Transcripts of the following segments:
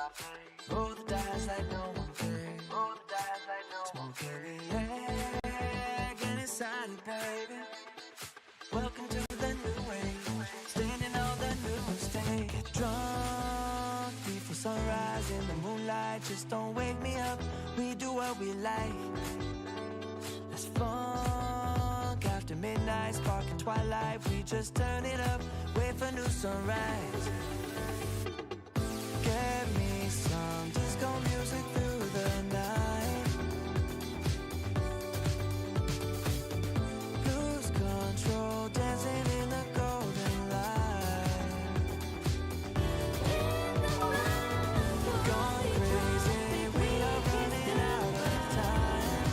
I play. Roll the dice like no one cares. Roll the dice like no one cares. Smoke in the air, get excited, baby. Welcome to the new age. Standing on the new stage. Get drunk before sunrise in the moonlight. Just don't wake me up. We do what we like. Let's funk after midnight, sparking twilight. We just turn it up, wait for new sunrise. Get me some disco music through the night. Lose control, dancing in the golden light. Gone crazy, we are running out of time.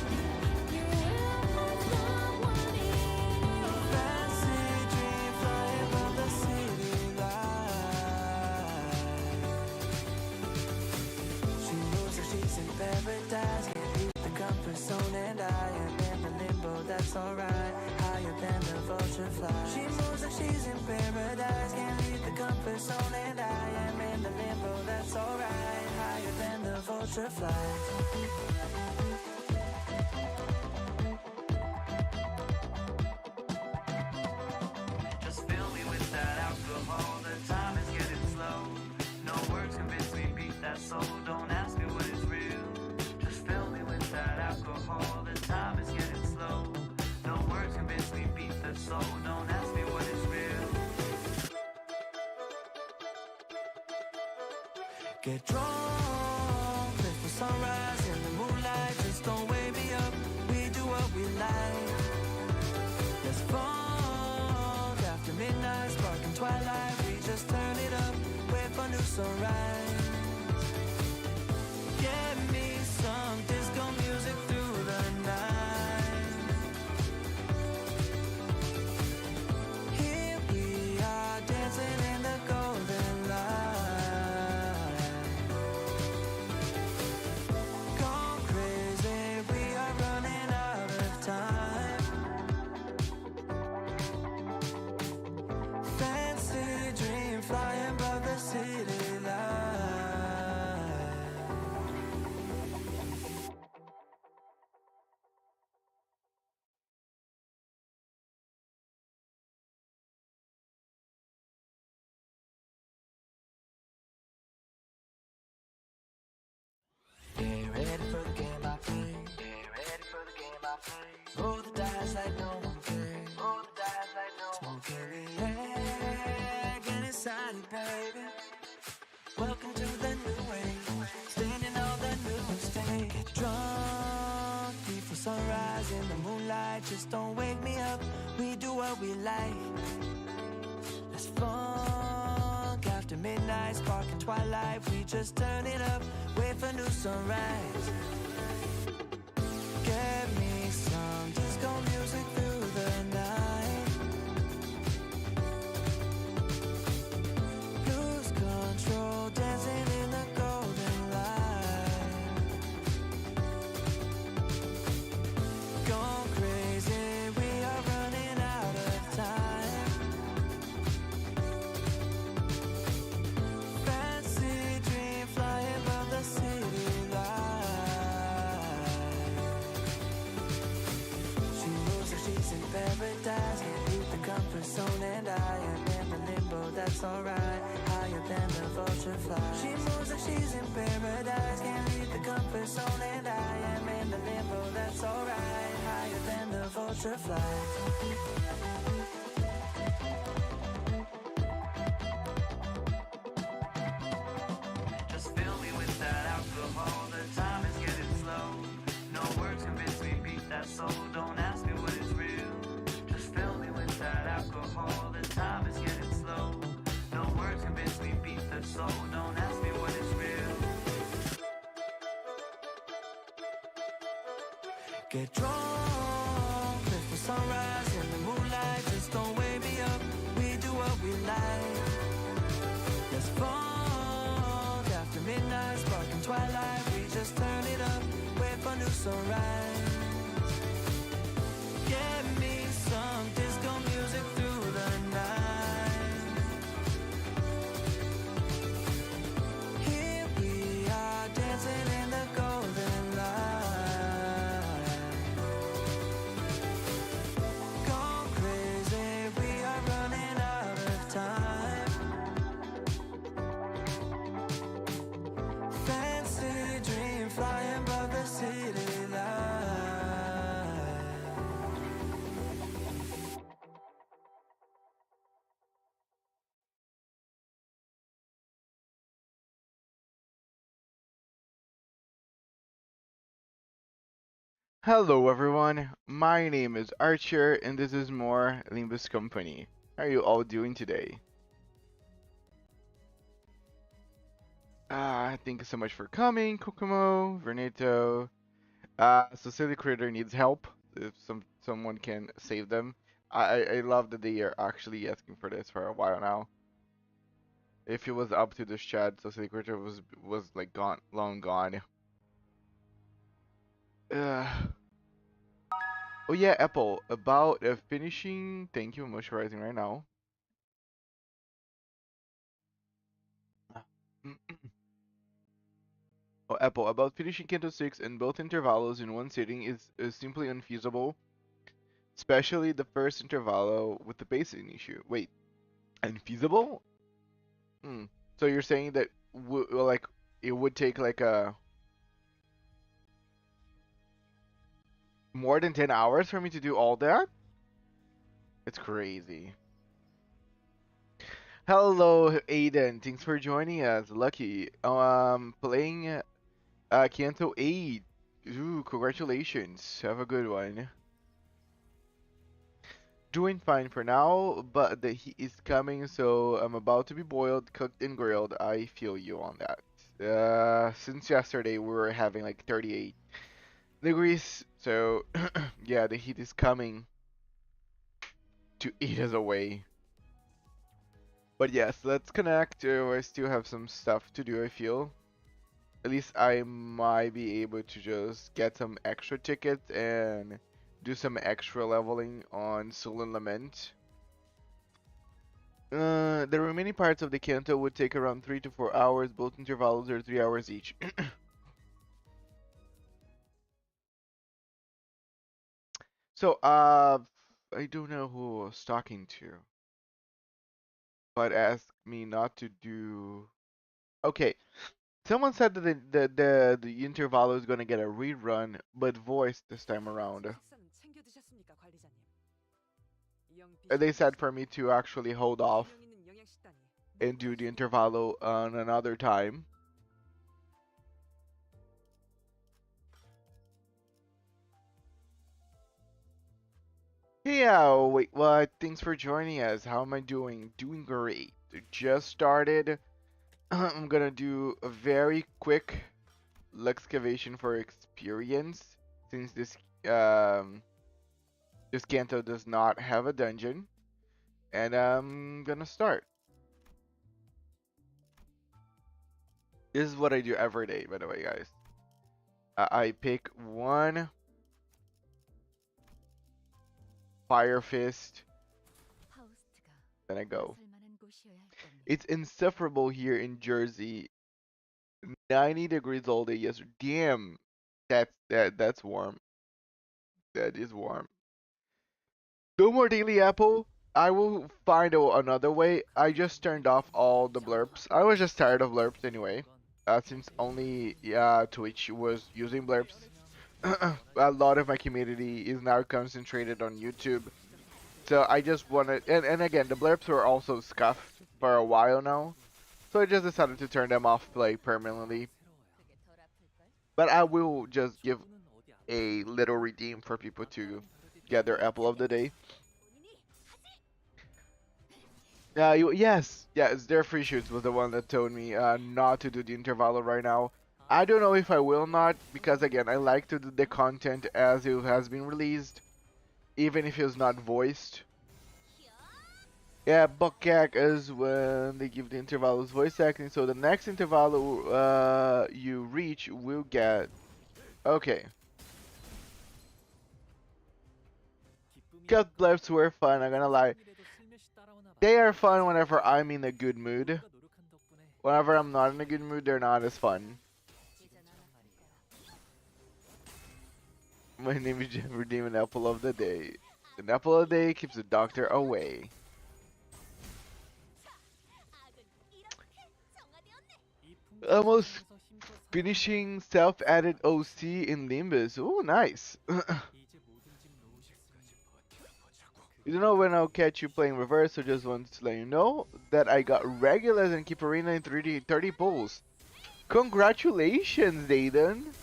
Fancy dream flying above the city light. She knows that she's in paradise, can't leave the comfort zone, and I am in the limbo, that's alright. Higher than the vulture fly. She knows that she's in paradise, can't leave the comfort zone, and I am in the limbo, that's alright. Higher than the vulture fly. Just fill me with that alcohol, the time is getting slow. No words convince me, beat that soul, don't ask me what is real. Just fill me with that alcohol, the time is getting slow. No words convince me, beat the soul, don't ask me what is real. Get drunk, live for sunrise in the moonlight. Just don't wake me up, we do what we like. Let's funk after midnight, sparking twilight. We just turn it up, wait for new sunrise. Get me some disco music through the night. Here we are dancing in the golden light. Gone crazy, we are running out of time. Fancy dream flying above the city light. Get ready for the game I play. Get ready for the game I play. Roll the dice like no one cares. Roll the dice like no one cares. Smoke in the air, get excited, baby. Welcome to the new age. Standing on the new stage. Get drunk before sunrise in the moonlight. Just don't wake me up, we do what we like. Let's funk after midnight, sparking twilight. We just turn it up, wait for new sunrise. Get me some disco music through the night. Lose control, dancing in the golden light. Gone crazy, we are running out of time. Fancy dream flying above the city light. She knows that she's in paradise, can't leave the comfort zone, and I am in the limbo, that's alright. Higher than the vulture fly. She knows that she's in paradise, can't leave the comfort zone, and I am in the limbo, that's alright. Higher than the vulture fly. Just fill me with that alcohol, the time is getting slow. No words convince me, beat that soul, don't ask me what is real. Just fill me with that alcohol, the time is getting slow. No words convince me, beat the soul, don't ask me what is real. Get drunk, live for sunrise in the moonlight. Just don't wake me up, we do what we like. Let's funk after midnight, sparking twilight. We just turn it up, wait for new sunrise. Get me some disco music through the night. Here we Hello everyone, my name is Archer and this is more Limbus Company. How are you all doing today? Thank you so much for coming, Kokomo, Vernito. So Silly Critter needs help. If someone can save them. I love that they are actually asking for this for a while now. If it was up to this chat, so Silly Critter was like gone, long gone. Uh, oh yeah, Apple, about finishing. Thank you, I'm moisturizing right now. Oh, Apple, about finishing Canto 6 in both intervalos in one sitting is simply unfeasible, especially the first intervalo with the pacing issue. Wait, unfeasible? Hmm. So you're saying that like it would take like a more than 10 hours for me to do all that? It's crazy. Hello, Aiden. Thanks for joining us. Lucky. Playing Canto 8. Ooh, congratulations. Have a good one. Doing fine for now, but the heat is coming, so I'm about to be boiled, cooked, and grilled. I feel you on that. Since yesterday, we were having like 38 degrees, so yeah, the heat is coming to eat us away. But yes, let's connect. I still have some stuff to do, I feel. At least I might be able to just get some extra tickets and do some extra leveling on Soul and Lament. The remaining parts of the canto would take around 3 to 4 hours, both intervals are 3 hours each. So, I don't know who I was talking to, but asked me not to do. Okay, someone said that the interval is gonna get a rerun, but voiced this time around. And they said for me to actually hold off and do the intervalo on another time. Yeah, wait, what? Thanks for joining us. How am I doing? Doing great. Just started. I'm gonna do a very quick excavation for experience since this Canto does not have a dungeon, and I'm gonna start. This is what I do every day, by the way, guys. I pick one Fire Fist, then I go. It's insufferable here in Jersey. 90 degrees all day. Yes, damn. That's warm. That is warm. No more Daily Apple. I will find another way. I just turned off all the blurps. I was just tired of blurps anyway. Since only Twitch was using blurps. A lot of my community is now concentrated on YouTube. So I just wanted, and again, the blurps were also scuffed for a while now. So I just decided to turn them off like permanently. But I will just give a little redeem for people to get their apple of the day. Yes, their free shoots was the one that told me not to do the intervalo right now. I don't know if I will not, because again, I like to do the content as it has been released, even if it's not voiced. Yeah, Bukkak is when they give the intervalos voice acting, so the next intervalo you reach will get... Okay. Cut blips were fun, I'm gonna lie. They are fun whenever I'm in a good mood. Whenever I'm not in a good mood, they're not as fun. My name is Jeffrey Demon Apple of the Day. An apple of the day keeps the doctor away. Almost finishing self-added OC in Limbus. Oh, nice. You don't know when I'll catch you playing reverse, so just wanted to let you know that I got regulars and keep arena in 30 pulls. Congratulations, Aiden!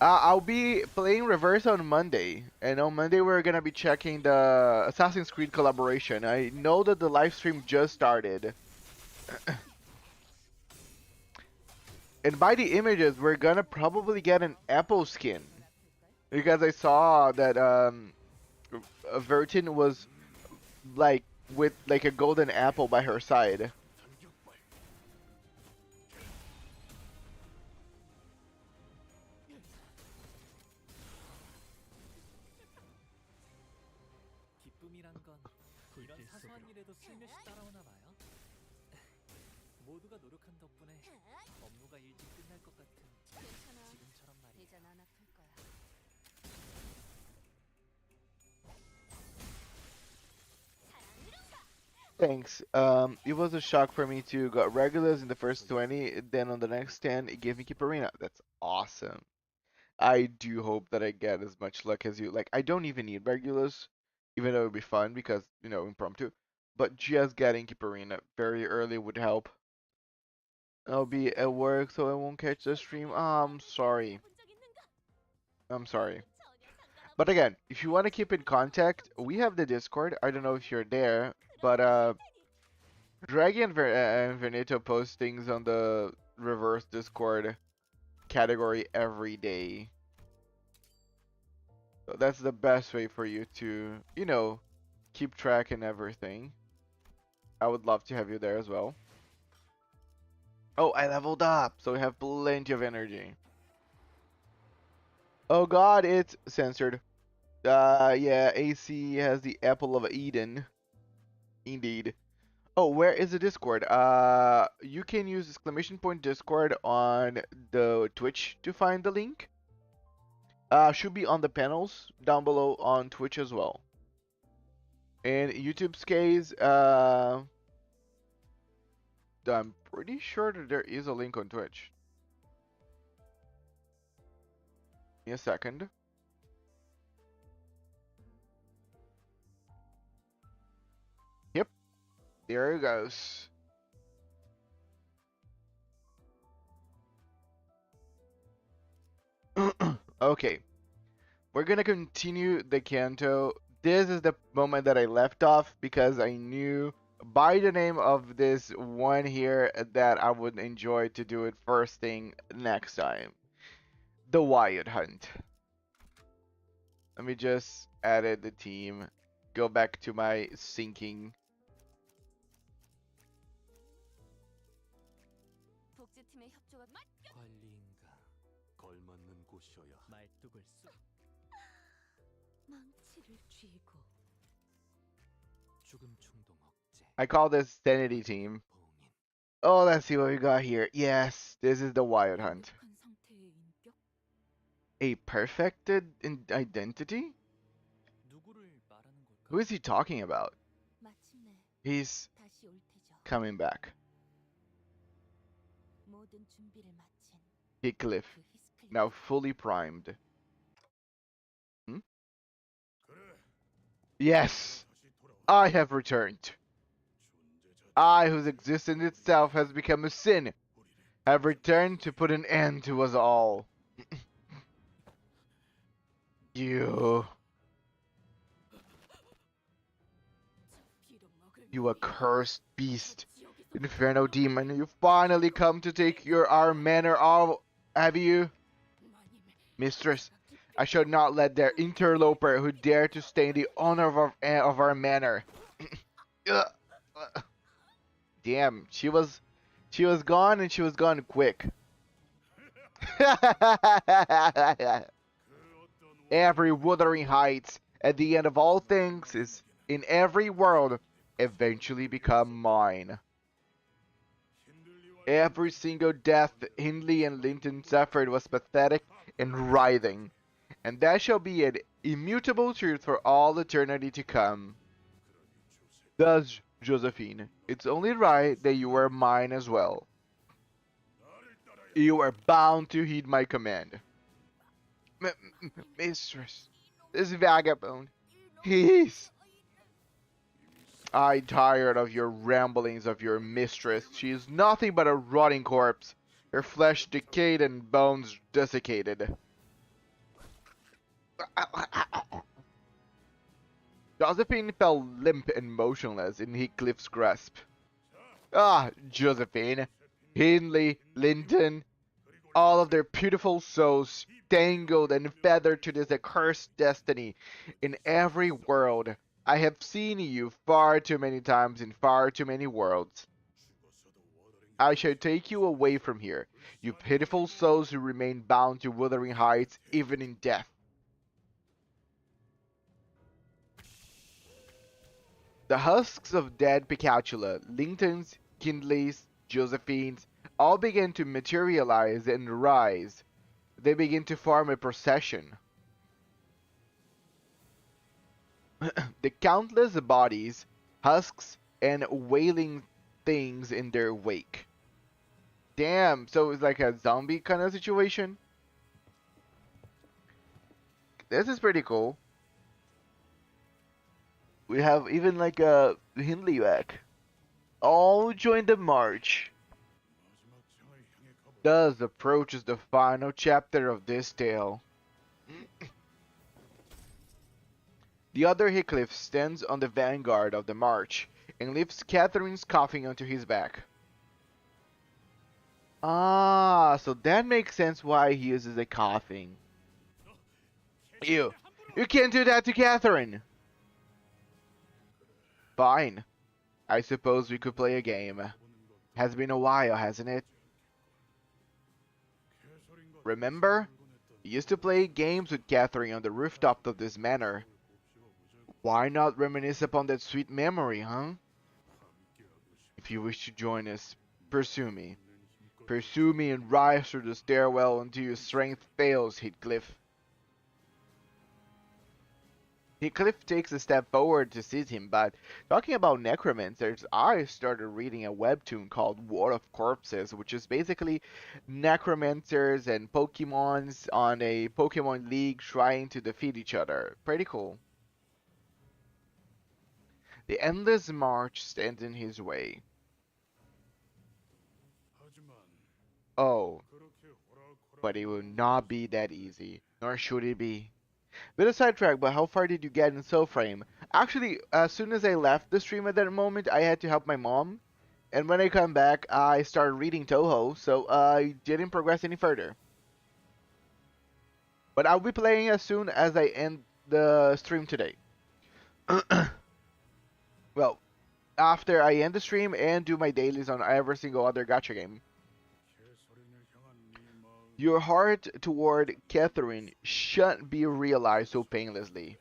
I'll be playing Reverse on Monday, and on Monday we're gonna be checking the Assassin's Creed collaboration. I know that the live stream just started. And by the images, we're gonna probably get an Apple skin. Because I saw that Vertin was like with like a golden apple by her side. Thanks. It was a shock for me to got regulars in the first 20, then on the next 10, it gave me Keep Arena. That's awesome. I do hope that I get as much luck as you. Like, I don't even need regulars, even though it would be fun because, you know, impromptu. But just getting Keep Arena very early would help. I'll be at work, so I won't catch the stream. I'm sorry. I'm sorry. But again, if you want to keep in contact, we have the Discord. I don't know if you're there, but Draggy and Veneto post things on the reverse Discord category every day. So that's the best way for you to, you know, keep track and everything. I would love to have you there as well. Oh, I leveled up, so I have plenty of energy. Oh god, it's censored. Yeah, AC has the apple of Eden. Indeed. Oh, where is the Discord? You can use exclamation point Discord on the Twitch to find the link. Should be on the panels down below on Twitch as well. In YouTube's case, I'm pretty sure that there is a link on Twitch. Give me a second. Yep, there it goes. Okay, we're gonna continue the Canto. This is the moment that I left off because I knew by the name of this one here that I would enjoy to do it first thing next time. The Wild Hunt. Let me just edit the team. Go back to my syncing. I call this Sanity Team. Oh, let's see what we got here. Yes, this is the Wild Hunt. A perfected identity? Who is he talking about? He's coming back. Heathcliff, now fully primed. Hmm? Yes, I have returned. I, whose existence itself has become a sin, have returned to put an end to us all. You accursed beast, Inferno demon, you finally come to take our manor off, have you? Mistress, I shall not let their interloper who dare to stain the honor of our manor. Damn, she was gone and she was gone quick. Every Wuthering Heights, at the end of all things, is in every world eventually become mine. Every single death Hindley and Linton suffered was pathetic and writhing, and that shall be an immutable truth for all eternity to come. Thus, Josephine, it's only right that you are mine as well. You are bound to heed my command. Mistress, this vagabond, he's... I'm tired of your ramblings of your mistress. She is nothing but a rotting corpse, her flesh decayed and bones desiccated. Josephine fell limp and motionless in Heathcliff's grasp. Ah, Josephine, Hindley, Linton, all of their beautiful souls tangled and feathered to this accursed destiny. In every world, I have seen you far too many times in far too many worlds. I shall take you away from here, you pitiful souls who remain bound to wuthering heights even in death. The husks of dead Picatula, Linton's, Kindley's, Josephine's, all begin to materialize and rise. They begin to form a procession. The countless bodies, husks, and wailing things in their wake. Damn, so it's like a zombie kind of situation? This is pretty cool. We have even like a Hindley back. All join the march. Thus approaches the final chapter of this tale. The other Heathcliff stands on the vanguard of the march and lifts Catherine's coffin onto his back. Ah, so that makes sense why he uses a coffin. You can't do that to Catherine! Fine. I suppose we could play a game. Has been a while, hasn't it? Remember? We used to play games with Catherine on the rooftop of this manor. Why not reminisce upon that sweet memory, huh? If you wish to join us, pursue me. Pursue me and rise through the stairwell until your strength fails, Heathcliff. Heathcliff takes a step forward to seize him, but talking about necromancers, I started reading a webtoon called War of Corpses, which is basically necromancers and Pokemons on a Pokemon League trying to defeat each other. Pretty cool. The endless march stands in his way. Oh, but it will not be that easy, nor should it be. Bit of sidetrack, but how far did you get in Soul Frame? Actually, as soon as I left the stream at that moment, I had to help my mom. And when I come back, I started reading Toho, so I didn't progress any further. But I'll be playing as soon as I end the stream today. Well, after I end the stream and do my dailies on every single other gacha game. Your heart toward Catherine shan't be realized so painlessly.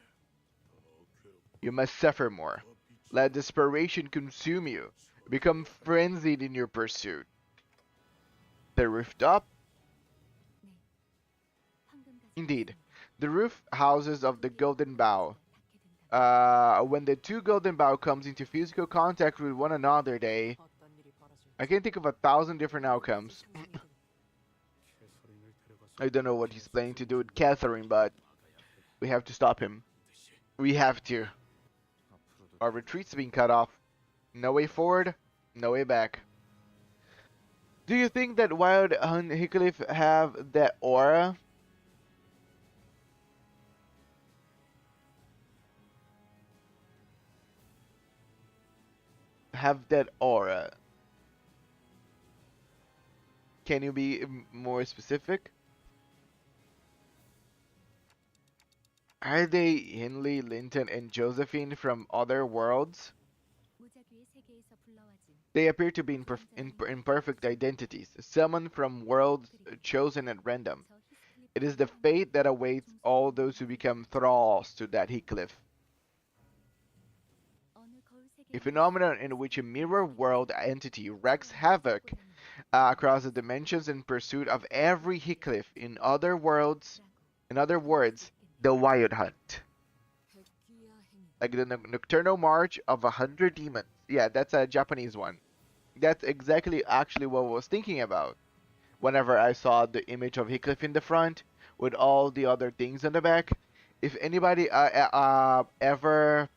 You must suffer more. Let desperation consume you. Become frenzied in your pursuit. The rooftop? Indeed, the roof houses of the Golden Bough. When the two Golden Bough comes into physical contact with one another, I can think of 1,000 different outcomes. I don't know what he's planning to do with Catherine, but we have to stop him. We have to. Our retreat's being cut off. No way forward, no way back. Do you think that Wild and Heathcliff have that aura? Have that aura? Can you be more specific? Are they Hindley, Linton, and Josephine from other worlds? They appear to be imperfect identities, summoned from worlds chosen at random. It is the fate that awaits all those who become thralls to that Heathcliff. A phenomenon in which a mirror world entity wreaks havoc across the dimensions in pursuit of every Heathcliff. In other words, the Wild Hunt. Like the Nocturnal March of 100 Demons. Yeah, that's a Japanese one. That's exactly actually what I was thinking about. Whenever I saw the image of Heathcliff in the front with all the other things on the back. If anybody ever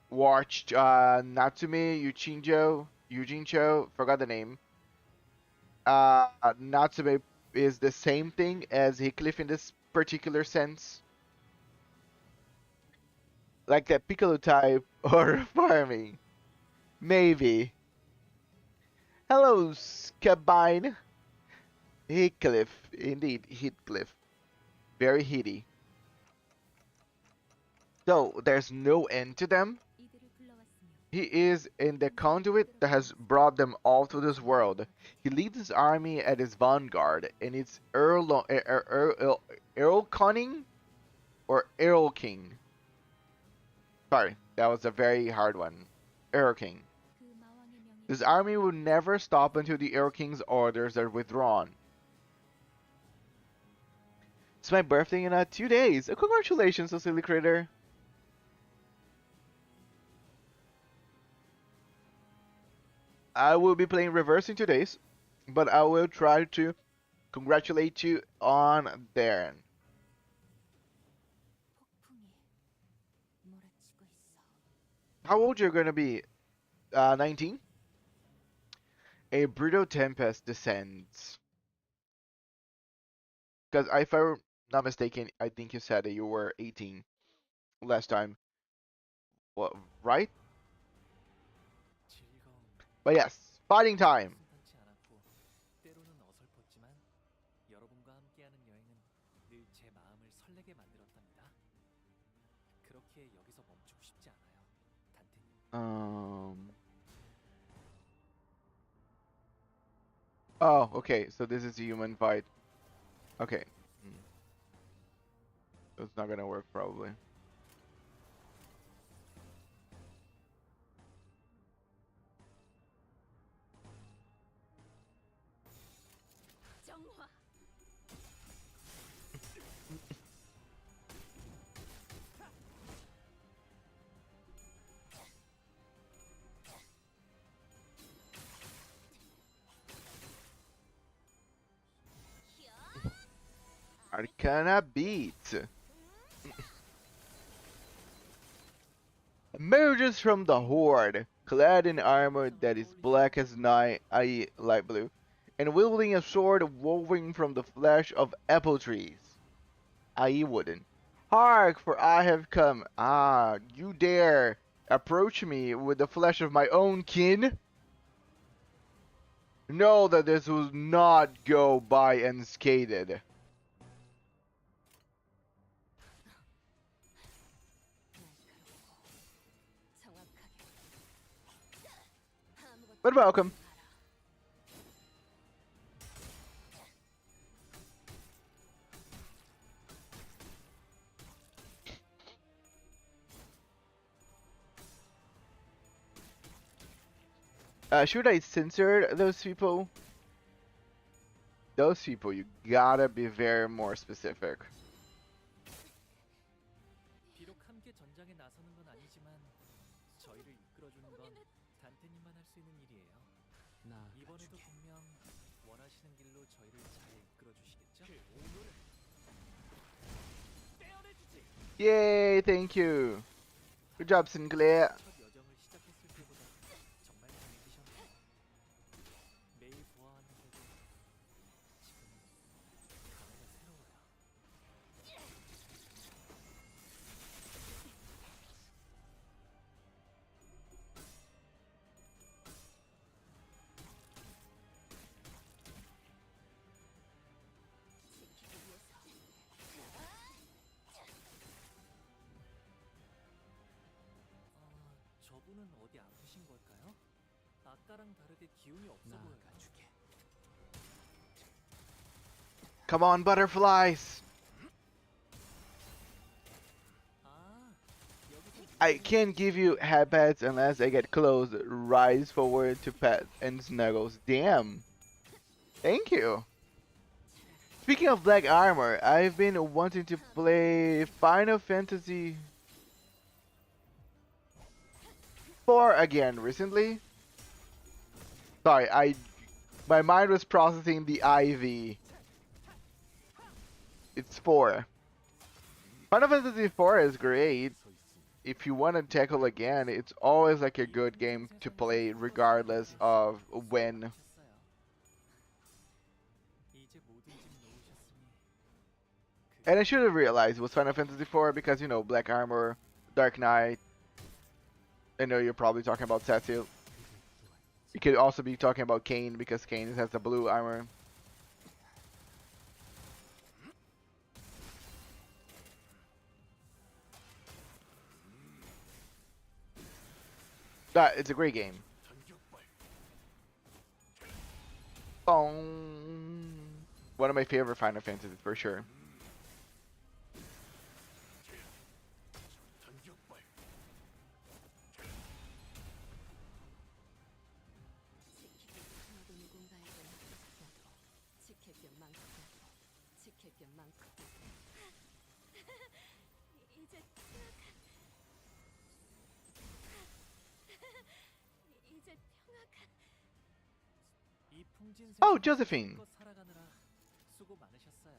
watched Natsume Yujincho, forgot the name. Natsume is the same thing as Heathcliff in this particular sense. Like that Piccolo type or farming. Maybe. Hello, Scabine. Heathcliff. Indeed, Heathcliff. Very heaty. So, there's no end to them. He is in the conduit that has brought them all to this world. He leads his army at his vanguard, and it's Earl Cunning or Earl King. Sorry, that was a very hard one. Earl King. This army will never stop until the Earl King's orders are withdrawn. It's my birthday in 2 days. Congratulations, O silly critter. I will be playing reverse in 2 days, but I will try to congratulate you on there. How old you're gonna be? 19? A brutal tempest descends. Because if I'm not mistaken, I think you said that you were 18 last time. What, right? But yes, fighting time. Oh, okay. So this is a human fight. Okay. It's not gonna work probably. Arcana beat. Emerges from the horde, clad in armor that is black as night, i.e. light blue, and wielding a sword woven from the flesh of apple trees, i.e. wooden. Hark, for I have come. Ah, you dare approach me with the flesh of my own kin? Know that this will not go by unscathed. But welcome. Should I censor those people? Those people, you gotta be very more specific. Yay, thank you. Good job, Sinclair. Come on, butterflies! I can't give you head pets unless I get close. Rise forward to pet and snuggles. Damn. Thank you. Speaking of black armor, I've been wanting to play Final Fantasy 4 again recently. Sorry, my mind was processing the IV. It's 4. Final Fantasy 4 is great. If you want to tackle again, it's always like a good game to play regardless of when. And I should have realized it was Final Fantasy 4 because, you know, black armor Dark Knight. I know you're probably talking about Cecil. You could also be talking about Kane because Kane has the blue armor. But it's a great game. Boom. One of my favorite Final Fantasies for sure. Oh, Josephine!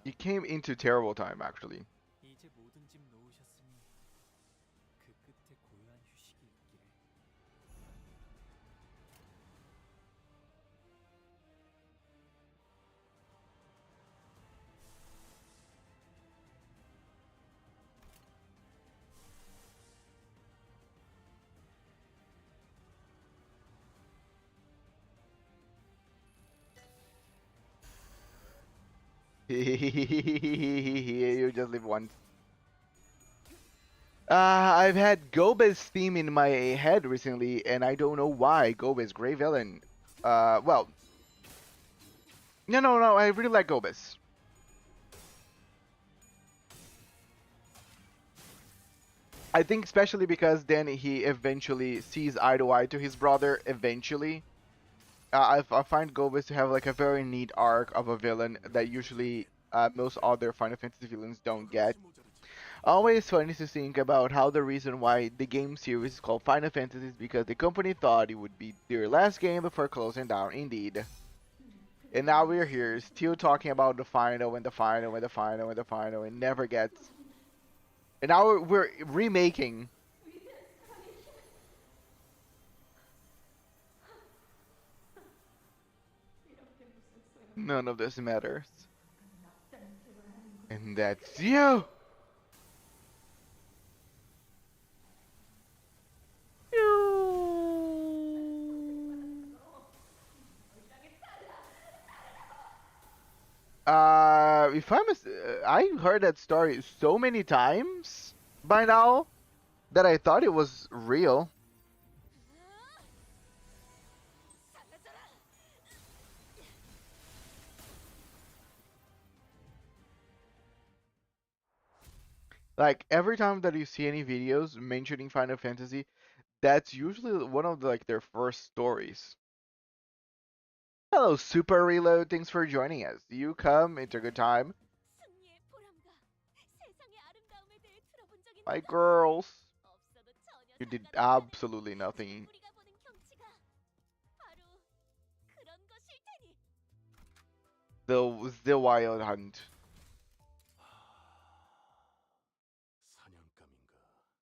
You came into terrible time, actually. You just live once. I've had Gobe's theme in my head recently, and I don't know why. Gobe's great villain. Well, no, I really like Gobe's. I think especially because then he eventually sees eye to eye to his brother, eventually. I find Gobe's to have like a very neat arc of a villain that usually most other Final Fantasy villains don't get. Always funny to think about how the reason why the game series is called Final Fantasy is because the company thought it would be their last game before closing down, indeed. And now we're here, still talking about the final and the final and the final and the final, and never gets. And now we're remaking. None of this matters. And that's you! If I'm, I heard that story so many times by now that I thought it was real. Like every time that you see any videos mentioning Final Fantasy, that's usually one of like their first stories. Hello, Super Reload. Thanks for joining us. You come into a good time. My girls. You did absolutely nothing. The Wild Hunt.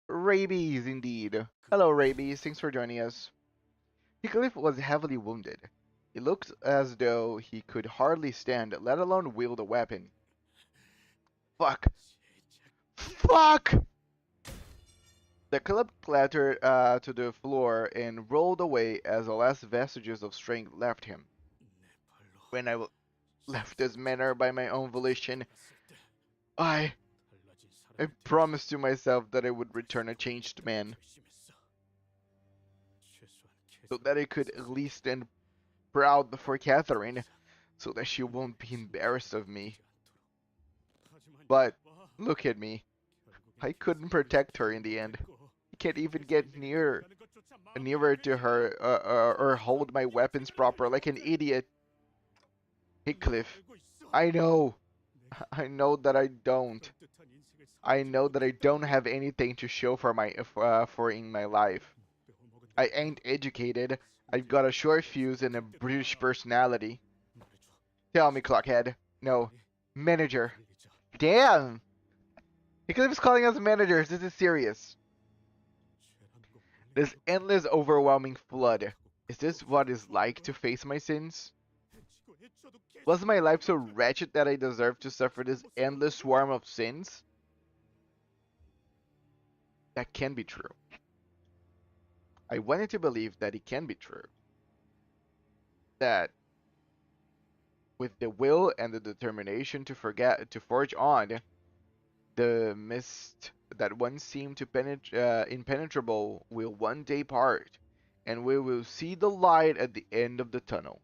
Rabies, indeed. Hello, Rabies. Thanks for joining us. Heathcliff was heavily wounded. He looked as though he could hardly stand, let alone wield a weapon. Fuck. Fuck! The club clattered to the floor and rolled away as the last vestiges of strength left him. When I left this manor by my own volition, I promised to myself that I would return a changed man, so that I could at least stand proud before Catherine, so that she won't be embarrassed of me. But look at me. I couldn't protect her in the end. I can't even get nearer to her or hold my weapons proper like an idiot. Heathcliff, I know that I don't. I know that I don't have anything to show for in my life. I ain't educated. I've got a short fuse and a British personality. Tell me, Clockhead. No, manager. Damn! Heathcliff's calling us managers. This is serious. This endless, overwhelming flood. Is this what it's like to face my sins? Was my life so wretched that I deserve to suffer this endless swarm of sins? that can be true. I wanted to believe that it can be true. That with the will and the determination to forge on, the mist that once seemed to impenetrable will one day part, and we will see the light at the end of the tunnel.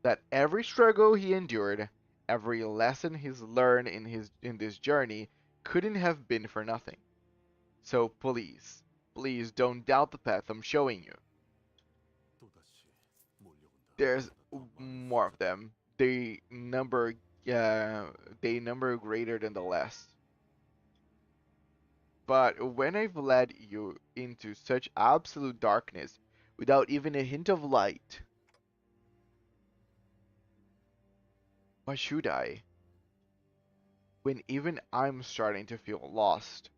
That every struggle he endured, every lesson he's learned in this journey couldn't have been for nothing. So please, please don't doubt the path I'm showing you. There's more of them. They number greater than the last. But when I've led you into such absolute darkness without even a hint of light, why should I? When even I'm starting to feel lost,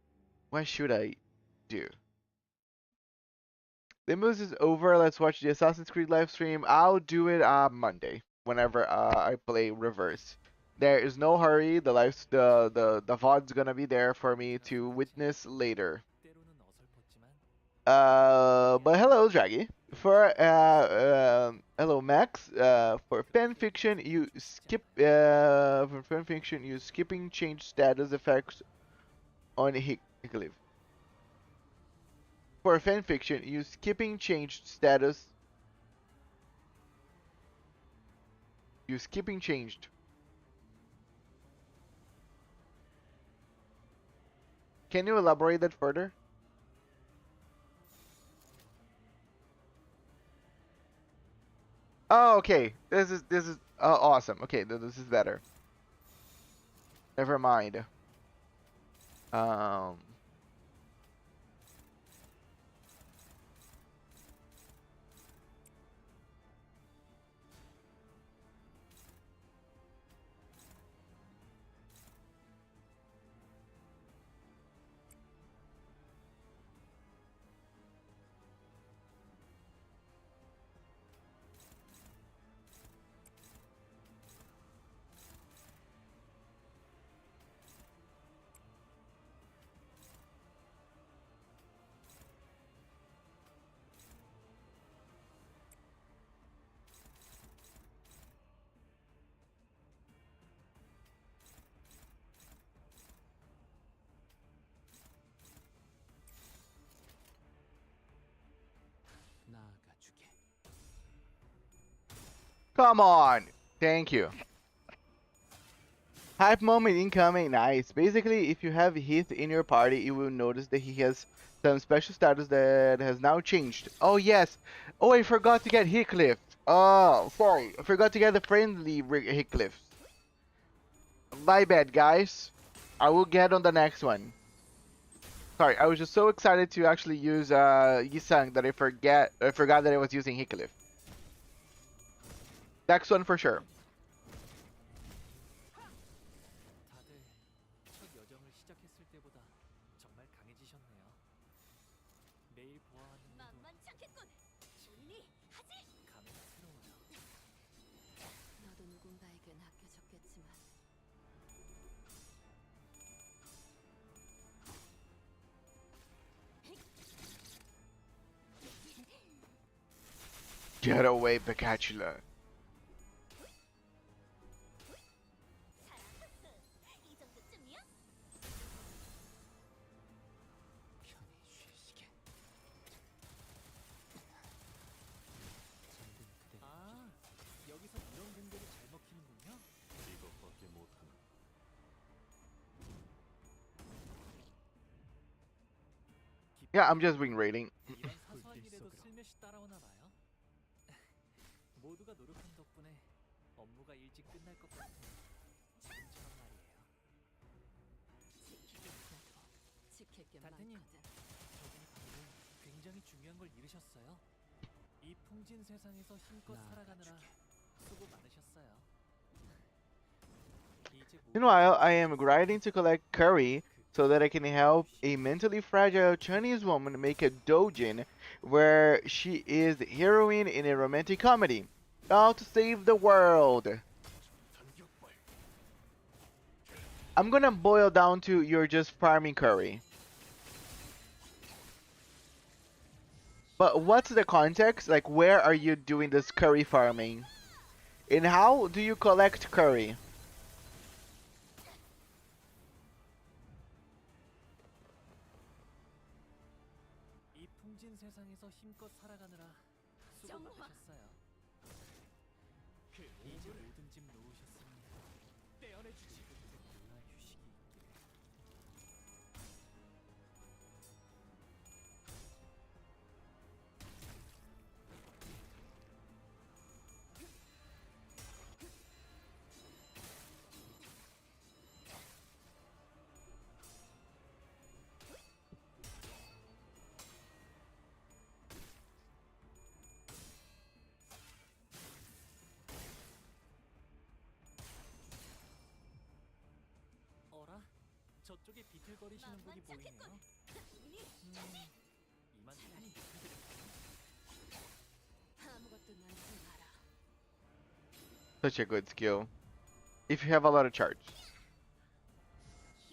what should I do? Limbus is over. Let's watch the Assassin's Creed live stream. I'll do it Monday whenever I play Reverse. There is no hurry. The VOD's gonna be there for me to witness later. But hello, Draggy. Hello, Max. For fan fiction, you skipping change status effects on Hickliff. For fanfiction, use skipping changed status. Use skipping changed. Can you elaborate that further? Oh, okay. This is awesome. Okay, this is better. Never mind. Um. Come on. Thank you. Hype moment incoming. Nice. Basically, if you have Heath in your party, you will notice that he has some special status that has now changed. Oh, yes. Oh, I forgot to get Hickliff. Oh, sorry. I forgot to get the friendly Hickliff. My bad, guys. I will get on the next one. Sorry, I was just so excited to actually use Yisang that I forgot that I was using Hickliff. Next one for sure. Get away, Picatula. Yeah, I'm just wing rating. Meanwhile, I am grinding to collect curry so that I can help a mentally fragile Chinese woman make a doujin where she is the heroine in a romantic comedy. All to save the world. I'm gonna boil down to you're just farming curry. But what's the context? Like, where are you doing this curry farming? And how do you collect curry? 이 풍진 세상에서 힘껏 살아가느라 수고 많으셨어요. 그 이제 모든 짐 놓으셨으니 떼어내주지. 누나 휴식이 있게. 어라? 저쪽에 비틀거리시는 분이 보이네요. 이만 편히 아무것도 놓지 마라. Such a good skill. If you have a lot of charge.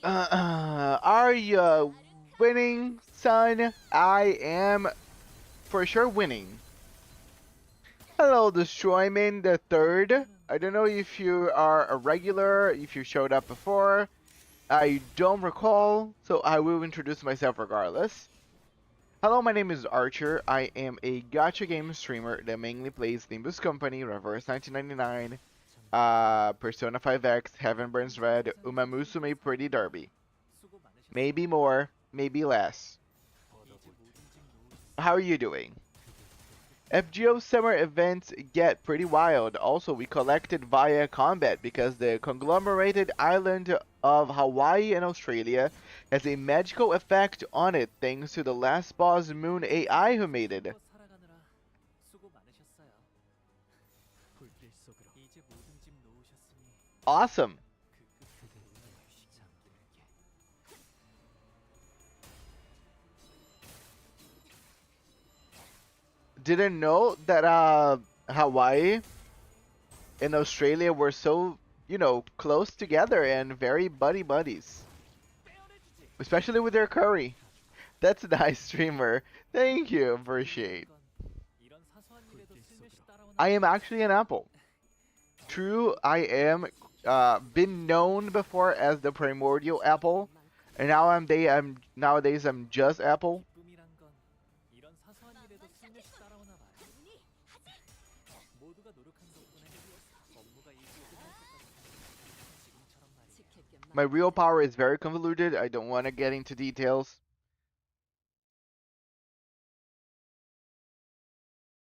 Are you winning, son? I am for sure winning. Hello, Destroyman the Third. I don't know if you are a regular, if you showed up before. I don't recall, so I will introduce myself regardless. Hello, my name is Archer. I am a gacha game streamer that mainly plays Limbus Company, Reverse 1999, Persona 5X, Heaven Burns Red, Uma Musume Pretty Derby. 수고 많으셨어요. Maybe more, maybe less. 이제 모든 짐 놓으셨으니 How are you doing? FGO summer events get pretty wild. Also, we collected via combat because the conglomerated island of Hawaii and Australia has a magical effect on it thanks to the last boss Moon AI who made it. 힘껏 살아가느라 수고 많으셨어요. 불길 속으로 이제 모든 짐 놓으셨으니 Awesome. 그 끝에 누나 휴식 잠들게. Didn't know that Hawaii and Australia were so, you know, close together and very buddy buddies. 떼어내주지. Especially with their curry. That's a nice streamer. Thank you, appreciate. 이런 사소한 일에도 슬며시 따라오는 I am actually an apple. True, I am been known before as the primordial apple, and nowadays I'm just apple. 기쁨이란 건 이런 사소한 일에도 슬며시 따라오나 봐요. 모두가 노력한 덕분에 업무가 일찍 끝날 것 같아요. 지금처럼 말이에요. 지킬 게 My 많아. real power is very convoluted. I don't want to get into details.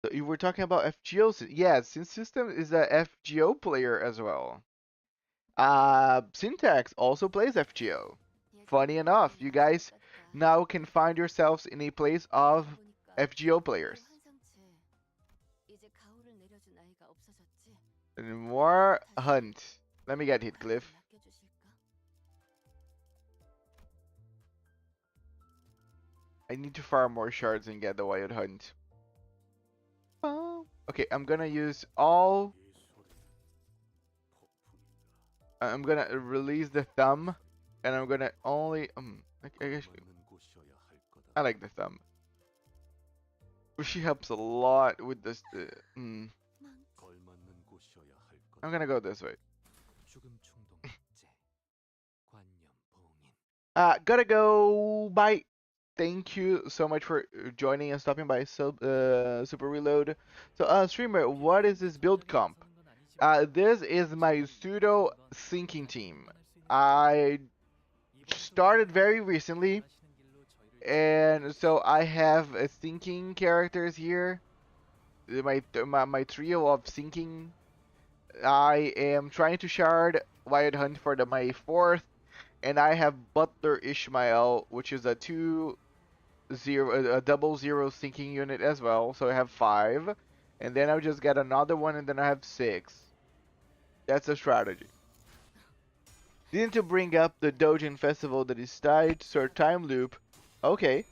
So you were talking about FGO. Yeah, Sin System is a FGO player as well. Syntax also plays FGO. Funny enough, you guys now can find yourselves in a place of FGO players. 이제 가오를 내려줄 나이가 없어졌지. And more hunt. Let me get Heathcliff. 맡겨주실까? I need to farm more shards and get the wild hunt. Okay, I'm gonna use all. I'm gonna release the thumb, and I'm gonna only. I guess I like the thumb. She helps a lot with this. I'm gonna go this way. 죽음 충동 제 관념 봉인. Gotta go. Bye. Thank you so much for joining and stopping by. Super Reload. So, streamer, what is this build comp? This is my pseudo syncing team. I started very recently, and so I have a syncing characters here. My trio of syncing. I am trying to shard Wild Hunt for my fourth, and I have Butler Ishmael, which is a 2-0, a 0-0 syncing unit as well. So I have 5, and then I'll just get another one, and then I have 6. That's a strategy. Didn't you bring up the Dojin festival that is tied to our time loop? Okay.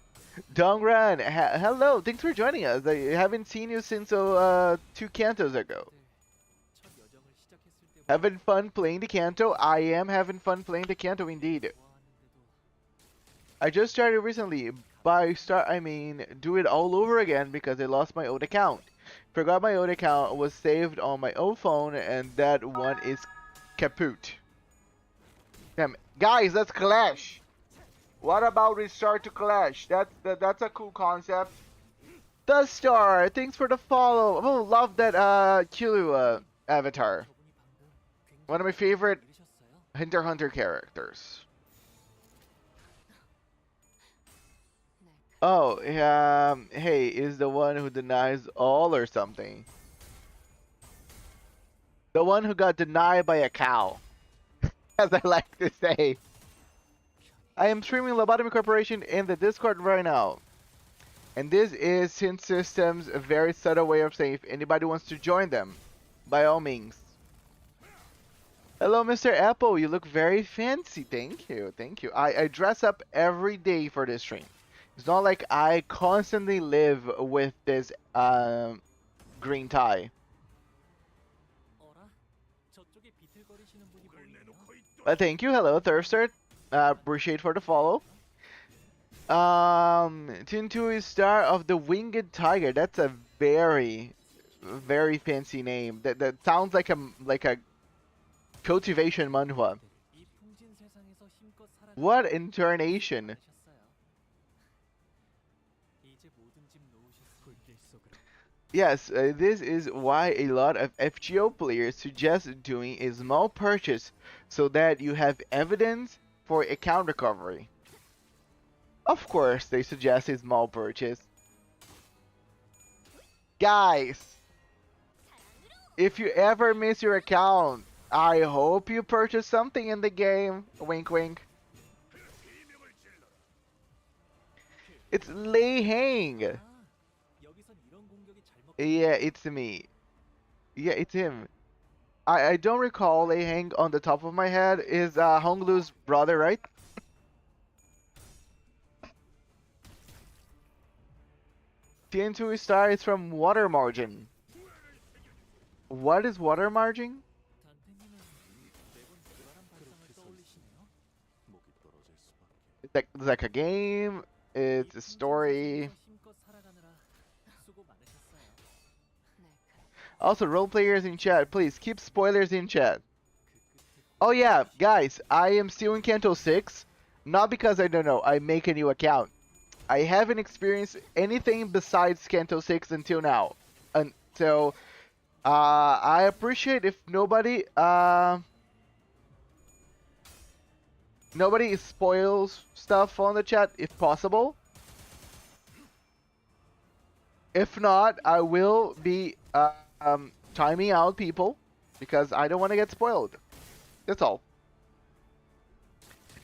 Dongran, hello, thanks for joining us. I haven't seen you since 2 cantos ago. 첫 여정을 시작했을 때 Having fun playing the Canto? I am having fun playing the Canto indeed. 좋아하는데도 I just started recently, By start, I mean do it all over again because I lost my old account. Forgot my old account was saved on my old phone, and that one is kaput. Damn, guys, that's Clash. What about restart to Clash? That's a cool concept. The Star, thanks for the follow. Oh, love that Killua avatar. One of my favorite Hunter x Hunter characters. Oh, hey, is the one who denies all or something. The one who got denied by a cow, as I like to say. I am streaming Lobotomycorporation in the Discord right now. And this is Sin Systems, a very subtle way of saying if anybody wants to join them, by all means. Hello, Mr. Apple. You look very fancy. Thank you. Thank you. I dress up every day for this stream. It's not like I constantly live with this green tie. But thank you. Hello, Thirster. Appreciate for the follow. Tintu is star of the Winged Tiger. That's a very, very fancy name. That sounds like a cultivation manhwa. What intonation? Yes, this is why a lot of FGO players suggest doing a small purchase so that you have evidence for account recovery. Of course, they suggest a small purchase. Guys, if you ever miss your account, I hope you purchase something in the game. Wink wink. It's Lei Hang. Yeah, it's me. Yeah, it's him. I don't recall Lei Hang on the top of my head. Is Honglu's brother, right? TN2 star is from water margin. What is water margin? It's like a game. It's a story. Also, role players in chat, please keep spoilers in chat. Oh yeah, guys, I am still in Canto 6. Not because I don't know, I make a new account. I haven't experienced anything besides Canto 6 until now. So, I appreciate if nobody spoils stuff on the chat if possible. If not, I will be timing out people because I don't want to get spoiled. That's all.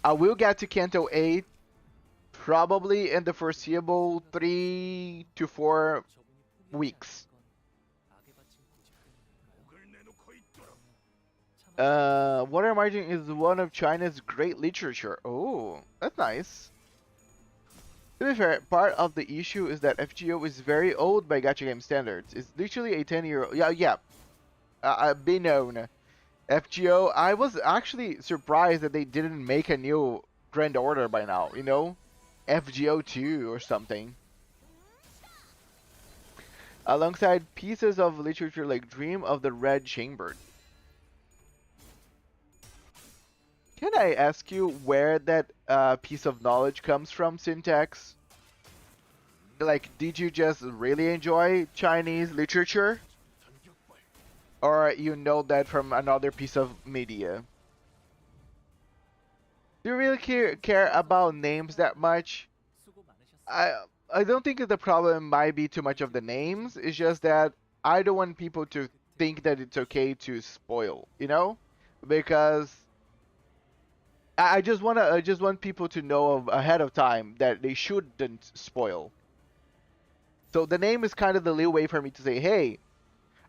I will get to Canto 8 probably in the foreseeable 3 to 4 weeks. Water margin is one of China's great literature. Oh, that's nice. To be fair, part of the issue is that FGO is very old by gacha game standards. It's literally a 10-year-old. Yeah. Be known. FGO, I was actually surprised that they didn't make a new Grand Order by now, you know? FGO 2 or something. Alongside pieces of literature like Dream of the Red Chamber. Can I ask you where that piece of knowledge comes from, Syntax? Like, did you just really enjoy Chinese literature? Or you know that from another piece of media? Do you really care about names that much? I don't think the problem might be too much of the names. It's just that I don't want people to think that it's okay to spoil, you know? Because I just want people to know ahead of time that they shouldn't spoil. So the name is kind of the leeway for me to say, hey,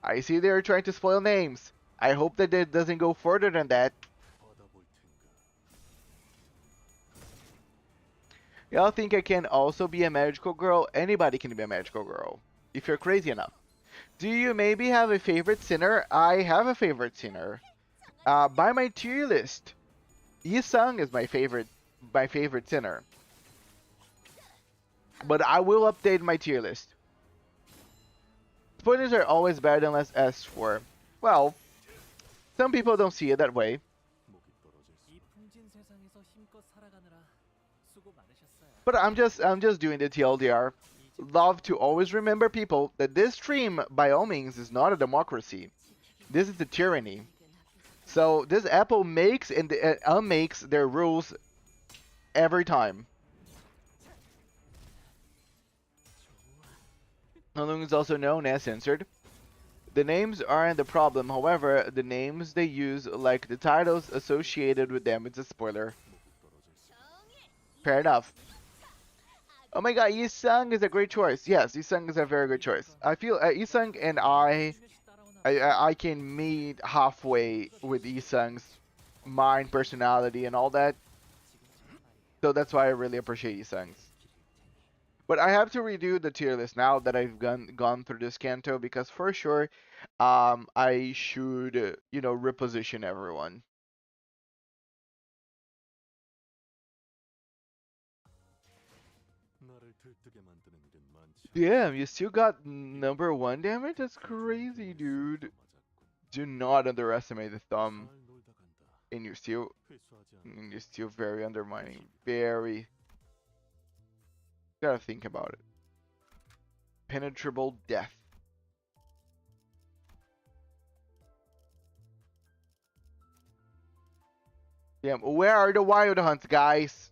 I see they're trying to spoil names. I hope that it doesn't go further than that. Y'all think I can also be a magical girl? Anybody can be a magical girl, if you're crazy enough. Do you maybe have a favorite sinner? I have a favorite sinner. By my tier list, Yi-sung is my favorite sinner. But I will update my tier list. Spoilers are always better than less asked for. Well, some people don't see it that way. But I'm just doing the TLDR. Love to always remember people that this stream, by all means, is not a democracy. This is a tyranny. So this Apple makes and unmakes their rules every time. Nulung is also known as censored. The names aren't the problem, however, the names they use, like the titles associated with them, it's a spoiler. Fair enough. Oh my god, Yisung is a great choice. Yes, Yisung is a very good choice. I feel Yisung and I can meet halfway with Yisung's mind, personality, and all that. So that's why I really appreciate Yisung's. But I have to redo the tier list now that I've gone through this Canto, because for sure, I should, reposition everyone. Damn, you still got number 1 damage? That's crazy, dude. Do not underestimate the thumb. And you're still very undermining. Very. Gotta think about it. Penetrable death. Damn, where are the wild hunts, guys?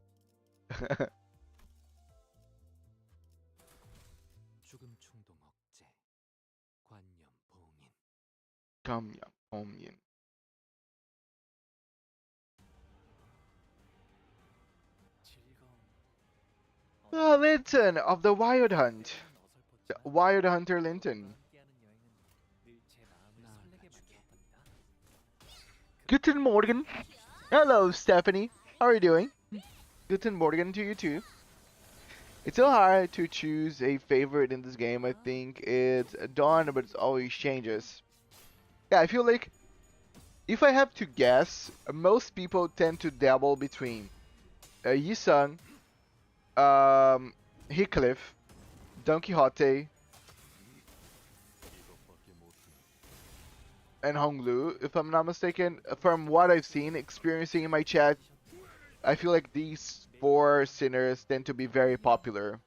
Linton of the Wild Hunt. The Wild Hunter Linton. Guten Morgen. Hello, Stephanie. How are you doing? Guten Morgen to you too. It's so hard to choose a favorite in this game. I think it's Dawn, but it always changes. Yeah, I feel like if I have to guess, most people tend to dabble between Yisung, Heathcliff, Don Quixote, and Honglu, if I'm not mistaken. From what I've seen, experiencing in my chat, I feel like these 4 sinners tend to be very popular,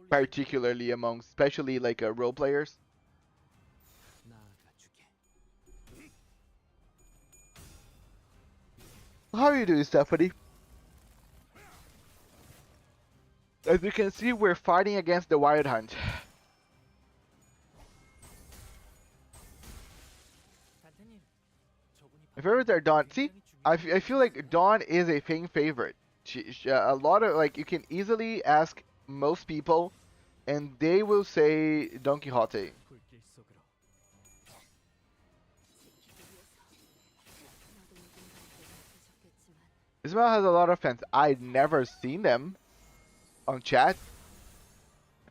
particularly among, especially like role players. How are you doing, Stephanie? As you can see, we're fighting against the Wild Hunt. My favorites are Dawn. See, I feel like Dawn is a fan favorite. A lot of, like, you can easily ask most people, and they will say Don Quixote. Ismail has a lot of fans. I've never seen them on chat.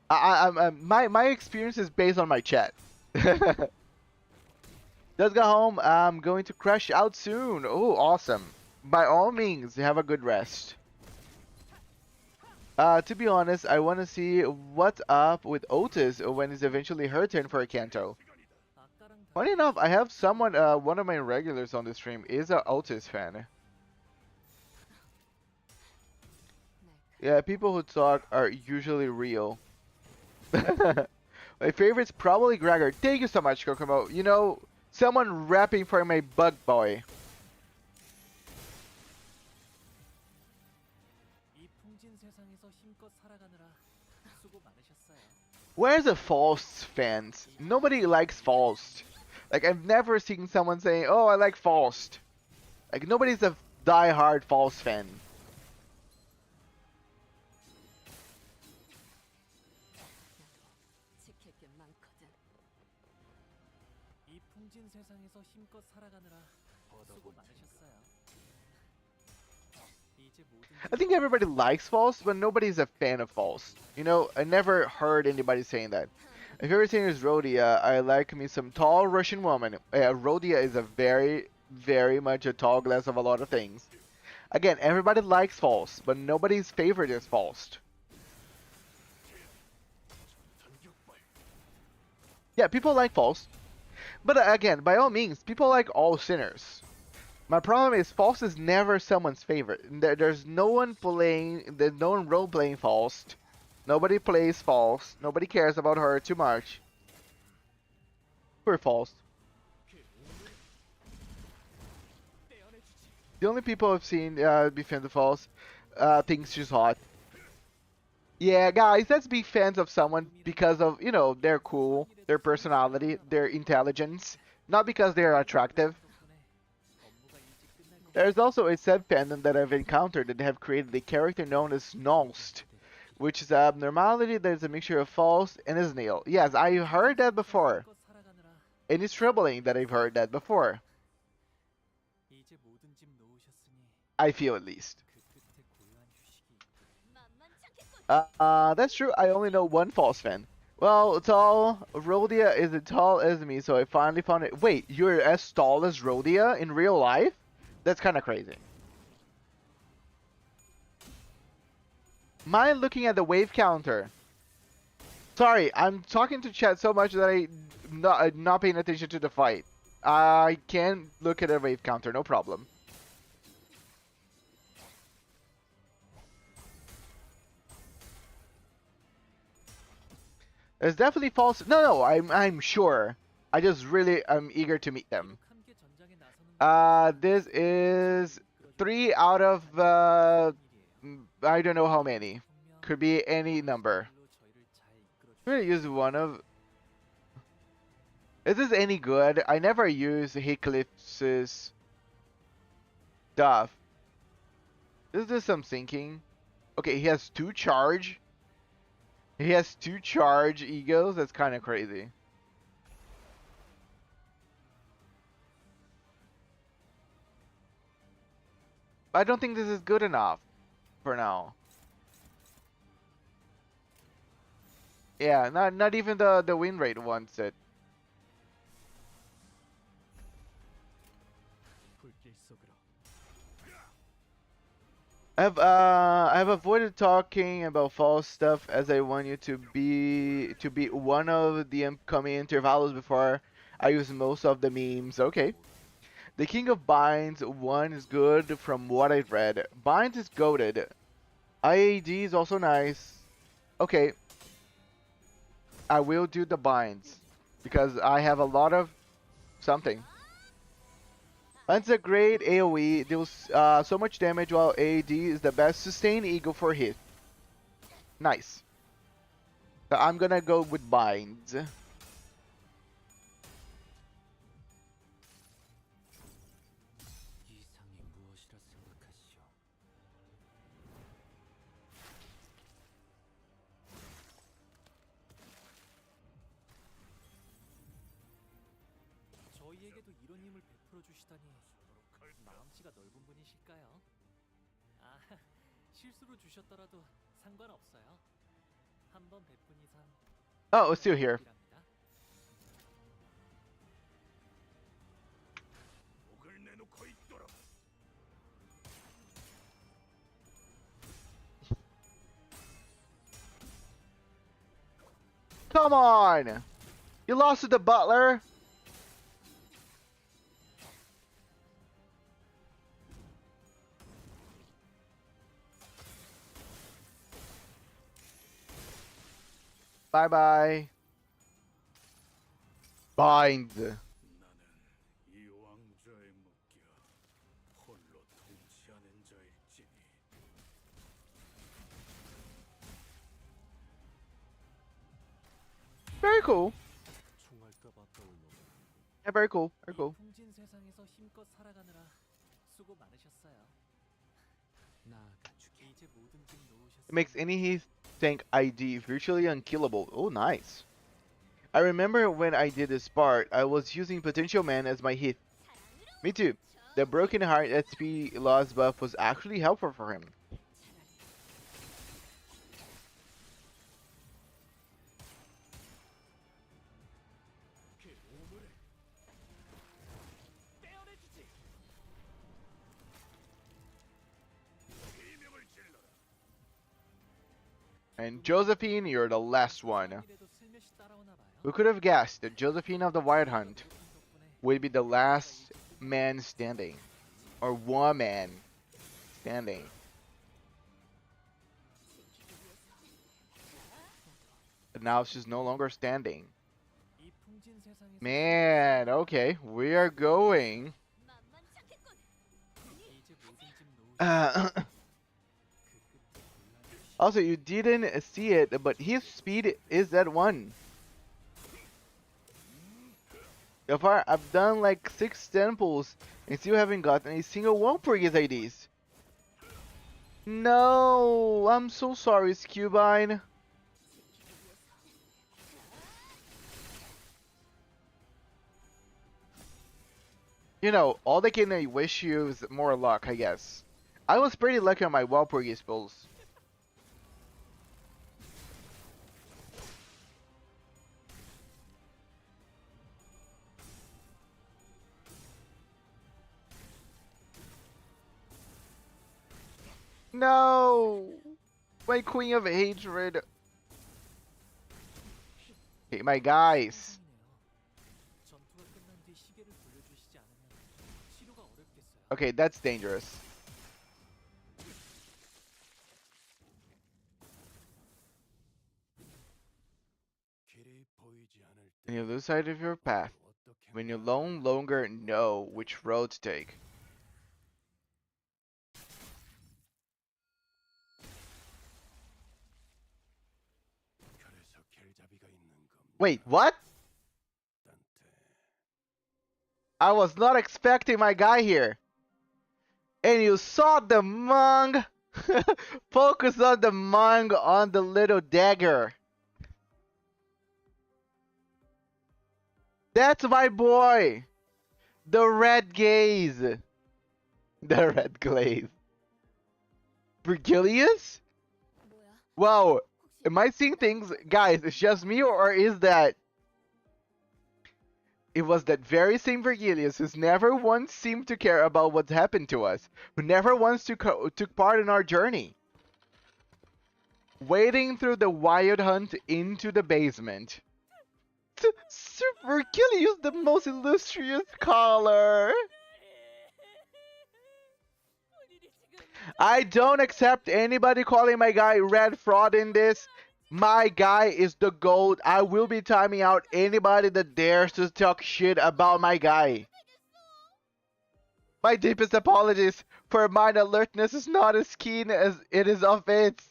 My experience is based on my chat. Let's go home. I'm going to crash out soon. Oh, awesome. By all means, have a good rest. To be honest, I want to see what's up with Otis when it's eventually her turn for a Canto. Funny enough, I have someone, one of my regulars on the stream is a Otis fan. Yeah, people who talk are usually real. My favorite's probably Gregor. Thank you so much, Kokomo. You know, someone rapping for my bug boy. Where's the Faust fans? Nobody likes Faust. Like, I've never seen someone saying, oh, I like Faust. Like, nobody's a die-hard Faust fan. I think everybody likes Faust, but nobody's a fan of Faust. You know, I never heard anybody saying that. My favorite singer is Rhodia. I like me some tall Russian woman. Rhodia is a very, very much a tall glass of a lot of things. Again, everybody likes Faust, but nobody's favorite is Faust. Yeah, people like false. But again, by all means, people like all sinners. My problem is false is never someone's favorite. There's no one playing, there's no one role playing false. Nobody plays false. Nobody cares about her too much. Poor false. The only people I've seen be fans of false thinks she's hot. Yeah, guys, let's be fans of someone because of, you know, they're cool, their personality, their intelligence, not because they're attractive. There's also a sub fandom that I've encountered that have created a character known as Nolst, which is an abnormality that is a mixture of false and a snail. Yes, I heard that before, and it's troubling that I've heard that before. I feel at least. That's true. I only know one false fan. Well, tall. Rhodia is as tall as me, so I finally found it. Wait, you're as tall as Rhodia in real life? That's kind of crazy. Mind looking at the wave counter? Sorry, I'm talking to chat so much that I'm not paying attention to the fight. I can look at a wave counter, no problem. There's definitely false. No, I'm sure. I just really am eager to meet them. This is 3 out of I don't know how many. Could be any number. I'm gonna use one of. Is this any good? I never use Heathcliff's stuff. Is this some thinking? Okay, he has 2 charge. He has 2 charge egos. That's kind of crazy. I don't think this is good enough for now. Yeah, not even the win rate wants it. I've avoided talking about false stuff as I want you to be one of the upcoming intervalos before I use most of the memes. Okay. The King of Binds 1 is good from what I've read. Binds is goated. IAD is also nice. Okay. I will do the binds because I have a lot of something. That's a great AoE, deals so much damage while AD is the best sustained eagle for hit. Nice. So I'm gonna go with binds. 저희에게도 이런 힘을 베풀어 주시다니 마음씨가 넓은 분이실까요? 아, 실수로 주셨더라도 상관없어요. 한번 베푼 이상. Oh, it's still here. Come on! You lost to the butler? Bye bye. Bind. Very cool. Yeah, very cool. Very cool. 풍진 세상에서 힘껏 살아가느라 수고 많으셨어요. 이제 모든 짐 놓으셨어요. It makes any Heath tank ID virtually unkillable. Oh, nice. I remember when I did this part, I was using Potential Man as my Heath. Me too. The Broken Heart SP loss buff was actually helpful for him. And Josephine, you're the last one. 이래도 슬며시 따라오나 봐요. Who could have guessed that Josephine of the Wild Hunt would be the last man standing? Or woman standing? But now she's no longer standing. Man, okay, we are going. Also, you didn't see it, but his speed is at 1. So far, I've done like 6 temples and still haven't gotten a single Walpurgis IDs. No, I'm so sorry, Scubine. You know, all they can wish you is more luck, I guess. I was pretty lucky on my Walpurgis pulls. No! My Queen of Hatred. Hey, my guys. Okay, that's dangerous. And you lose sight of your path when you no longer know which road to take. Wait, what? I was not expecting my guy here. And you saw the Mung. Focus on the Mung on the little dagger. That's my boy. The red gaze. The red glaze. Virgilius? Wow. Am I seeing things? Guys, it's just me, or is that... It was that very same Virgilius who's never once seemed to care about what happened to us, who never once took part in our journey. Wading through the wild hunt into the basement. Sir Virgilius, the most illustrious caller. I don't accept anybody calling my guy red fraud in this. My guy is the GOAT. I will be timing out anybody that dares to talk shit about my guy. My deepest apologies for mine alertness is not as keen as it is of its.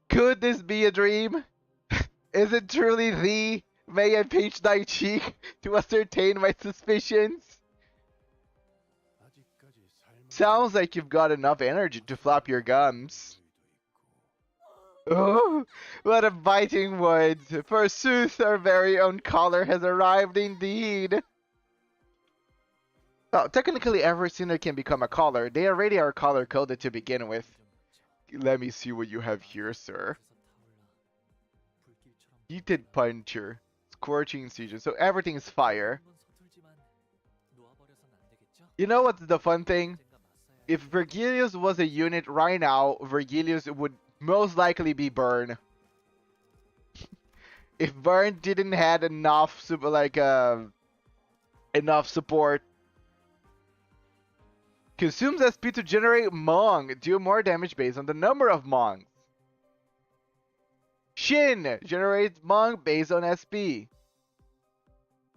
Could this be a dream? Is it truly thee? May I pinch thy cheek to ascertain my suspicions? Sounds like you've got enough energy to flap your gums. Oh, what a biting words! Forsooth, our very own caller has arrived indeed. Well, technically every sinner can become a caller. They already are color coded to begin with. Let me see what you have here, sir. Heated puncher, scorching seizure. So everything is fire. You know what's the fun thing? If Virgilius was a unit right now, Virgilius would most likely be Burn. If Burn didn't had enough enough support. Consumes SP to generate Mong. Deal more damage based on the number of Mongs. Shin generates Mong based on SP.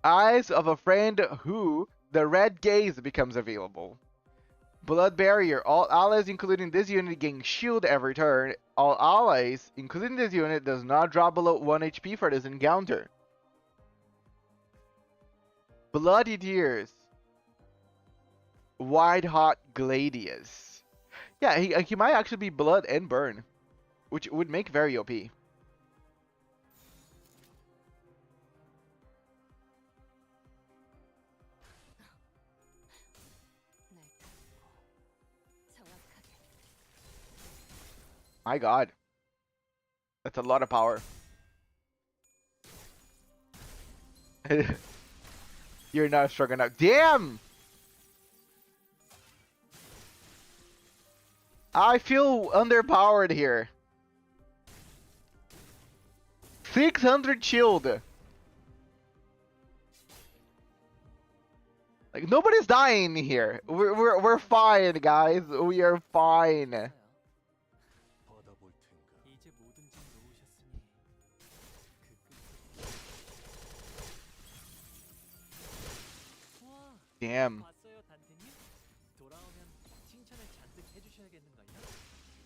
Eyes of a friend who the red gaze becomes available. Blood Barrier. All allies including this unit gain shield every turn. All allies including this unit does not drop below 1 HP for this encounter. Bloody Tears. White Hot Gladius. Yeah, he might actually be Blood and Burn, which would make very OP. My god. That's a lot of power. You're not strong enough. Damn! I feel underpowered here. 600 shield. Like nobody's dying here. We're fine, guys. We are fine. 이제 모든 짐 놓으셨으니 와, Damn. 봤어요, 단테님? 돌아오면 칭찬을 잔뜩 해주셔야겠는걸요?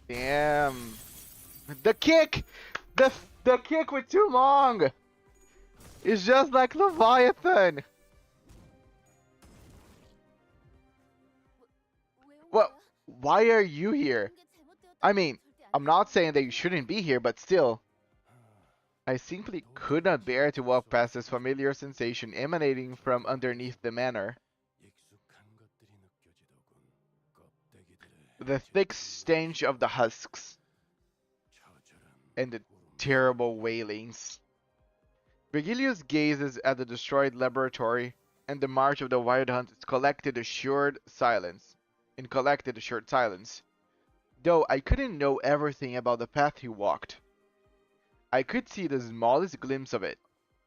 Damn. The kick! The kick with too long! It's just like Leviathan! 왜 온 Well, 거야? why are you here? 그게 잘못되었다고 I mean, 절대 안 I'm not saying that you shouldn't be here, but still. I simply could not bear to walk past this familiar sensation emanating from underneath the manor. 익숙한 것들이 느껴지더군. 껍데기들의 The thick stench of the husks 처절한 and the terrible wailings. Virgilius gazes at the destroyed laboratory, and the march of the wild hunt is collected assured silence. In collected assured silence. Though I couldn't know everything about the path he walked. I could see the smallest glimpse of it.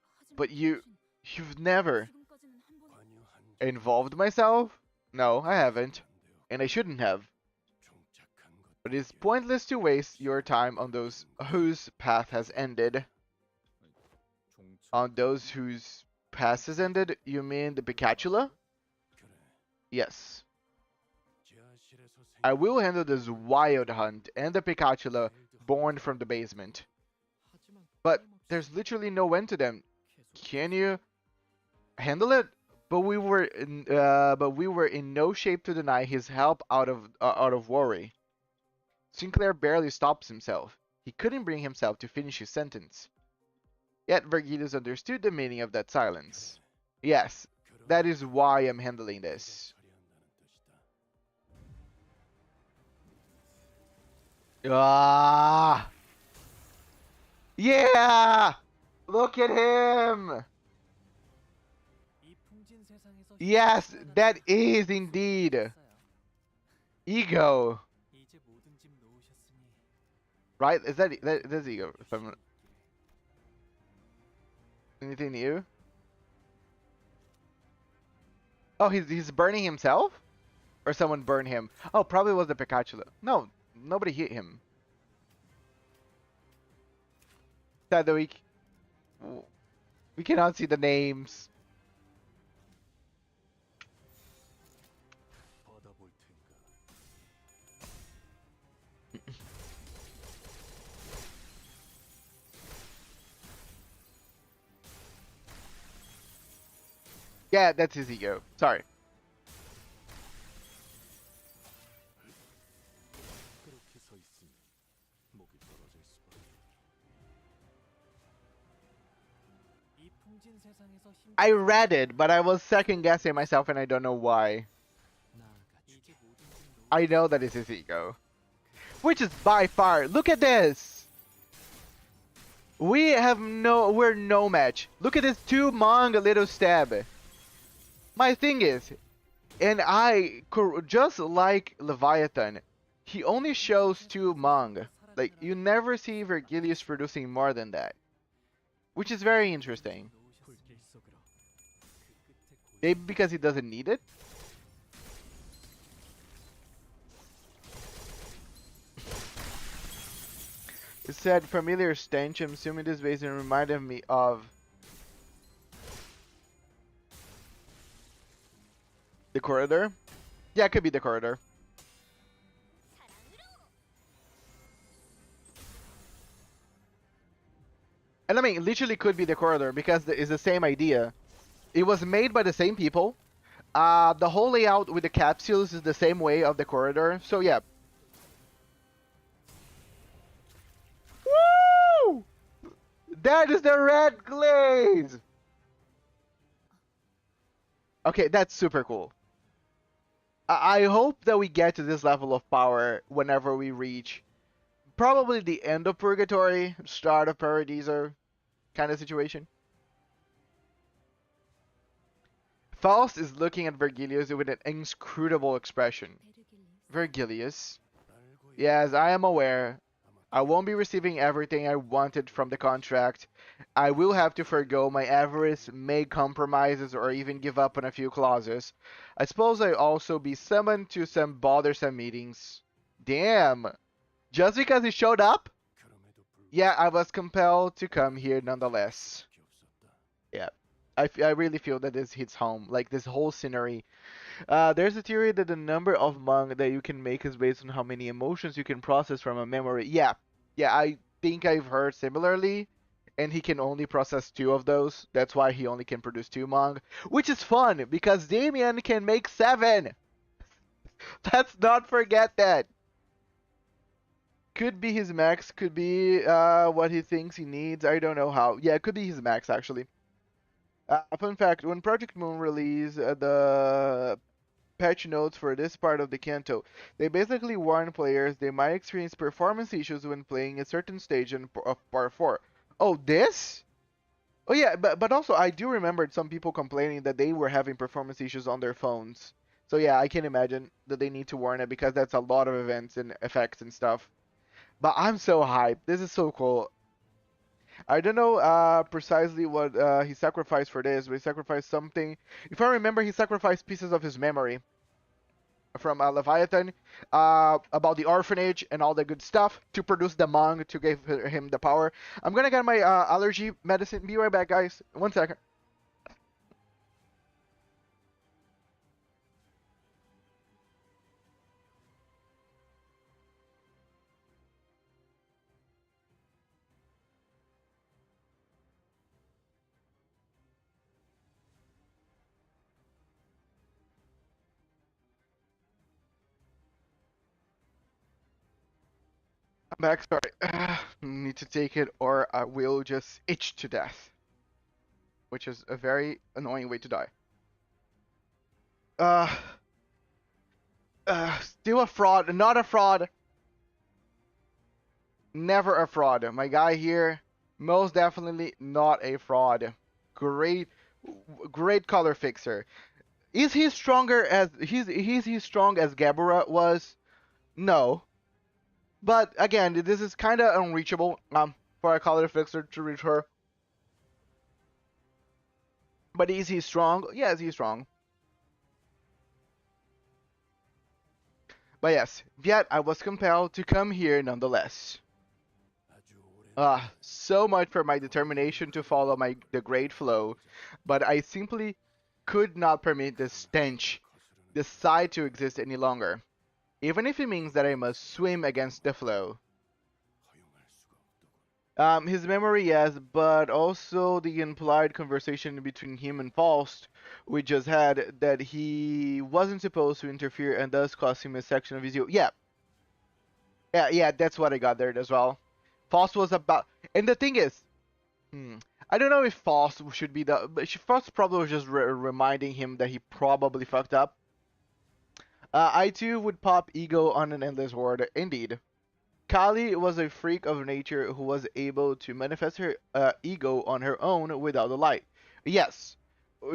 하지만 But you've never 지금까지는 한 번도 관여한 involved myself? No, I haven't. And I shouldn't have. 종착한 것 But it's pointless to waste your time on those whose path has ended. On those whose path has ended? You mean the Picatula? 그래. Yes. 지하실에서 I will handle this wild hunt and the Picatula born from the basement. 하지만 But there's literally no end to them. Can you handle it? But we were in no shape to deny his help out of worry. Sinclair barely stops himself. He couldn't bring himself to finish his sentence. Yet Vergilius understood the meaning of that silence. Yes, that is why I'm handling this. Ah! Yeah! Look at him! 이 풍진 세상에서 Yes, that is indeed ego. 이제 모든 짐 놓으셨으니 Right? Is that's ego? If I'm... Anything new? Oh, he's burning himself? Or someone burned him? Oh, probably was the Picatula. No, nobody hit him. Sad that we cannot see the names. 받아볼 텐가. Yeah, that's his ego. Sorry. 그렇게 서 있으면 목이 떨어질 수밖에. 이 풍진 세상에서 힘 I read it, but I was second guessing myself and I don't know why. 이제 모든 짐 놓으 I know that it's his ego. Which is by far, look at this! We're no match. Look at this too long little stab. My thing is, and just like Leviathan, he only shows two Mong. Like, you never see Vergilius producing more than that. Which is very interesting. 불길 속으로 그 끝에 고이 Maybe because he doesn't need it? It said familiar stench. I'm assuming this basin reminded me of the corridor. Yeah, it could be the corridor. And I mean, it literally could be the corridor because it's the same idea. It was made by the same people. The whole layout with the capsules is the same way of the corridor. So yeah. Woo! That is the red glaze! Okay, that's super cool. I hope that we get to this level of power whenever we reach probably the end of Purgatory, start of Paradiso kind of situation. Faust is looking at Vergilius with an inscrutable expression. 베르길리우스 Vergilius, 알고 있 yes, I am aware. I won't be receiving everything I wanted from the contract. I will have to forgo my avarice, make compromises, or even give up on a few clauses. I suppose I also be summoned to some bothersome meetings. Damn! Just because he showed up? Yeah, I was compelled to come here nonetheless. Yeah. I really feel that this hits home. Like, this whole scenery. There's a theory that the number of Hmong that you can make is based on how many emotions you can process from a memory. Yeah, I think I've heard similarly, and he can only process two of those. That's why he only can produce two Hmong, which is fun because Damien can make seven. Let's not forget that. Could be his max, could be what he thinks he needs. I don't know how. Yeah, it could be his max actually. Fun fact: when Project Moon released the patch notes for this part of the Canto, they basically warn players they might experience performance issues when playing a certain stage of Part 4. Oh, this? Oh yeah, but also I do remember some people complaining that they were having performance issues on their phones. So yeah, I can imagine that they need to warn it because that's a lot of events and effects and stuff. But I'm so hyped. This is so cool. I don't know precisely what he sacrificed for this, but he sacrificed something. If I remember, he sacrificed pieces of his memory from Leviathan about the orphanage and all the good stuff to produce the Hmong to give him the power. I'm gonna get my allergy medicine. Be right back, guys. 1 second. I'm back. Sorry. Need to take it or I will just itch to death, which is a very annoying way to die. Uh, still a fraud. Not a fraud. Never a fraud. My guy here, most definitely not a fraud. Great, great color fixer. Is he stronger as he strong as Gabura was? No. But again, this is kind of unreachable for a color fixer to reach her. But is he strong? Yes, he's strong. But yes, yet I was compelled to come here nonetheless. So much for my determination to follow the great flow, but I simply could not permit the stench, the side to exist any longer, even if it means that I must swim against the flow. His memory, yes, but also the implied conversation between him and Faust we just had that he wasn't supposed to interfere and thus cost him a section of his youth. Yeah, that's what I got there as well. Faust was about, and the thing is, I don't know if Faust should be but Faust probably was just reminding him that he probably fucked up. I too would pop ego on an endless word, indeed. Kali was a freak of nature who was able to manifest her ego on her own without the light. Yes,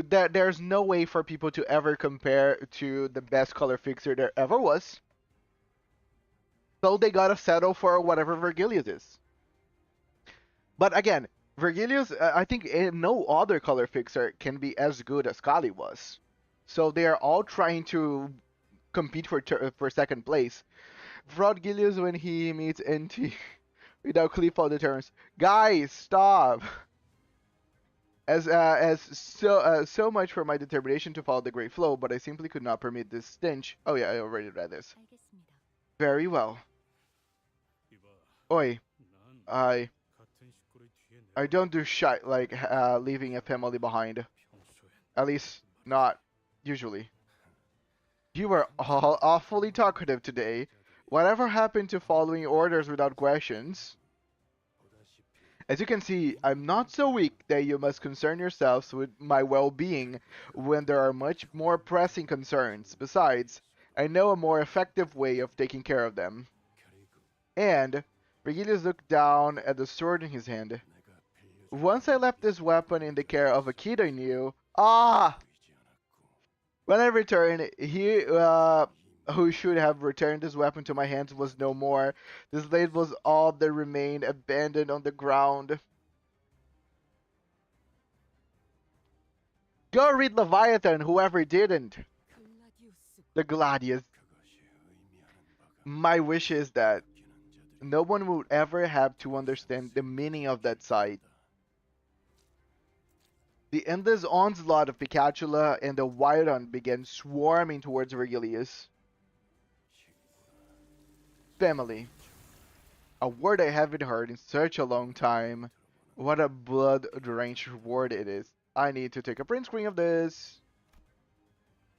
there's no way for people to ever compare to the best color fixer there ever was. So they gotta settle for whatever Vergilius is. But again, Vergilius, I think no other color fixer can be as good as Kali was. So they are all trying to compete for second place. Vergilius when he meets NT without clip on the terms. Guys, stop! As so much for my determination to follow the great flow, but I simply could not permit this stench. Oh yeah, I already read this. Very well. Oi, I don't do shit like leaving a family behind. At least, not usually. You were all awfully talkative today. Whatever happened to following orders without questions? As you can see, I'm not so weak that you must concern yourselves with my well-being when there are much more pressing concerns. Besides, I know a more effective way of taking care of them. And Vergilius looked down at the sword in his hand. Once I left this weapon in the care of a kid I knew. When I returned, who should have returned this weapon to my hands was no more. This blade was all that remained, abandoned on the ground. Go read Leviathan, whoever didn't. The Gladius. My wish is that no one would ever have to understand the meaning of that sight. The endless onslaught of Picatula and the Wyron began swarming towards Virgilius. Family. A word I haven't heard in such a long time. What a blood-drenched word it is. I need to take a print screen of this.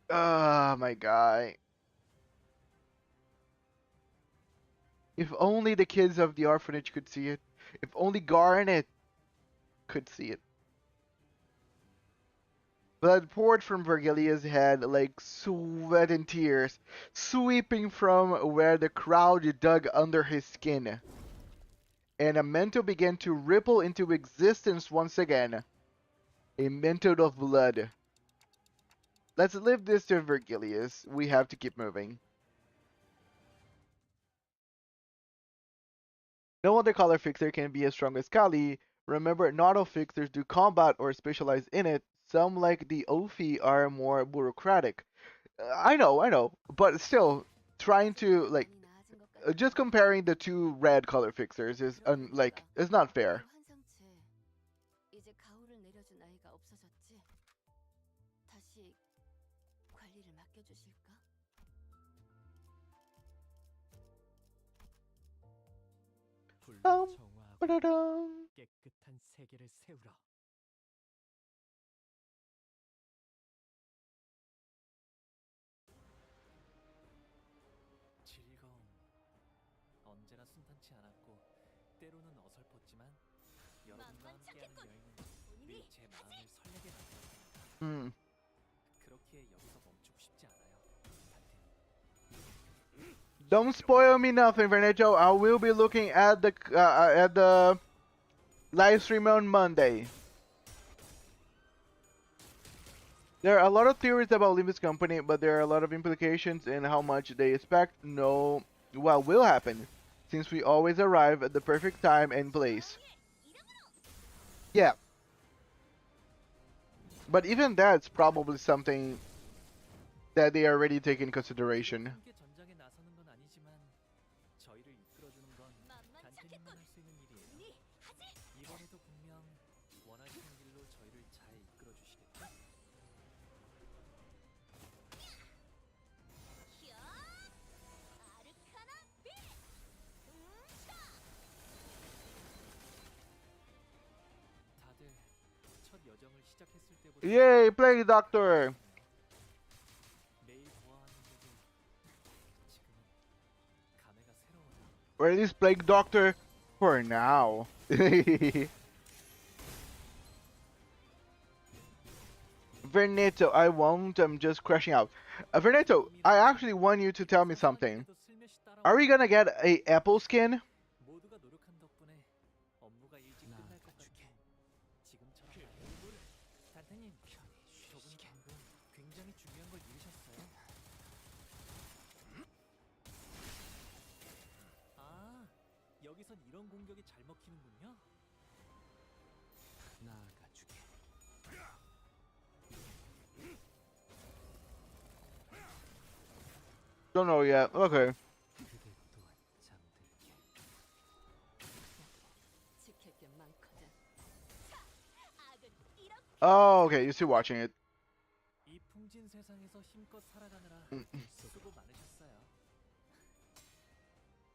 Ah, my guy. If only the kids of the orphanage could see it. If only Garnet could see it. Blood poured from Virgilia's head like sweat and tears, sweeping from where the crowd dug under his skin. And a mantle began to ripple into existence once again. A mantle of blood. Let's leave this to Virgilius. We have to keep moving. No other color fixer can be as strong as Kali. Remember, not all fixers do combat or specialize in it. Some, like the Ophi, are more bureaucratic. I know, but still, trying to like just comparing the two red color fixers is is not fair. 이제 가호를 내려준 아이가 없어졌지? 다시 관리를 맡겨주실까? Ba-da-dum. 깨끗한 세계를 세우라. 즐거움 언제나 순탄치 않았고 때로는 어설펐지만 여러분과 함께하는 여행은 늘 제 마음을 설레게 만들었습니다. 그렇기에 여기서 멈추고 싶지 않아요. Don't spoil me nothing, Veneto. I will be looking at the live stream on Monday. There are a lot of theories about Limbus Company, but there are a lot of implications in how much they expect know what will happen, since we always arrive at the perfect time and place. Yeah. But even that's probably something that they already take in consideration. 함께 전장에 나서는 건 아니지만 저희를 이끌어주는 건 간테님만 할 수 있는 일이에요. 이번에도 분명 원하시는 길로 저희를 잘 이끌어 주시겠죠? 다들 첫 여정을 시작했을 때보다 Yay, Plague Doctor! 매일 보아하는데도 지금은 감회가 새로워요. Or at least Plague Doctor for now. Veneto, I won't. I'm just crashing out. Veneto, I actually want you to tell me something. Are we gonna get a Apple skin? 모두가 노력한 덕분에 업무가 일찍 끝날 것 같고 지금처럼 단테님 저분 방금 굉장히 중요한 걸 잃으셨어요. 아 여기선 이런 공격이 잘 먹히는군요. 나아가주게. Don't know yet. Okay. 그대 또한 잠들게. 지킬 게 많거든. Oh, okay. You're still watching it. 이 풍진 세상에서 힘껏 살아가느라 수고 많으셨어요.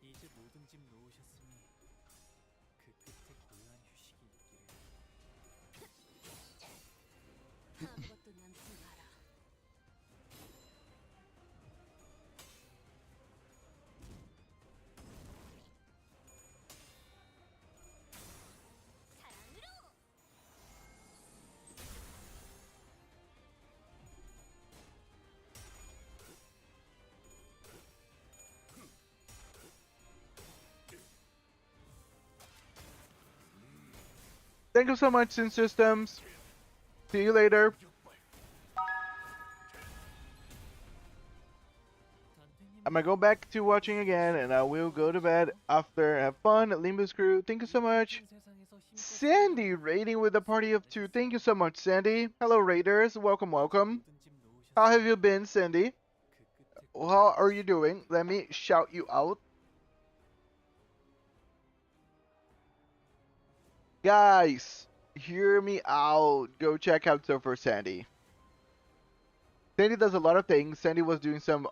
이제 모든 짐 놓으셨으니 그 끝에 고요한 휴식이 있기를. 아무것도 남지 마라. Thank you so much, Sin Systems. See you later. 단테님 I'm gonna go back to watching again, and I will go to bed after. Have fun, Limbus crew. Thank you so much. Sandy raiding with a party of 2. Thank you so much, Sandy. Hello, raiders. Welcome, welcome. How have you been, Sandy? How are you doing? Let me shout you out. Guys, hear me out. Go check out Surfer Sandy. Sandy does a lot of things. Sandy was doing some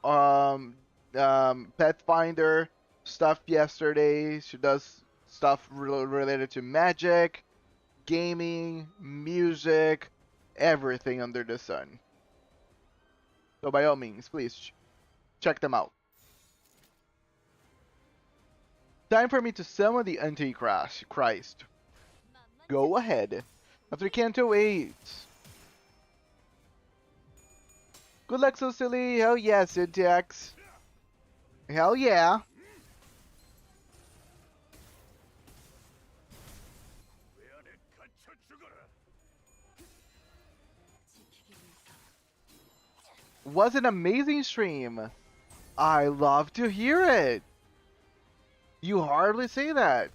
Pathfinder stuff yesterday. She does stuff related to magic, gaming, music, everything under the sun. So by all means, please check them out. Time for me to summon the Antichrist. Go ahead. After Canto 8. Good luck, so silly. Hell yeah, Syntax. Hell yeah. Was an amazing stream. I love to hear it. You hardly say that.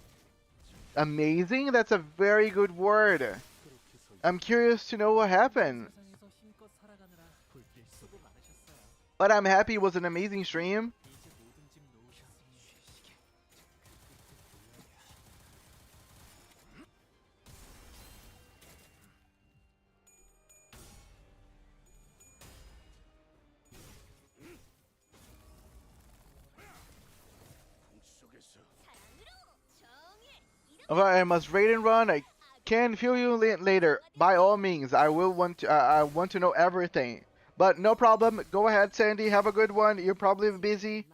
Amazing? That's a very good word. I'm curious to know what happened. But I'm happy it was an amazing stream. Okay, I must raid and run. I can feel you later. By all means, I want to know everything. But no problem. Go ahead, Sandy. Have a good one. You're probably busy.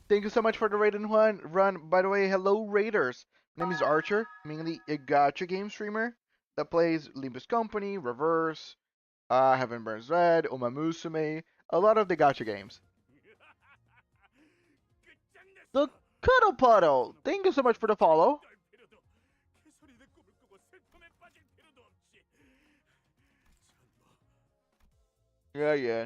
Thank you so much for the raid and run. By the way, hello Raiders. My name is Archer, mainly a gacha game streamer that plays Limbus Company, Reverse, Heaven Burns Red, Umamusume, a lot of the gacha games. The Cuddle Puddle. Thank you so much for the follow. Yeah.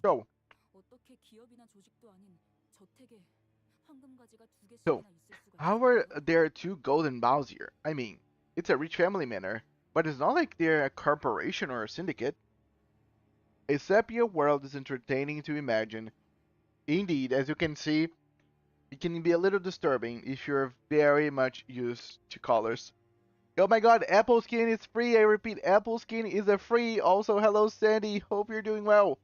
So, how are there 2 golden bows here? I mean, it's a rich family manor, but it's not like they're a corporation or a syndicate. A sepia world is entertaining to imagine. Indeed, as you can see, it can be a little disturbing if you're very much used to colors. Oh my god, Apple Skin is free. I repeat, Apple Skin is a free. Also, hello Sandy. Hope you're doing well.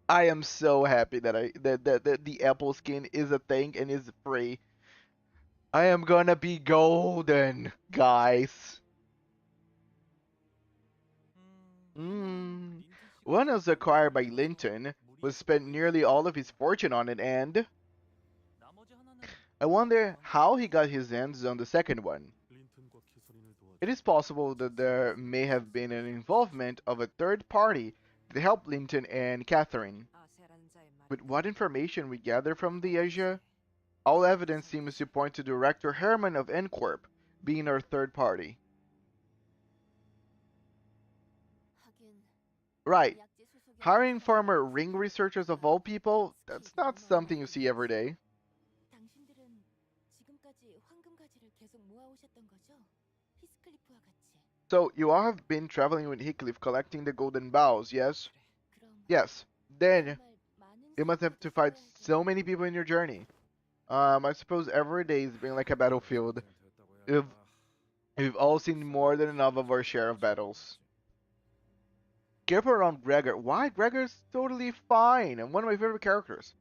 I am so happy that that the Apple Skin is a thing and is free. I am gonna be golden, guys. One was acquired by Linton, who spent nearly all of his fortune on it, and I wonder how he got his hands on the second one. It is possible that there may have been an involvement of a third party that helped Linton and Catherine. With what information we gather from the Asia, all evidence seems to point to Director Herman of N-Corp being our third party. Right. Hiring former ring researchers of all people, that's not something you see every day. So, you all have been traveling with Heathcliff collecting the golden bows, yes? Yes. Then, you must have to fight so many people in your journey. I suppose every day has been like a battlefield. We've all seen more than enough of our share of battles. Careful around Gregor. Why? Gregor's totally fine and one of my favorite characters.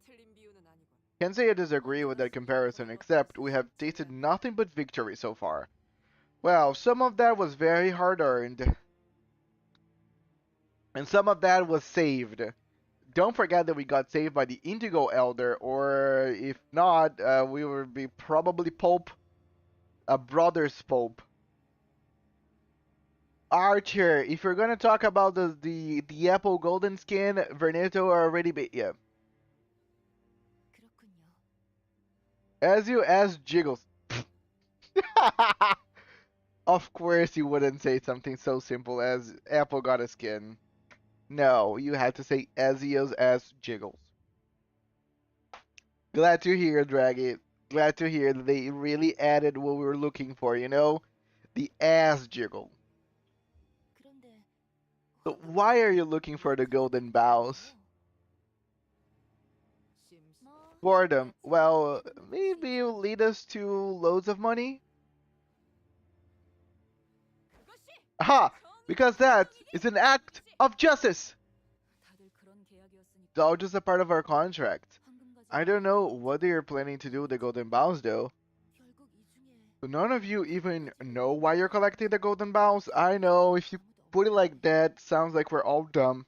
Can't say I disagree with that comparison, except we have tasted nothing but victory so far. Well, some of that was very hard earned. And some of that was saved. Don't forget that we got saved by the Indigo Elder, or if not, we would be probably Pope, a brother's Pope. Archer, if you're gonna talk about the Apple Golden Skin, Veneto already beat you. As you ask Jiggles. Of course you wouldn't say something so simple as Apple got a skin. No, you had to say Ezio's ass jiggles. Glad to hear, Draggy. Glad to hear that they really added what we were looking for, you know? The ass jiggle. 그런데 So why are you looking for the golden bows? 뭐 Boredom. Well, maybe it'll lead us to loads of money? 그것이 Aha! Because that is an act of justice! 다들 그런 계약이었으니까 It's all just a part of our contract. 황금 가지고 I don't know what they are planning to do with the golden bows though. 결국 이 중에 So none of you even know why you're collecting the golden bows? I know, if you put it like that, sounds like we're all dumb.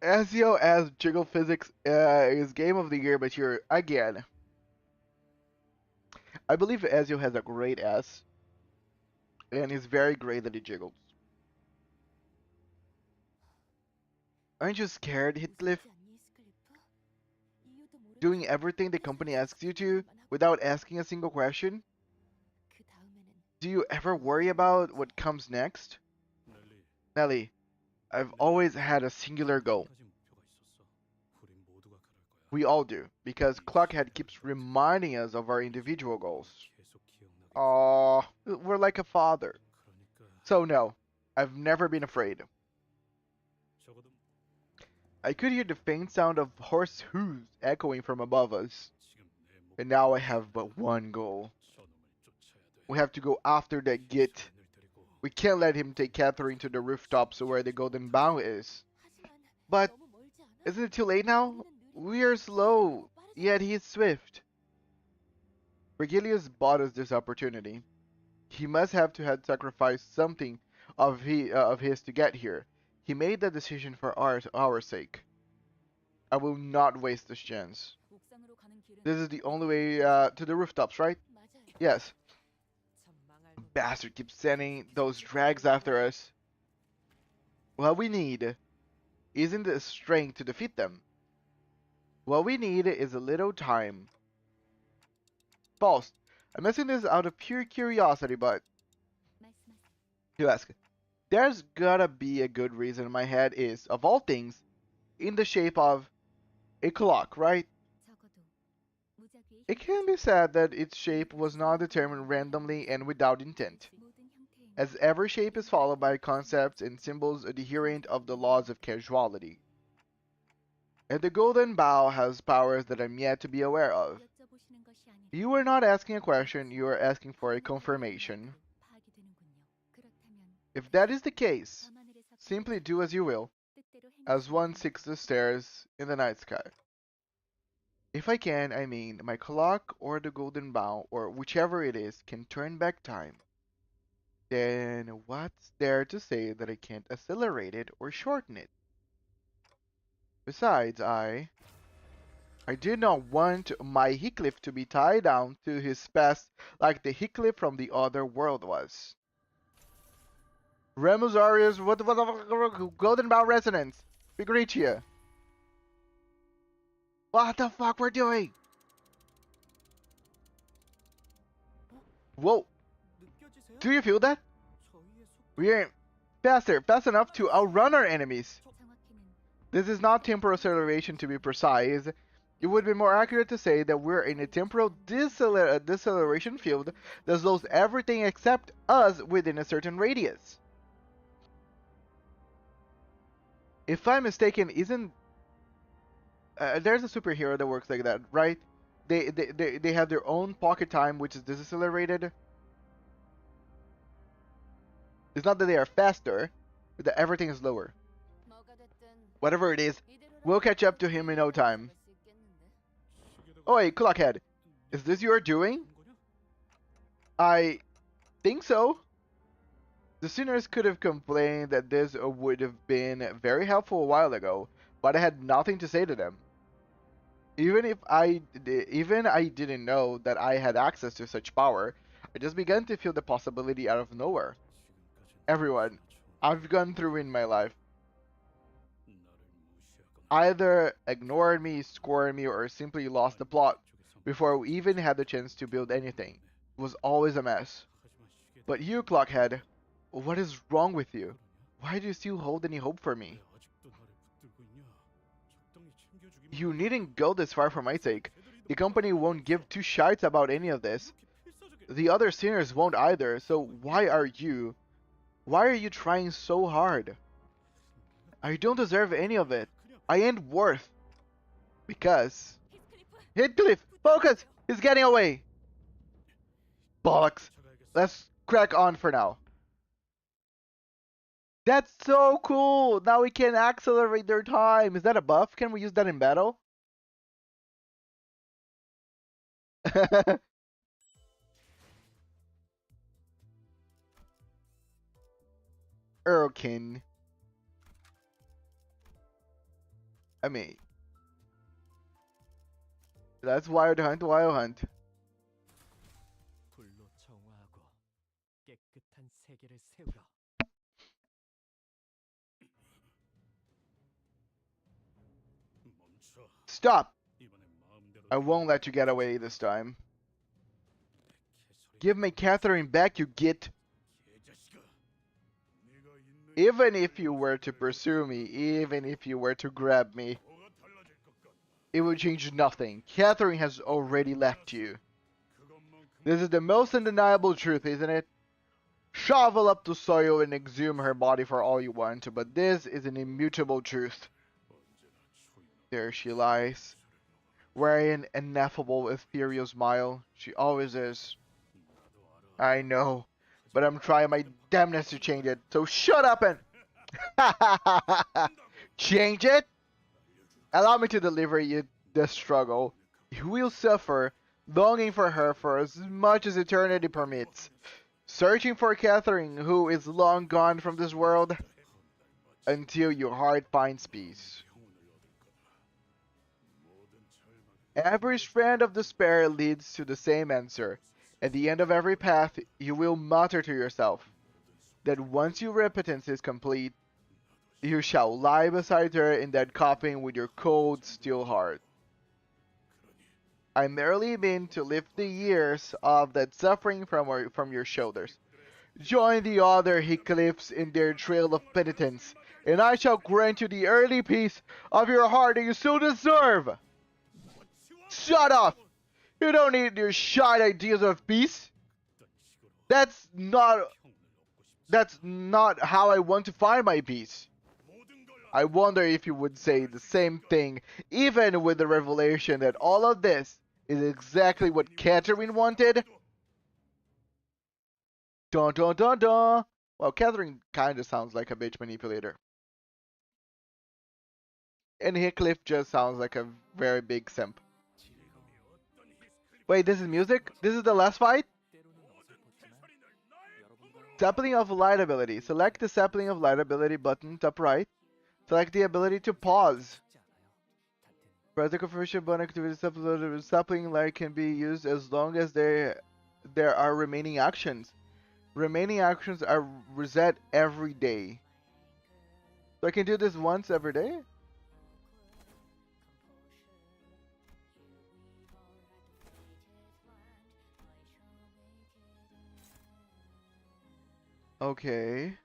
Ezio as Jiggle Physics is Game of the Year, but you're, again. I believe Ezio has a great ass. And he's very great that he jiggles. Aren't you scared, Heathcliff? 무섭지 않니, 스클리프? 이유도 모른 Doing 채 everything the company asks you to, 말만 하고 without asking a single question? 그 다음에는 Do you ever worry about what comes next? Nelly, I've always had a singular goal. We all do, because Clockhead keeps reminding us of our individual goals. Aww, we're like a father. So no, I've never been afraid. I could hear the faint sound of horse hooves echoing from above us. And now I have but one goal. We have to go after that git. We can't let him take Catherine to the rooftops where the golden bow is. 하지만 But 너무 멀지 않아? isn't it too late now? 우리는 We are slow, yet he is swift. Virgilius bought us this opportunity. He must have to had sacrificed something of his to get here. He made that decision for our sake. I will not waste this chance. 옥상으로 가는 길은 This is the only way to the rooftops, right? 맞아요. Yes. 참 망할 놈. Bastard keeps sending those drags after us. What we need isn't the strength to defeat them. What we need is a little time. Faust, I'm asking this out of pure curiosity, but 말씀하세요. you ask. There's gotta be a good reason my head is, of all things, in the shape of a clock, right? 적어도 무작위의 It can be said that its shape was not determined randomly and without intent, 모든 형태의 as every shape is followed by concepts and symbols adherent of the laws of causality. And the golden bow has powers that I'm yet to be aware of. 여쭤보시는 것이 아니라 You are not asking a question, you are asking for a confirmation. 파악이 되는군요. 그렇다면 If that is the case, 밤하늘의 사건은 simply do as you will, 뜻대로 as one 행하시는 seeks the stars in the night sky. If I can, I mean, my clock or the golden bow, or whichever it is, can turn back time. Then what's there to say that I can't accelerate it or shorten it? Besides, I did not want my Heathcliff to be tied down to his past like the Heathcliff from the other world was. Remus Arias, what the Golden Bow Resonance? We greet you. What the fuck we're doing? Whoa, 느껴지세요? do you feel that? 저희의 속 We are faster, fast enough to outrun our enemies. 정확히는 This is not temporal acceleration to be precise. It would be more accurate to say that we're in a temporal deceleration field that slows everything except us within a certain radius. If I'm mistaken, isn't there's a superhero that works like that, right? They have their own pocket time, which is decelerated. It's not that they are faster, but that everything is lower. 뭐가 됐든 Whatever it is, 이대로라면 we'll catch up to him in no time. 수 있겠는데? Oi, Clockhead, is this your doing? 거냐? I think so. The Sinners could have complained that this would have been very helpful a while ago, but I had nothing to say to them. Even I didn't know that I had access to such power, I just began to feel the possibility out of nowhere. Everyone I've gone through in my life either ignored me, scorned me, or simply lost the plot before we even had the chance to build anything. It was always a mess. But you, Clockhead, what is wrong with you? Why do you still hold any hope for me? You needn't go this far for my sake. The company won't give two shites about any of this. The other sinners won't either, so why are you trying so hard? I don't deserve any of it. I ain't worth. Because... Heathcliff, focus! He's getting away! Bollocks. Let's crack on for now. That's so cool! Now we can accelerate their time. Is that a buff? Can we use that in battle? Erkin. I mean, that's Wild Hunt, Wild Hunt. 불로 정화하고 깨끗한 세계를 세우라. Stop! I won't let you get away this time. Give me Catherine back, you git. Even if you were to pursue me, even if you were to grab me, it would change nothing. Catherine has already left you. This is the most undeniable truth, isn't it? Shovel up the soil and exhume her body for all you want, but this is an immutable truth. There she lies, wearing an ineffable, ethereal smile. She always is. I know, but I'm trying my damnness to change it, so shut up and... Change it? Allow me to deliver you the struggle. You will suffer, longing for her for as much as eternity permits. Searching for Catherine, who is long gone from this world, until your heart finds peace. Every strand of despair leads to the same answer. At the end of every path, you will mutter to yourself that once your repentance is complete, you shall lie beside her in that coffin with your cold, still heart. I merely mean to lift the years of that suffering from your shoulders. Join the other Heathcliffs in their trail of penitence, and I shall grant you the early peace of your heart that you so deserve. Shut up! You don't need your shite ideas of peace. That's not how I want to find my peace. I wonder if you would say the same thing, even with the revelation that all of this is exactly what Catherine wanted. Dun dun dun dun! Well, Catherine kinda sounds like a bitch manipulator. And Heathcliff just sounds like a very big simp. Wait, this is music? This is the last fight? Sapling of Light ability. Select the Sapling of Light ability button, top right. Select the ability to pause. Press the confirmation button, activate the sapling light can be used as long as there are remaining actions. Remaining actions are reset every day. So I can do this once every day? Okay.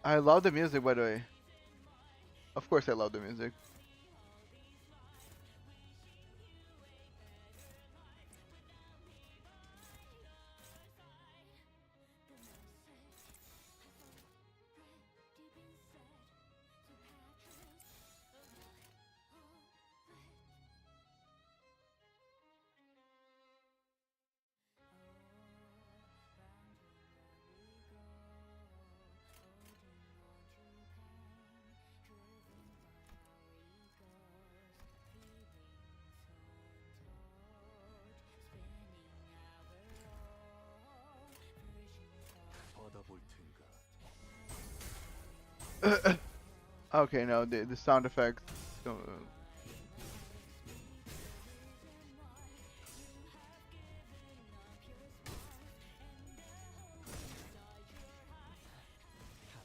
I love the music, by the way. Of course I love the music. Okay, no, the sound effects. 다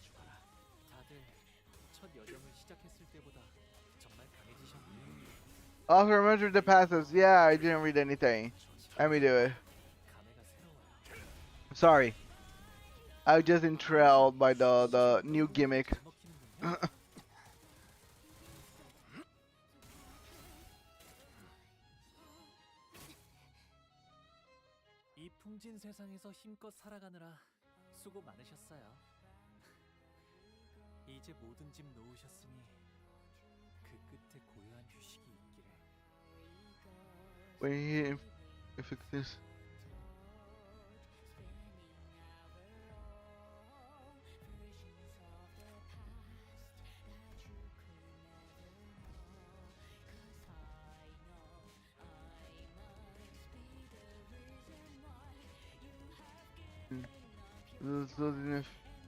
죽어라. 다들 첫 여정을 시작했을 때보다 정말 강해지셨네요. Also, remember the passives. Yeah, I didn't read anything. Let me do it. 감회가 새로워요. Sorry. I was just enthralled by the new gimmick. 잘 먹히는군요. 이 풍진 세상에서 힘껏 살아가느라 수고 많으셨어요. 이제 모든 짐 놓으셨으니 그 끝에 고요한 휴식이 있기를. When he fix this.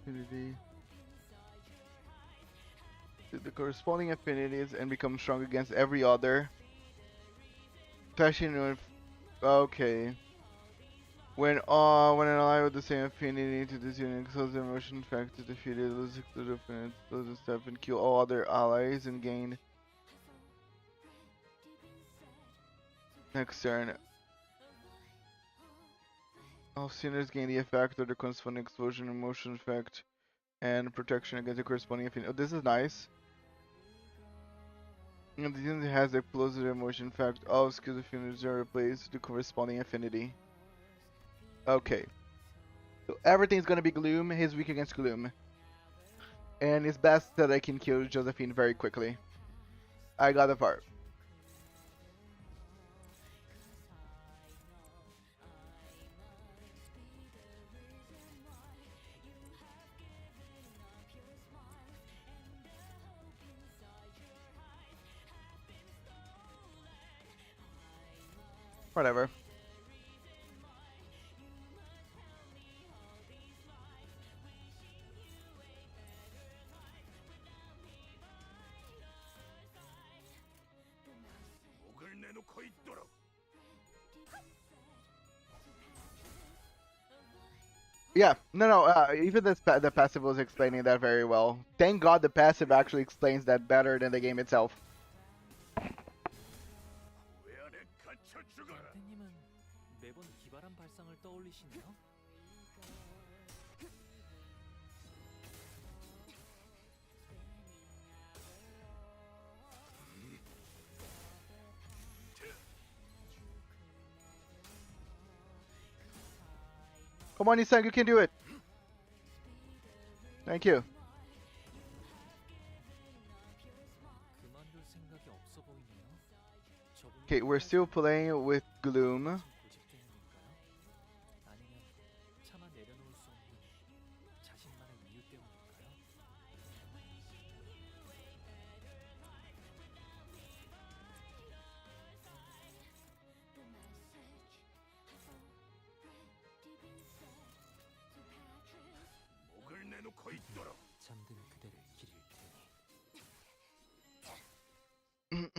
Affinity. The corresponding affinities and become strong against every other. Passion with okay. When an ally with the same affinity to this unit causes an emotion factor defeated, loses the defense, loses step and kill all other allies and gain next turn. All sinners gain the effect of the corresponding explosion emotion effect and protection against the corresponding affinity. Oh, this is nice. And the unit has a explosive emotion effect. All skills affinities are replaced with the corresponding affinity. Okay. So everything's gonna be Gloom. He's weak against Gloom. And it's best that I can kill Josephine very quickly. I got the part. Whatever. Yeah, no, even the passive was explaining that very well. Thank God the passive actually explains that better than the game itself. 댄님은 매번 기발한 발상을 떠올리시네요. Come on, Isan, you can do it. Thank you. 그만둘 생각이 없어 보이네요. 저분이 Okay, we're still playing with Gloom. 고집 때문일까요? 아니면 차마 내려놓을 수 없는 자신만의 이유 때문일까요? 잠든 그대를 기릴 테니.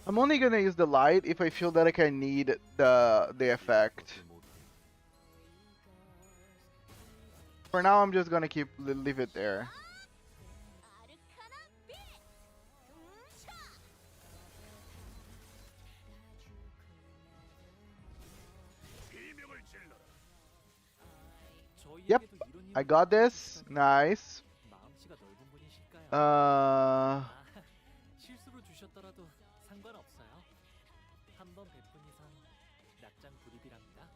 I'm only gonna use the light if I feel that like I need the effect. For now, I'm just gonna leave it there. Yep, I got this. Nice. 마음씨가 넓은 분이실까요? 실수로 주셨더라도 상관없어요. 한 번 베푼 이상 낙장 불입이랍니다.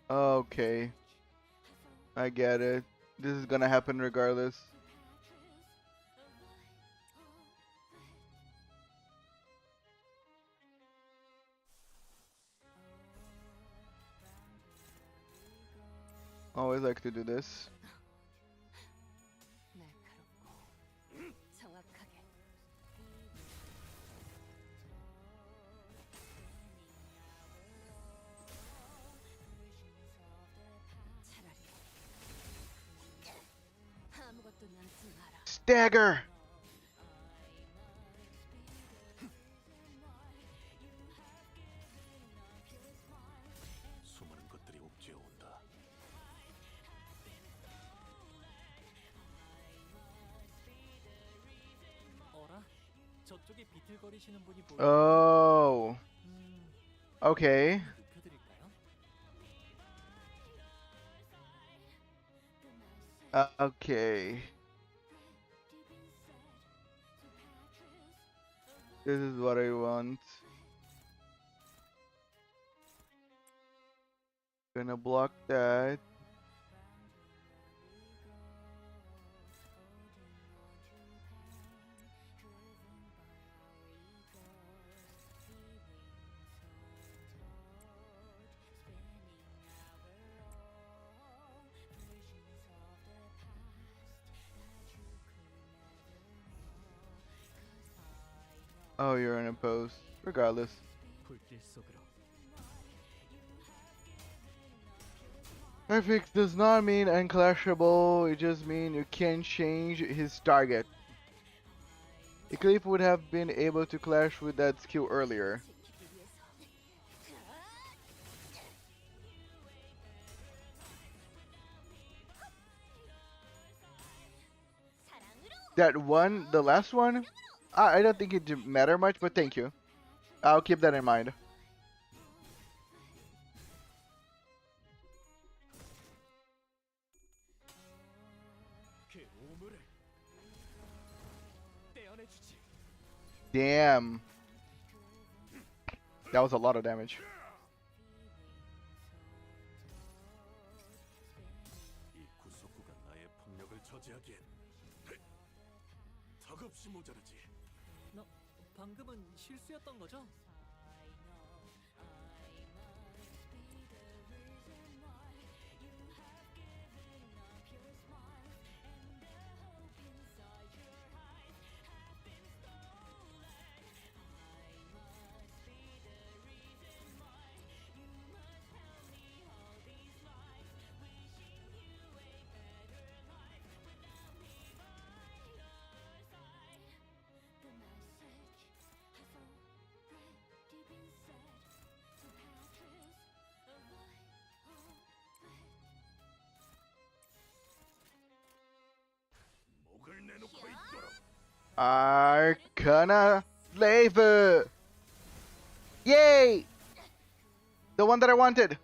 Okay. I get it. This is gonna happen regardless. Always like to do this. Dagger! 수많은 것들이 옥죄어 온다. 어라? 저쪽에 비틀거리시는 분이 보이는데. Oh. Okay. 눕혀드릴까요? Okay. This is what I want. Gonna block that. Oh, you're in a post. Regardless. 불길 속으로. Perfect does not mean unclashable, it just means you can't change his target. Eclipse would have been able to clash with that skill earlier. That one, the last one, I don't think it did matter much, but thank you. I'll keep that in mind. 그 오물을 떼어내주지. Damn. That was a lot of damage. 이 구속구가 나의 폭력을 저지하기엔 턱없이 모자라지. 너 방금은 실수였던 거죠? 목을 내놓고 있도록. Arcana Slaver! Yay! The one that I wanted!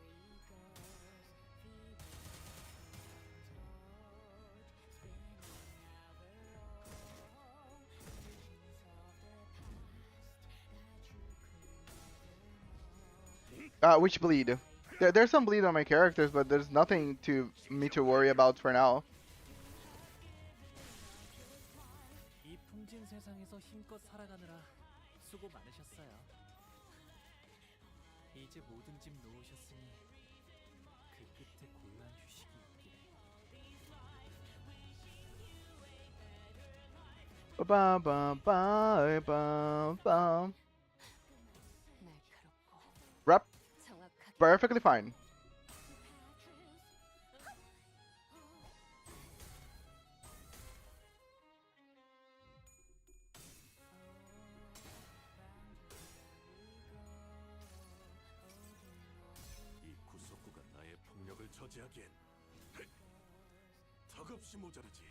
Which bleed? There's some bleed on my characters, but there's nothing to me to worry about for now. 이 풍진 세상에서 힘껏 살아가느라 수고 많으셨어요. 이제 모든 짐 놓으셨으니 그 끝에 고요한 휴식이 있기를. Bum bum bum bum bum. Rep perfectly fine. 이 구속구가 나의 폭력을 저지하기엔 턱없이 모자라지.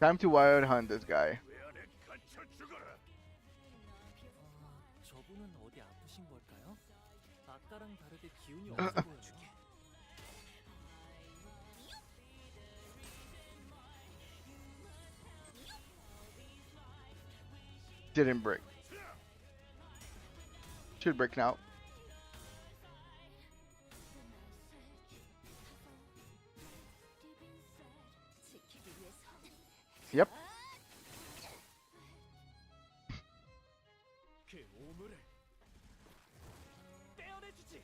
Time to wild hunt this guy. 왜 안에 갇혀 죽어라. 저분은 어디 아프신 걸까요? 아까랑 다르게 기운이 없어 보여요. Didn't break. Should break now. Yep. 그 오물을 떼어내주지.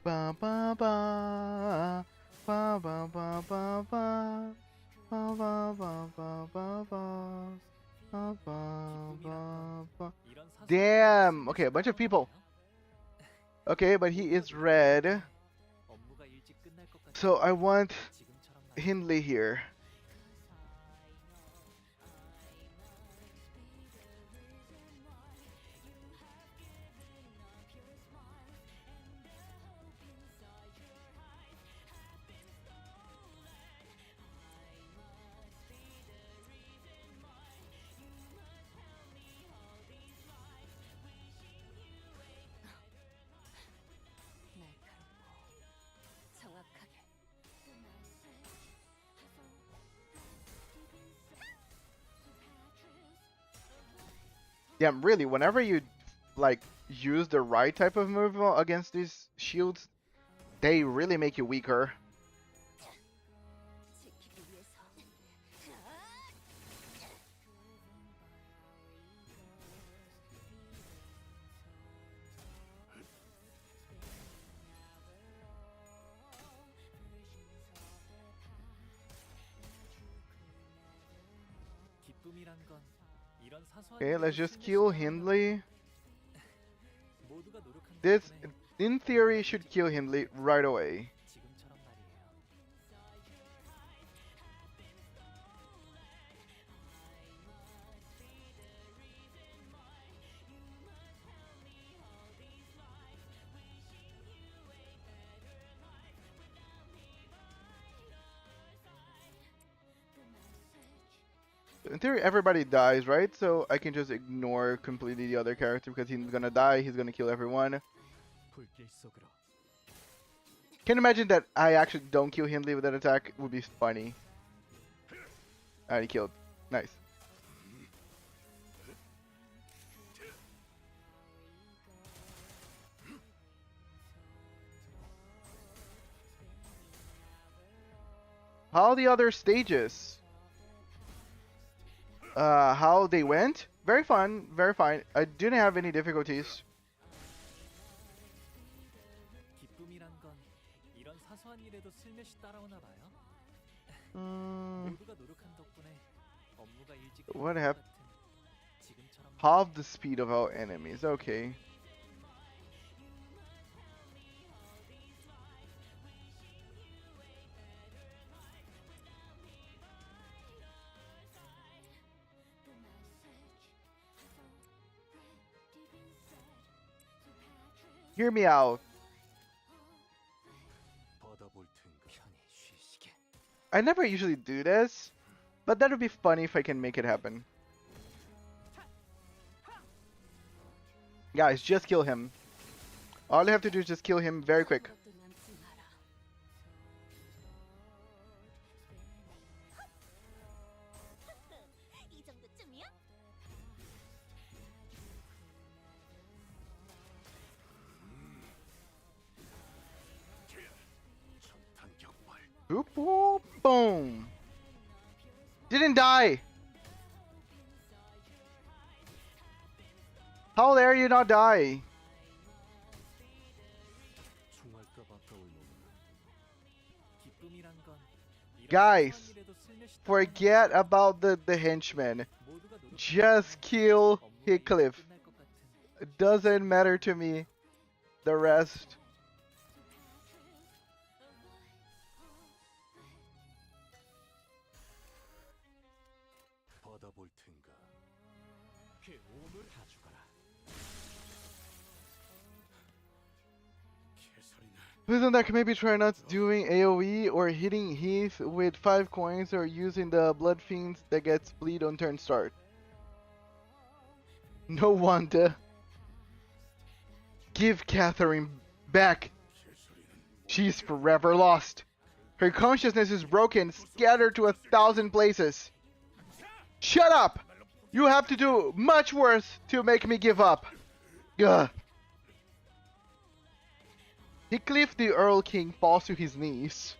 Ba ba ba ba ba ba ba ba ba ba ba ba ba ba Damn. Okay, a bunch of people. Okay, but he is red. So I want Hindley here. Yeah, really, whenever you like use the right type of move against these shields, they really make you weaker. Okay, let's just kill Hindley. This, in theory, should kill Hindley right away. In theory, everybody dies, right? So I can just ignore completely the other character because he's gonna die, he's gonna kill everyone. Can you imagine that I actually don't kill Hindley with that attack? It would be funny. Alright, he killed. Nice. How are the other stages? How they went? Very fun, very fine. I didn't have any difficulties. What happened? Half the speed of our enemies. Okay. Hear me out. I never usually do this, but that would be funny if I can make it happen. Guys, just kill him. All I have to do is just kill him very quick. Boop, boop, boom. Didn't die. How dare you not die? Guys, forget about the henchmen. Just kill Heathcliff. It doesn't matter to me. The rest. Isn't that maybe try not doing AoE or hitting Heath with 5 coins or using the Blood Fiends that gets bleed on turn start? No wonder. Give Catherine back. She's forever lost. Her consciousness is broken, scattered to 1,000 places. Shut up! You have to do much worse to make me give up. Ugh. Heathcliff the Earl King falls to his knees.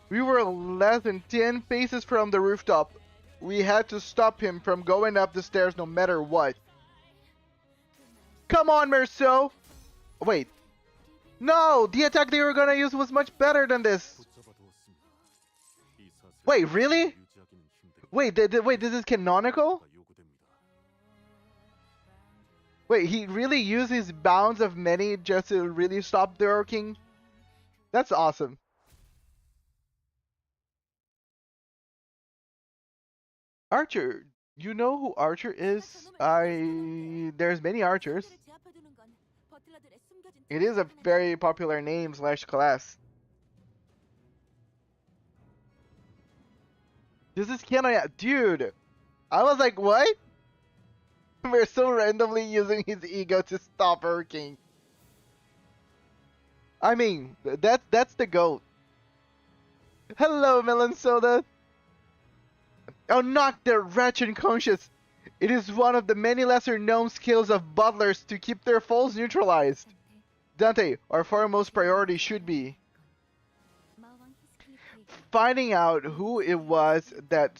We were less than 10 paces from the rooftop. We had to stop him from going up the stairs no matter what. Come on, Merceau! Wait. No! The attack they were gonna use was much better than this! Wait, really? Wait, wait, this is canonical? Wait, he really used his bounds of many just to really stop the Ur King? That's awesome. Archer. You know who Archer is? There's many Archers. It is a very popular name slash class. This is Canto, dude. I was like, what? We're so randomly using his ego to stop Ur King. I mean, that's the GOAT. Hello, Melon Soda. Oh, knock the wretched conscious. It is one of the many lesser known skills of butlers to keep their foes neutralized. Dante, our foremost priority should be finding out who it was that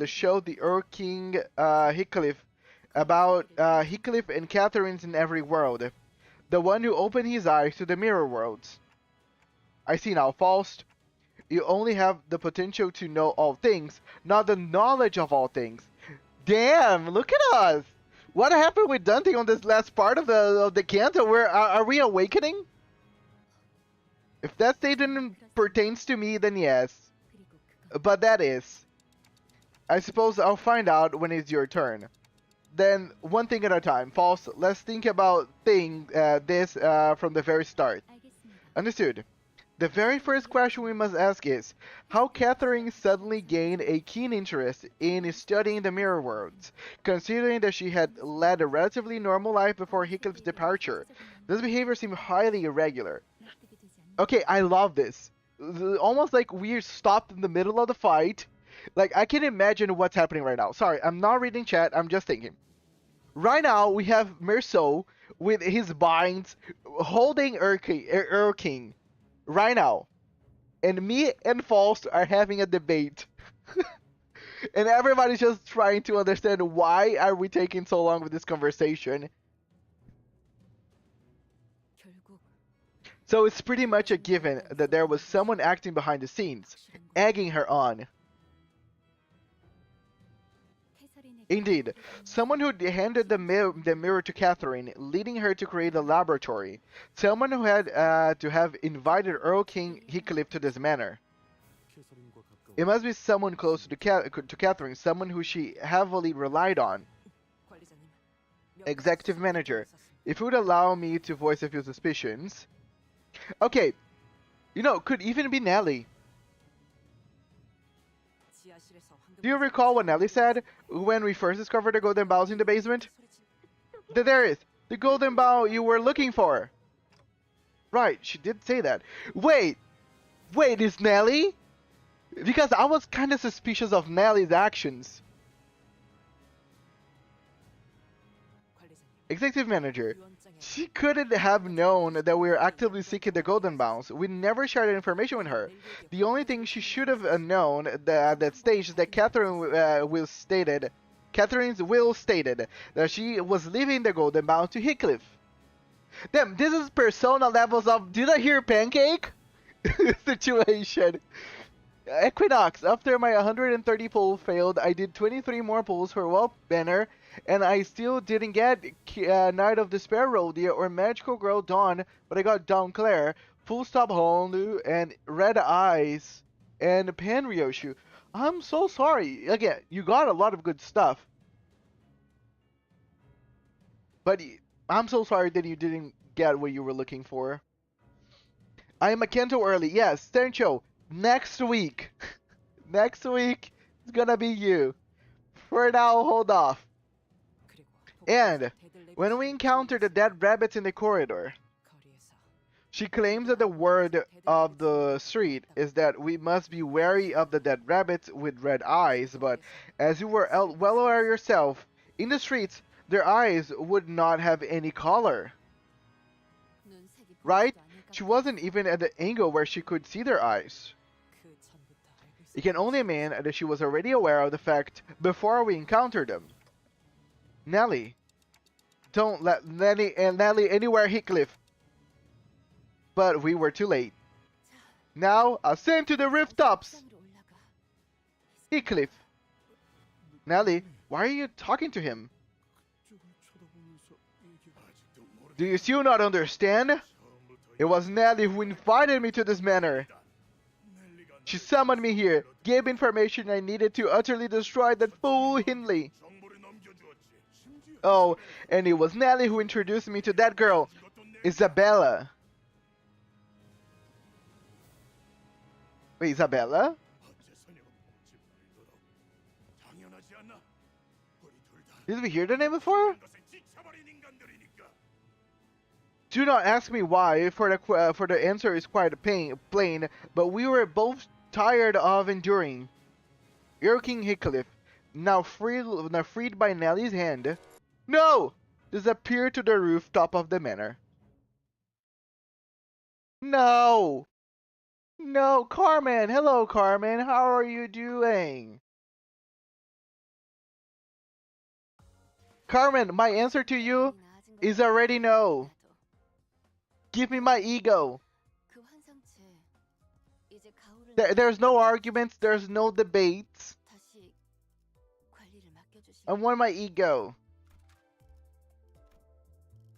showed the Ur King Heathcliff about Heathcliff and Catherine's in every world. The one who opened his eyes to the mirror worlds. I see now, Faust. You only have the potential to know all things, not the knowledge of all things. Damn, look at us! What happened with Dante on this last part of the Canto? Are we awakening? If that statement pertains to me, then yes. But that is. I suppose I'll find out when it's your turn. Then, one thing at a time. Faust, let's think about this from the very start. Understood. The very first question we must ask is, how Catherine suddenly gained a keen interest in studying the mirror worlds, considering that she had led a relatively normal life before Heathcliff's departure. This behavior seemed highly irregular. Okay, I love this. Almost like we're stopped in the middle of the fight. Like, I can imagine what's happening right now. Sorry, I'm not reading chat, I'm just thinking. Right now, we have Merceau with his binds holding Ur King. Right now. And me and Faust are having a debate. And everybody's just trying to understand why are we taking so long with this conversation. So it's pretty much a given that there was someone acting behind the scenes, egging her on. Indeed, someone who handed the mirror to Catherine, leading her to create a laboratory. Someone who had to have invited Earl King Heathcliff to this manor. It must be someone close to Catherine, someone who she heavily relied on. Executive manager, if you would allow me to voice a few suspicions. Okay, you know, could even be Nellie. Do you recall what Nellie said when we first discovered the golden bows in the basement? There is the golden bow you were looking for. Right, she did say that. Wait, is Nellie? Because I was kind of suspicious of Nellie's actions. Executive manager, she couldn't have known that we were actively seeking the golden bounds. We never shared that information with her. The only thing she should have known at that stage is that Catherine's will stated that she was leaving the golden bound to Heathcliff. Damn, this is persona levels of did I hear pancake situation. Equinox, after my 130 pull failed, I did 23 more pulls for Whelp Banner, and I still didn't get Knight of Despair Rhodia or Magical Girl Dawn, but I got Dawn Claire, Full Stop Honlu, and Red Eyes, and Panryoshu. I'm so sorry. Again, you got a lot of good stuff. But I'm so sorry that you didn't get what you were looking for. I am a Canto early. Yes, Stancho. Next week. Next week, it's gonna be you. For now, hold off. And when we encounter the dead rabbits in the corridor, she claims that the word of the street is that we must be wary of the dead rabbits with red eyes, but as you were well aware yourself, in the streets, their eyes would not have any color. Right? She wasn't even at the angle where she could see their eyes. It can only mean that she was already aware of the fact before we encountered them. Nellie. Don't let Nellie anywhere Heathcliff. But we were too late. Now, ascend to the rooftops! Heathcliff. Nellie, why are you talking to him? Do you still not understand? It was Nelly who invited me to this manor. She summoned me here, gave information I needed to utterly destroy that fool Hindley. Oh, and it was Nelly who introduced me to that girl, Isabella. Wait, Isabella? Did we hear the name before? Do not ask me why, for the answer is quite plain, but we were both tired of enduring. King Hickcliffe, now freed by Nelly's hand, no! Disappeared to the rooftop of the manor. No! No, Carmen! Hello, Carmen! How are you doing? Carmen, my answer to you is already no. Give me my ego. There's no arguments, there's no debates. I want my ego.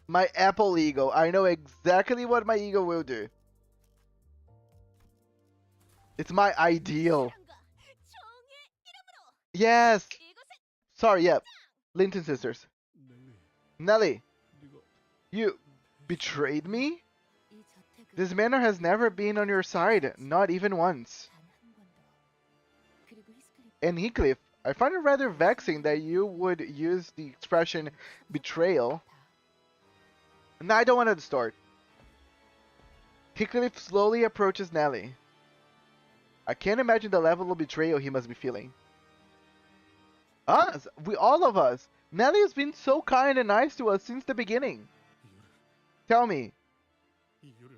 My Apple ego. I know exactly what my ego will do. It's my ideal. Yes! Sorry, yeah. Linton Sisters. Nelly, you betrayed me? This manor has never been on your side, not even once. And Heathcliff, I find it rather vexing that you would use the expression betrayal. Now I don't want to start. Heathcliff slowly approaches Nelly. I can't imagine the level of betrayal he must be feeling. Us? All of us. Nelly has been so kind and nice to us since the beginning. Tell me.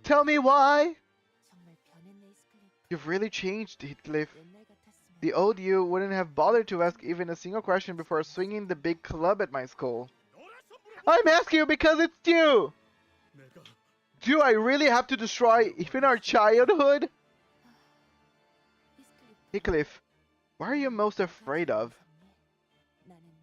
Tell me why? You've really changed, Heathcliff. The old you wouldn't have bothered to ask even a single question before swinging the big club at my skull. I'm asking you because it's you! Do I really have to destroy even our childhood? Heathcliff, what are you most afraid of?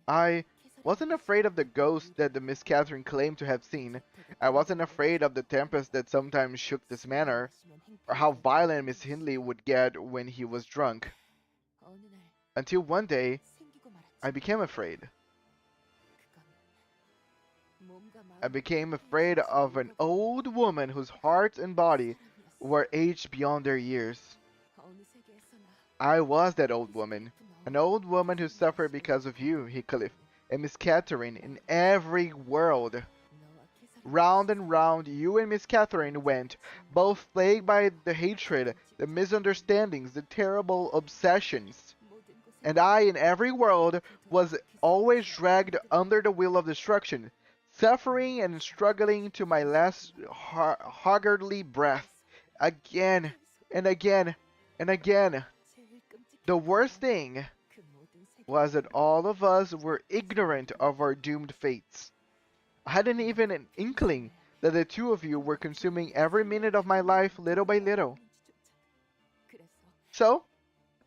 I wasn't afraid of the ghost that the Miss Catherine claimed to have seen. I wasn't afraid of the tempest that sometimes shook this manor, or how violent Miss Hindley would get when he was drunk. Until one day, I became afraid. I became afraid of an old woman whose heart and body were aged beyond their years. I was that old woman, an old woman who suffered because of you, Heathcliff, and Miss Catherine in every world. Round and round you and Miss Catherine went, both plagued by the hatred, the misunderstandings, the terrible obsessions. And I in every world was always dragged under the wheel of destruction, suffering and struggling to my last haggardly breath, again and again and again. The worst thing was that all of us were ignorant of our doomed fates. I hadn't even an inkling that the two of you were consuming every minute of my life little by little. So,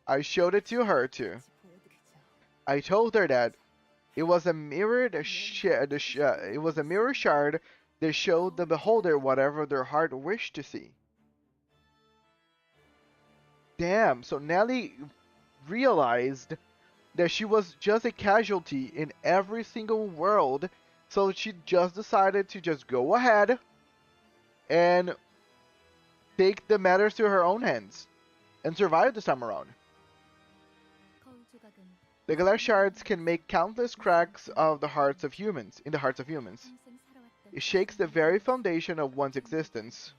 I showed it to her too. I told her that it was a mirror shard that showed the beholder whatever their heart wished to see. Damn, so Nelly realized that she was just a casualty in every single world, so she just decided to just go ahead and take the matters to her own hands and survive this time around. The glass shards can make countless cracks of the hearts of humans, in the hearts of humans. It shakes the very foundation of one's existence.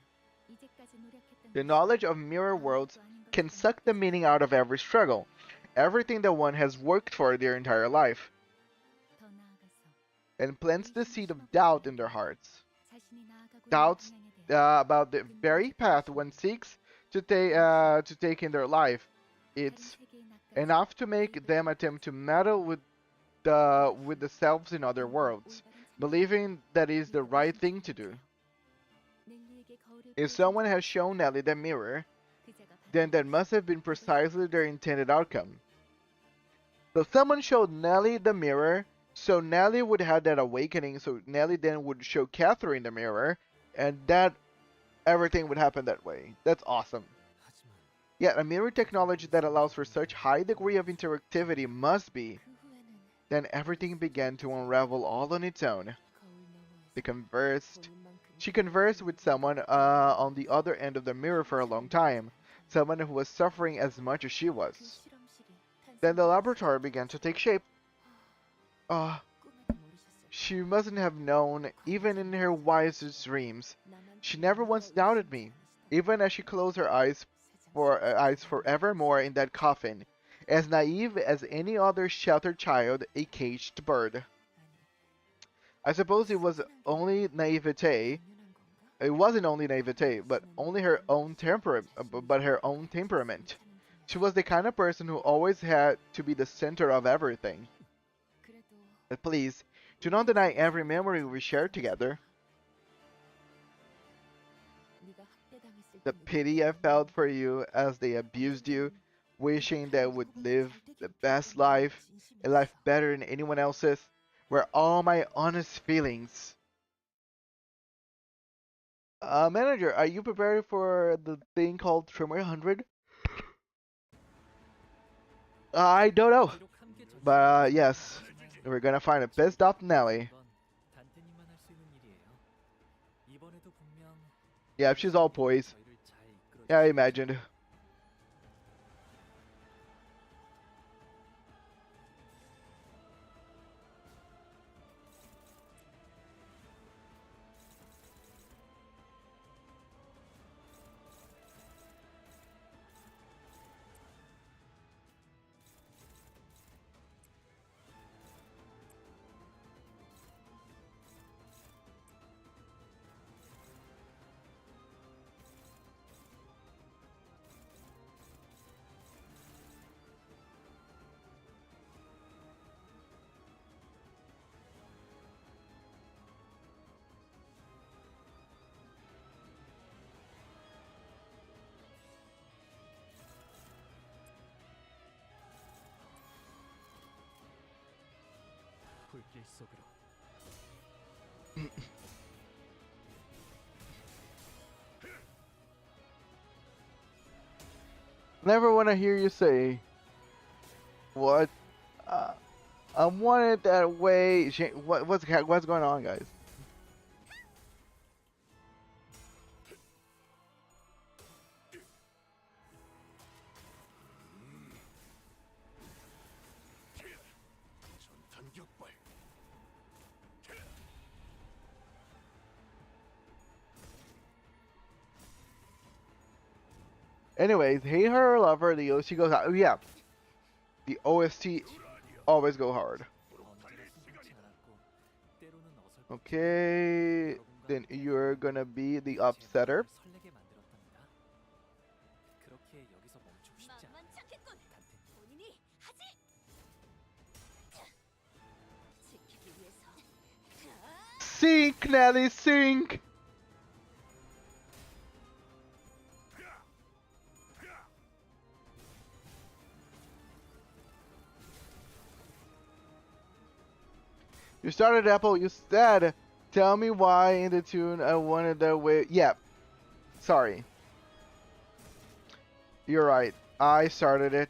The knowledge of mirror worlds can suck the meaning out of every struggle, everything that one has worked for their entire life, and plants the seed of doubt in their hearts. Doubts about the very path one seeks to take in their life. It's enough to make them attempt to meddle with the selves in other worlds, believing that is the right thing to do. If someone has shown Nelly the mirror, then that must have been precisely their intended outcome. So someone showed Nelly the mirror So Nellie would have that awakening. So Nellie then would show Catherine the mirror, and that everything would happen that way. That's awesome. 하지만 Yet a mirror technology that allows for such high degree of interactivity must be. 그 후에는 Then everything began to unravel all on its own. 거울 너머에서 They conversed. 본인만큼 She conversed with someone on the other end of the mirror for a long time. Someone who was suffering as much as she 그 was. 실험실이 Then the 탄생했어요. laboratory began to take shape. 꿈에도 모르셨을 She mustn't have known, even in her wildest dreams. She never once doubted me, even as she closed her eyes forevermore in that coffin, as naive as any other sheltered child, a caged bird. I suppose it was only naivete. It wasn't only naivete, but only her own temperament. She was the kind of person who always had to be the center of everything. But please, do not deny every memory we shared together. The pity I felt for you as they abused you, wishing they would live the best life, a life better than anyone else's, were all my honest feelings. Manager, are you prepared for the thing called Trimmer 100? I don't know, 비록 함께 but yes, we're gonna find a pissed off Nelly. 건 단테님만 할 수 있는 일이에요. 이번에도 분명 Yeah, she's all poised. 저희를 잘 이끌어 Yeah, I imagined. 불길 속으로 Never want to hear you say, what? I want it that way. What's going on, guys? 전탄 격발. Anyways, hate her or love her, the OC goes out. Oh, yeah, the OST always go hard. 언제나 순탄치 않았고 때로는 어설픈 Okay, then you're gonna be the upsetter. 설레게 만들었답니다. 그렇게 여기서 멈추고 싶지 않아요. 단테님. 본인이 하지. 지키기 위해서. Sink, Nelly, sink! You started Apple, you said, tell me why in the tune I wanted that way. Yeah, sorry. You're right, I started it.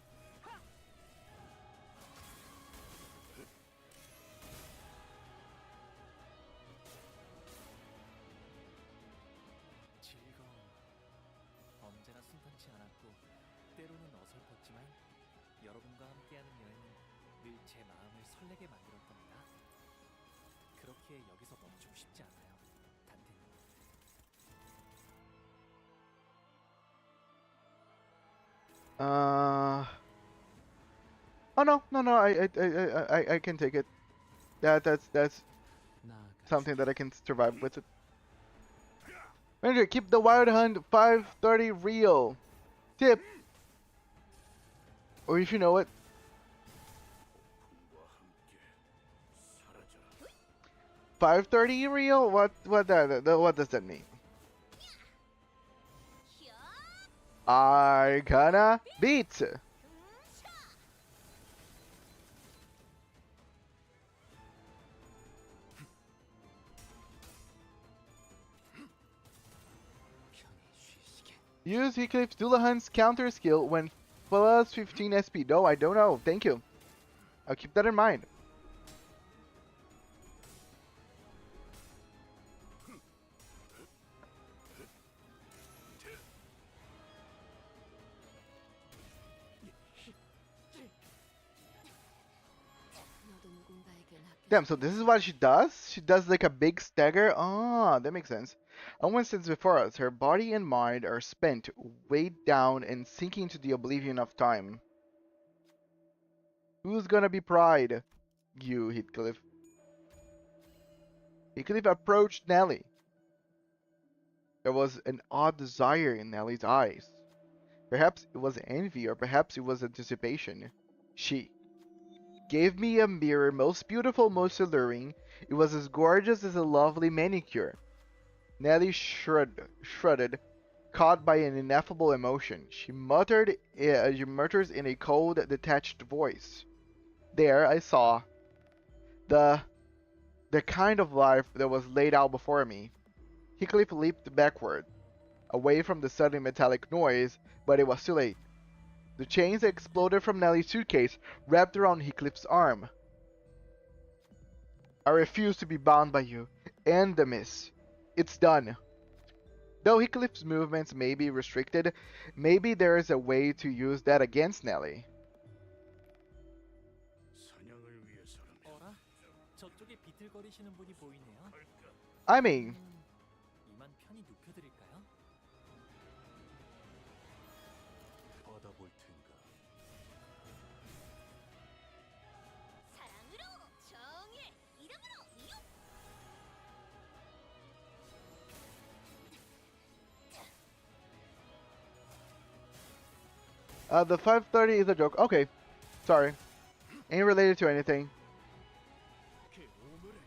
즐거움. 언제나 순탄치 않았고 때로는 어설펐지만 여러분과 함께하는 여행은 늘 제 마음을 설레게 만들었답니다. 그렇게 여기서 멈추고 싶지 않아요. 단테님. Oh no, I can take it. That's something that I can survive with it. Manager, keep the Wild Hunt 530 real. Tip. Or if you know it, 과 함께 사라져라. 530 real. What does that mean? Arcana beat. Use Eclipse Dullahan's counter skill when plus 15 SP. No, I don't know. Thank you. I'll keep that in mind. 너도 누군가에겐 학교 Damn, so this is what she does? She does like a big stagger? Ah, that makes sense. A woman stands before us. Her body and mind are spent, weighed down, and sinking to the oblivion of time. Who's gonna be pride? You, Heathcliff. Heathcliff approached Nellie. There was an odd desire in Nellie's eyes. Perhaps it was envy, or perhaps it was anticipation. She gave me a mirror most beautiful, most alluring. It was as gorgeous as a lovely manicure. Nellie shrugged, caught by an ineffable emotion. She mutters in a cold, detached voice. There I saw the kind of life that was laid out before me. Heathcliff leaped backward, away from the sudden metallic noise, but it was too late. The chains exploded from Nellie's suitcase, wrapped around Heathcliff's arm. I refuse to be bound by you. End the miss. It's done. Though Heathcliff's movements may be restricted, maybe there is a way to use that against Nellie. 사냥을 위해서라면 어라? 저쪽에 비틀거리시는 분이 보이네요. I mean, 이만 편히 눕혀드릴까요? 받아볼 텐가. 사랑으로 정의 이름으로 이웃 the 530 is a joke. Okay, sorry. Ain't related to anything. 그 오물을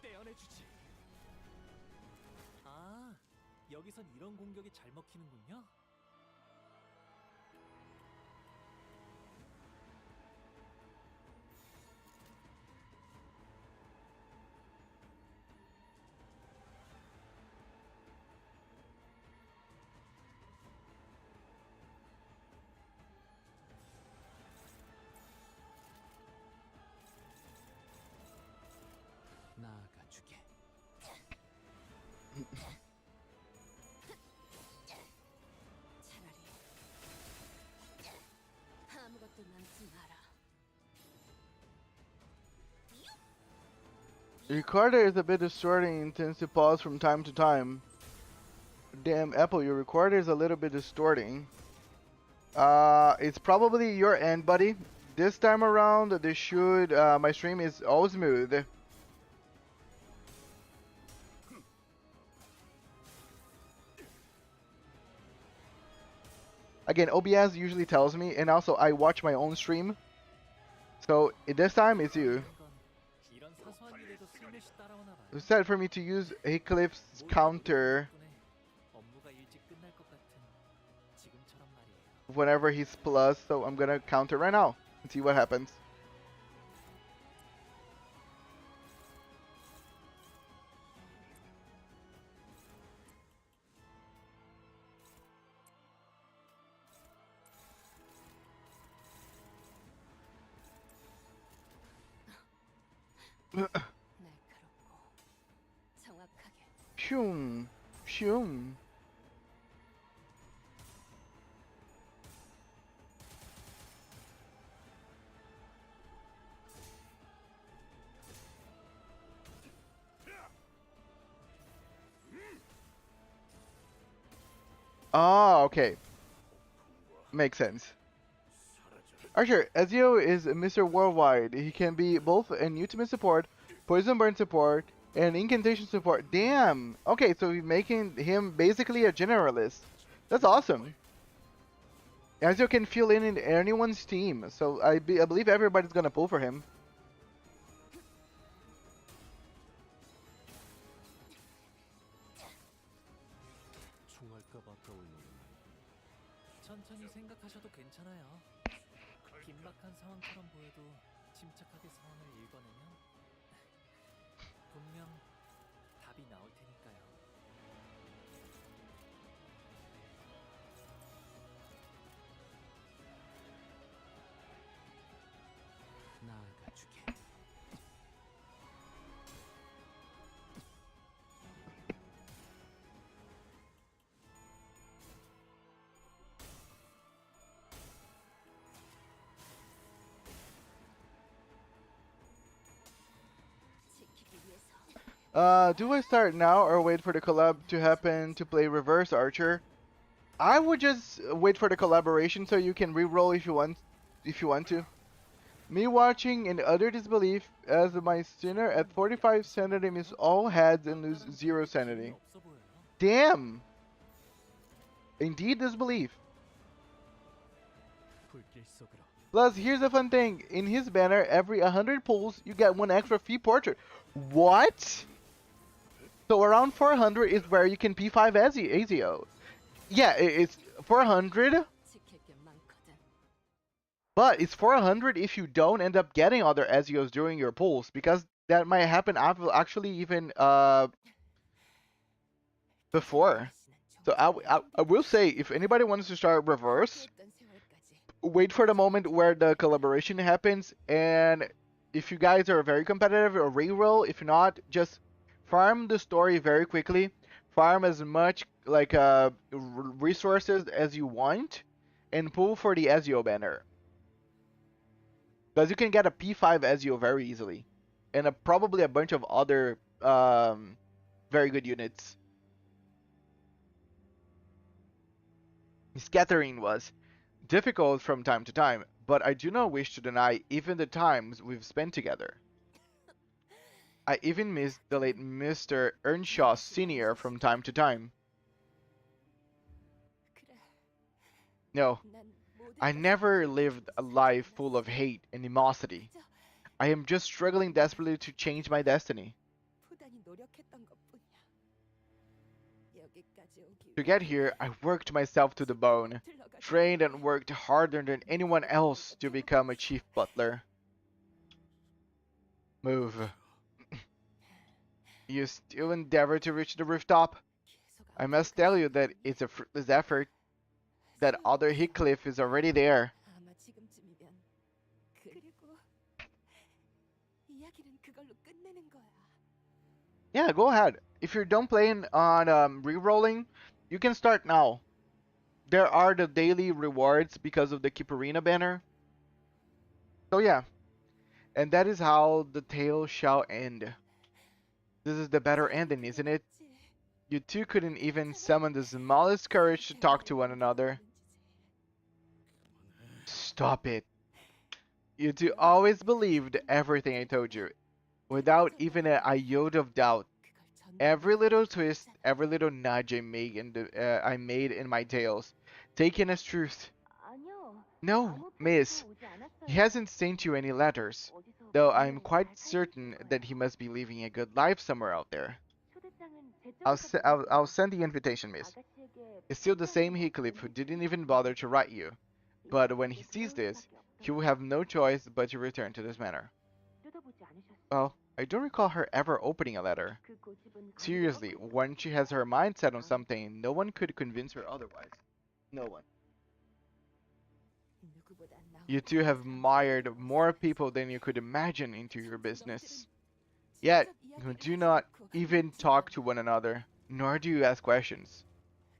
떼어내주지. 아, 여기선 이런 공격이 잘 먹히는군요. 나아가주게. 차라리 아무것도 남지 마라. Recorder is a bit distorting and tends to pause from time to time. Damn, Apple, your recorder is a little bit distorting. It's probably your end, buddy. This time around, my stream is all smooth. Again, OBS usually tells me, and also I watch my own stream. So this time it's you. 이런 사소한 일에도 슬며시 따라오나 봐요. It's set for me to use Eclipse counter 업무가 일찍 끝날 것 같은 지금처럼 말이에요. whenever he's plus, so I'm gonna counter right now and see what happens. 날카롭고 정확하게 Shum, shum. Ah, okay. Makes sense. Archer, Ezio is Mr. Worldwide. He can be both an ultimate support, poison burn support, and incantation support. Damn! Okay, so we're making him basically a generalist. That's awesome. Ezio can fill in anyone's team, so I believe everybody's gonna pull for him. 총알값 아까울 노릇. 천천히 생각하셔도 괜찮아요. 긴박한 상황처럼 보여도 침착하게 상황을 읽어내면 분명 답이 나올 테니까요. Do I start now or wait for the collab to happen to play Reverse Archer? I would just wait for the collaboration so you can reroll if you want to. Me watching in utter disbelief as my sinner at 45 sanity miss all heads and lose 0 sanity. 없어 보여요. Damn! Indeed disbelief. 불길 속으로 Plus, here's a fun thing. In his banner, every 100 pulls, you get 1 extra free portrait. What? So around 400 is where you can P5 Ezio. Yeah, it's 400, 지킬 게 많거든. but it's 400 if you don't end up getting other Ezios during your pulls, because that might happen actually even before. So I will say, if anybody wants to start Reverse, 어떤 세월까지 wait for the moment where the collaboration happens, and if you guys are very competitive, or reroll. If not, just farm the story very quickly, farm as much like resources as you want, and pull for the Ezio banner, because you can get a P5 Ezio very easily, and probably a bunch of other very good units. Scattering was difficult from time to time, but I do not wish to deny even the times we've spent together. I even miss the late Mr. Earnshaw Sr. from time to time. 그래. No, 난 모든 I 것을 never 바꾸고 lived a 싶지 life 않아. full of hate and animosity. I am just struggling desperately to change my destiny. 부단히 노력했던 것뿐이야. 여기까지 오기 To get here, I worked myself to the bone, 들러가기 trained and worked harder than anyone else to become a chief butler. Move. You still endeavor to reach the rooftop? 계속 I must tell you that it's a fruitless effort. That other Heathcliff is already there. 아마 지금쯤이면 그리고 이야기는 그걸로 끝내는 거야. Yeah, go ahead. If you're done playing on re-rolling, you can start now. There are the daily rewards because of the Kiparina banner. So yeah. And that is how the tale shall end. This is the better ending, isn't it? 그렇지. You two couldn't even summon the smallest courage to talk to one another. Stop it. You two always believed everything I told you, without even an iota of doubt. 그걸 Every 전부 little twist, 알았잖아. every little nudge I made in my tales, taken as truth. 아니요. No, miss, he hasn't sent you any letters, though I'm quite certain that he must be living a good life somewhere out there. I'll send the invitation, miss. It's still the same Heathcliff who didn't even bother to write you, but when he sees this, he will have no choice but to return to this manor. Well, I don't recall her ever opening a letter. Seriously, once she has her mind set on something, no one could convince her otherwise. No one. 누구보다 나 You two have mired more people than you could imagine into your business. Yet, you do not even talk to one another, nor do you ask questions.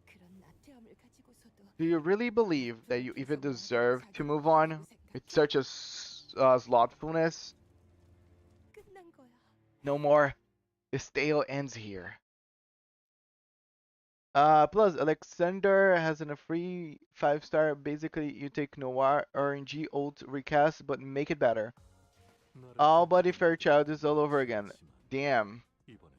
그런 나태함을 가지고서도 Do you really believe that you even deserve to move on with such a slothfulness? 끝난 거야. No more. This tale ends here. Plus, Alexander has a free 5-star. Basically, you take Noir RNG ult recast, but make it better. All Buddy Fairchild is all over again. Damn. 이번엔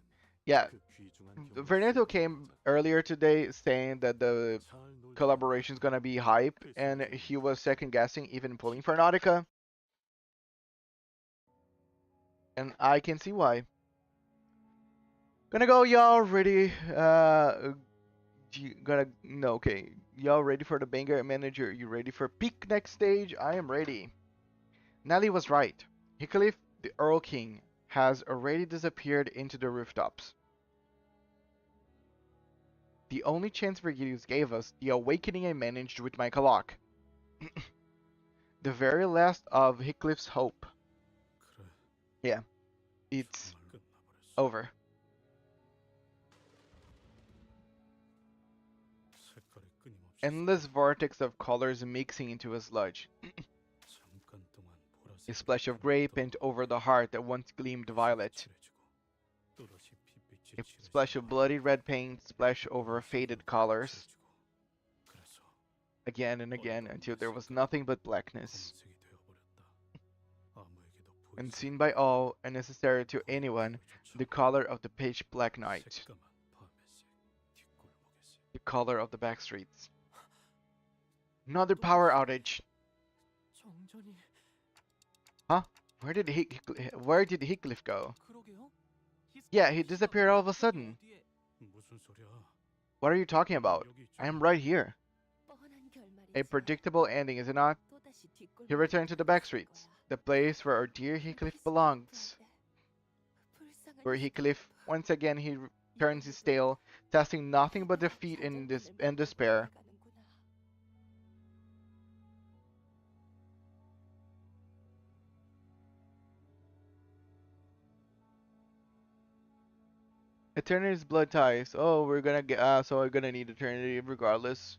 Yeah, 그 귀중한 경험을 Fernando came earlier today saying that the 잘 놀다 collaboration is gonna be hype, and he was second guessing even pulling for Nautica. And I can see why. Gonna go, y'all ready? No, okay. Y'all ready for the banger manager? You ready for peak next stage? I am ready. Nelly was right. Heathcliff, the Earl King, has already disappeared into the rooftops. The only chance Vergilius gave us, the awakening I managed with my Kalak. The very last of Heathcliff's hope. 그래, Yeah, it's 정말 끝나버렸어. over. 색깔이 끊임없이 Endless vortex of colors mixing into a sludge. 잠깐 동안 A 보라색 splash of gray paint over the heart that once gleamed violet. 칠해주고 또다시 A splash of bloody red paint splash over faded colors, 그래서 again and again until there was nothing but blackness. 검은색이 되어버렸다. 아무에게도 And 보이지 seen by all, and necessary to anyone, the color of the pitch black night, 새까만 밤의색 뒷골목에서 the color of the back streets. Another power outage. 정전이 Huh? Where did Heathcliff go? 그러게요. Yeah, he disappeared all of a sudden. 어디에 무슨 소리야? What are you talking about? 여기 I am 있잖아. right here. 뻔한 결말이지. A predictable ending, is it not? 또다시 뒷골목에 He returned to the back 갈 streets, 거야. the place where our dear Heathcliff belongs. 불쌍한 Where 이 Heathcliff, once again, he turns his tail, testing nothing but defeat and despair. 가는구나. Eternity's blood ties. Oh, so we're gonna need eternity regardless.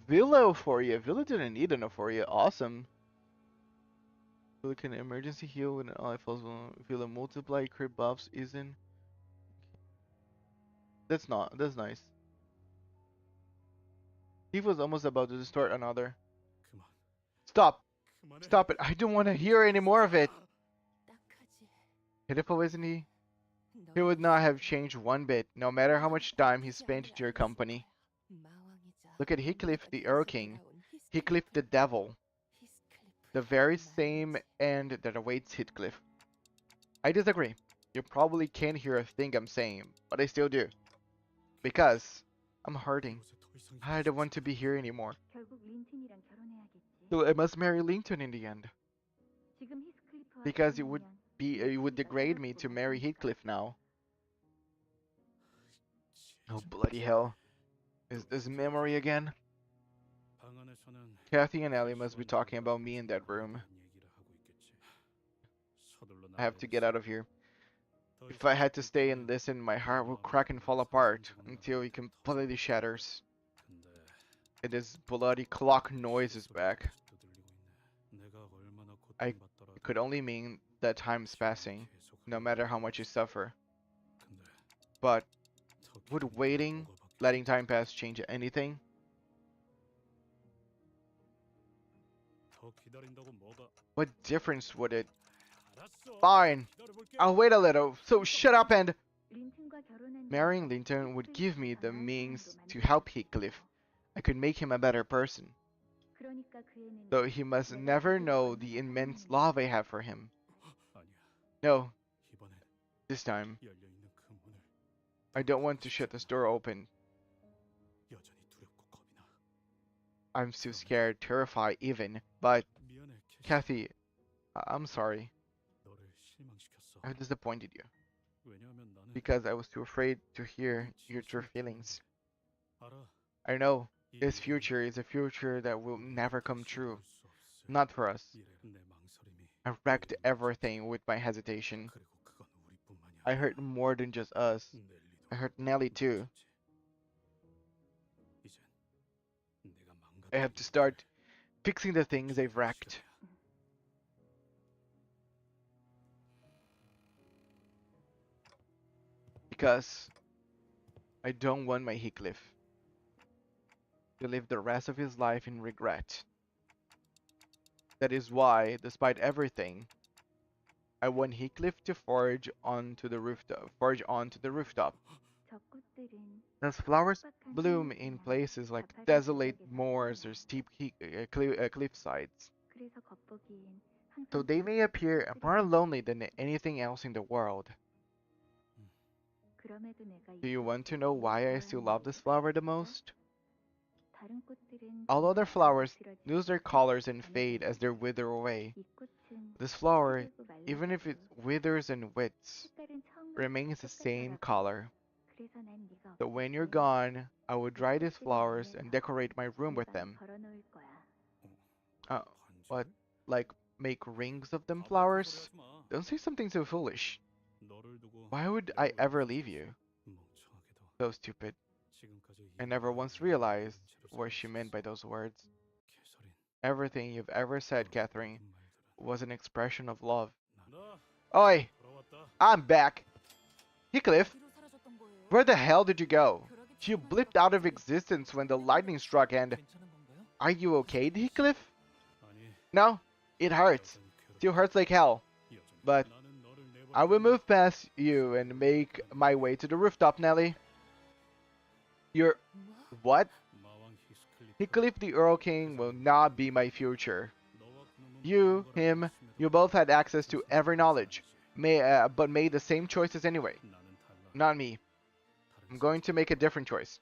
Villa Euphoria. Villa didn't need an Euphoria. Awesome. Villa can emergency heal when an ally falls. Villa multiply crit buffs. Isn't. That's nice. He was almost about to start another. 그만. Stop! 그만해. Stop it! I don't want to hear any more of it! 딱하지. Pitiful, isn't he? He 너의 would not have changed one bit, no matter how much time he spent to your company. 마왕이자 Look at Heathcliff, the Arrow King. 돌아온 Heathcliff the Devil. 히스클리프. The very same end that awaits Heathcliff. I disagree. You probably can't hear a thing I'm saying, but I still do. Because I'm hurting. 이곳에 더 이상 I don't want to be here anymore. 결국 린튼이랑 결혼해야겠지. So I must marry Linton in the end. 지금 히스클리프와 Because it would 결혼하면 it would degrade me to marry Heathcliff now. Oh bloody hell. Is this memory again? 방 안에서는 Kathy and Ellie must be talking about me in that room. 얘기를 하고 있겠지. 서둘러 I have to 나가야겠어. get out of here. 더 If 이상 I had to stay and listen, my heart would crack and fall apart until it completely shatters. 근데 And this bloody clock noise is back. 아직도 들리고 있네. 내가 얼마나 I- 고통받더라도 It could only mean that time's passing, 계속 no 하고 matter how much you suffer. 근데 But 더 would 기다리는 waiting, 뭐가 바뀌어? letting time pass change anything? 더 기다린다고 뭐가? What difference would it? 알았어. Fine, 기다려볼게. I'll wait a little, so shut up and... 린튼과 결혼한 Marrying Linton would give me the means to help Heathcliff. I could make him a better person. 그러니까 그 애는 Though he must never know the immense love I have for him. 아니야. No, 이번엔 this time, 열려 있는 그 문을 I don't want to shut this door open. 여전히 두렵고 겁이 나. I'm still scared, terrified even, but 미안해, 캐시. Kathy, I'm sorry. 너를 실망시켰어. I disappointed you. 왜냐하면 나는 Because I was too afraid to hear your true feelings. 알아. I know, 이 this 일은 future is a future that will never come true. 실현할 수 없을 Not for us. 일에 내 망설임이 I wrecked everything with my hesitation. 그리고 그건 우리뿐만이 I 아니라 hurt more than just us. 넬리도 I hurt Nellie too. 마찬가지지. 이젠 내가 I have to start fixing the things I've wrecked. Because I don't want my Heathcliff to live the rest of his life in regret. That is why, despite everything, I want Heathcliff to forge onto the rooftop. As flowers bloom in places like desolate moors or steep cliff sides, so they may appear more lonely than anything else in the world. Do you want to know why I still love this flower the most? All other flowers lose their colors and fade as they wither away. This flower, even if it withers and withs, remains the same color. So when you're gone, I will dry these flowers and decorate my room with them. What? Like make rings of them flowers? Don't say something so foolish. Why would I ever leave you? So stupid. I never once realized what she meant by those words. Everything you've ever said, Catherine, was an expression of love. Oi! I'm back! Heathcliff! 어디로 사라졌던 거예요? Where the hell did you go? You blipped out of existence when the lightning struck and... 괜찮은 건가요? Are you okay, Heathcliff? 아니, No, it hurts. Still hurts like hell. But 나는 너를 내버려 I will move past you and make my way to the rooftop, Nelly. You're... What? 마왕 히스클리프 Heathcliff the Earl King will not be my future. 너와 그놈은 You, 그런 걸 him, 하고 you 있음에도 both had access to every knowledge, but made the same choices anyway. 나는 달라. Not me. I'm going to make a different choice.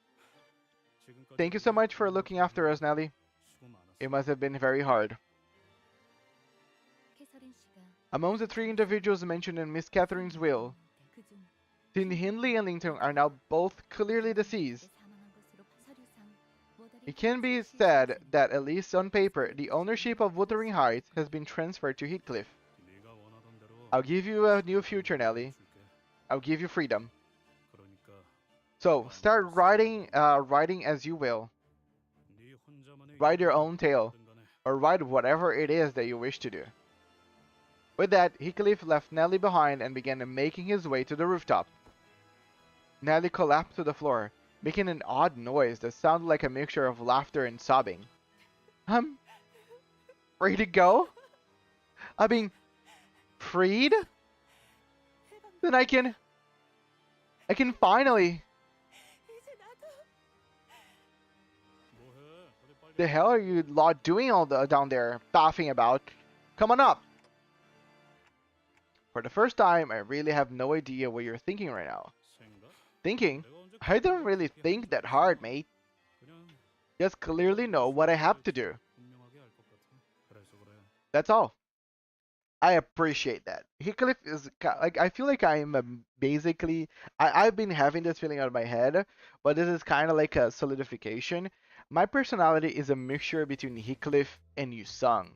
지금까지 Thank you so much for looking after us, Nelly. 수고 많았어. It must have been very hard. 캐서린 씨가 Among the three individuals mentioned in Miss Catherine's will, 그중 Tin Hindley and Linton are now both clearly deceased. 사망한 것으로 서류상 모델이 It can be said that, at least on paper, the ownership of Wuthering Heights has been transferred to Heathcliff. 네가 원하던 대로 I'll give you a new future, Nelly. 줄게. I'll give you freedom. 그러니까 So, start writing as you will. 네 혼자만의 Write your own tale, 일이든 간에 or write whatever it is that you wish to do. With that, Heathcliff left Nelly behind and began making his way to the rooftop. Nelly collapsed to the floor, making an odd noise that sounded like a mixture of laughter and sobbing. Free to go? I mean, freed? Then I can finally... 뭐해? 어디 빨리 The hell are you lot doing down there, laughing about? Come on up! For the first time, I really have no idea what you're thinking right now. 생각? Thinking? 내가 언제 I don't 그렇게 really 그렇게 think 하는지 that hard, mate. 그냥 Just clearly know what I have to do. 분명하게 알 것 같아. 그래서 그래. That's all. I appreciate that. Heathcliff is like, I feel like I'm basically I've been having this feeling out of my head, but this is kind of like a solidification. My personality is a mixture between Heathcliff and Yusung.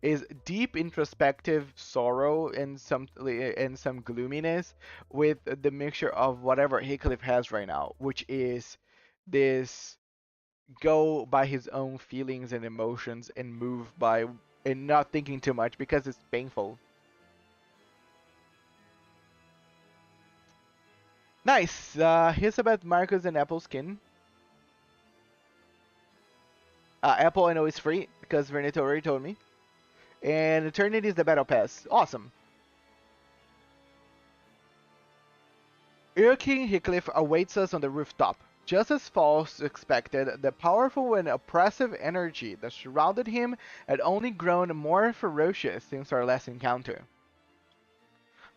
Is deep introspective sorrow and some gloominess with the mixture of whatever Heathcliff has right now, which is this go by his own feelings and emotions and move by and not thinking too much because it's painful. Nice. Here's about Marcus and Apple skin. Apple I know is free because Renito already told me. And Eternity is the battle pass. Awesome. Earl King Heathcliff awaits us on the rooftop. Just as False expected, the powerful and oppressive energy that surrounded him had only grown more ferocious since our last encounter.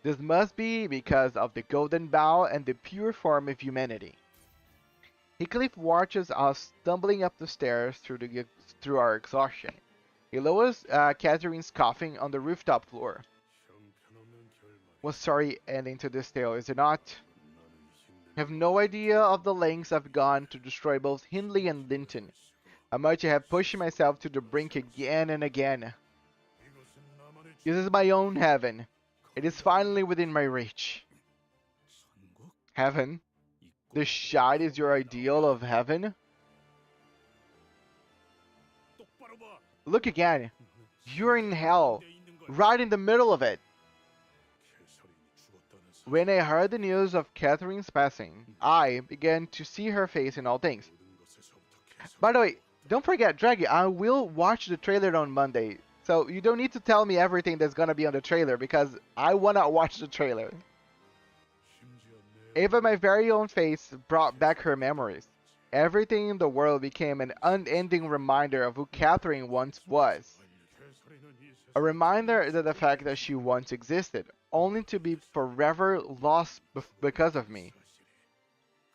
This must be because of the golden bow and the pure form of humanity. Heathcliff watches us stumbling up the stairs through our exhaustion. He lowers Catherine's coffin on the rooftop floor. 형편없는 결말. What sorry ending to this tale, is it not? 나는 I have no idea of the lengths I've gone to destroy both Hindley and Linton. How much I have pushed myself to the brink again and again. 이것은 나만의 This is my own heaven. It is finally within my reach. 천국? Heaven? 이 The shite is your ideal of heaven? 똑바로 봐. Look again. You're in hell. 돼 있는 거야. Right in the middle of it. 캐서린이 죽었다는 사실. When I heard the news of Catherine's passing, I began to see her face in all things. 모든 것에서부터 캐서린. By the way, don't forget, Draggy, I will watch the trailer on Monday. So you don't need to tell me everything that's gonna be on the trailer because I wanna watch the trailer. 심지어 내 Even my very own face brought back her memories. Everything in the world became an unending reminder of who Catherine once was. 캐서린은 이 A 세상 reminder that the fact that she once existed, only to be forever lost because of me.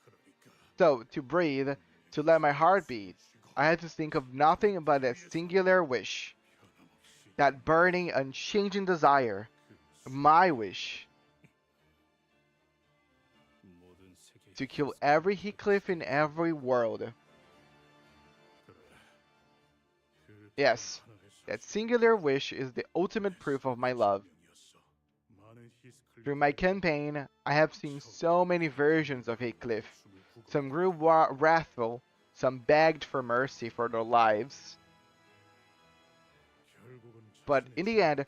그러니까 So, to breathe, to let my heart beat, I had to think of nothing but that singular wish. That burning, unchanging desire. My wish. 모든 세계 To kill every Heathcliff in every world. Yes, that singular wish is the ultimate proof of my love. Through my campaign, I have seen so many versions of Heathcliff. Some grew wrathful, some begged for mercy for their lives. But in the end,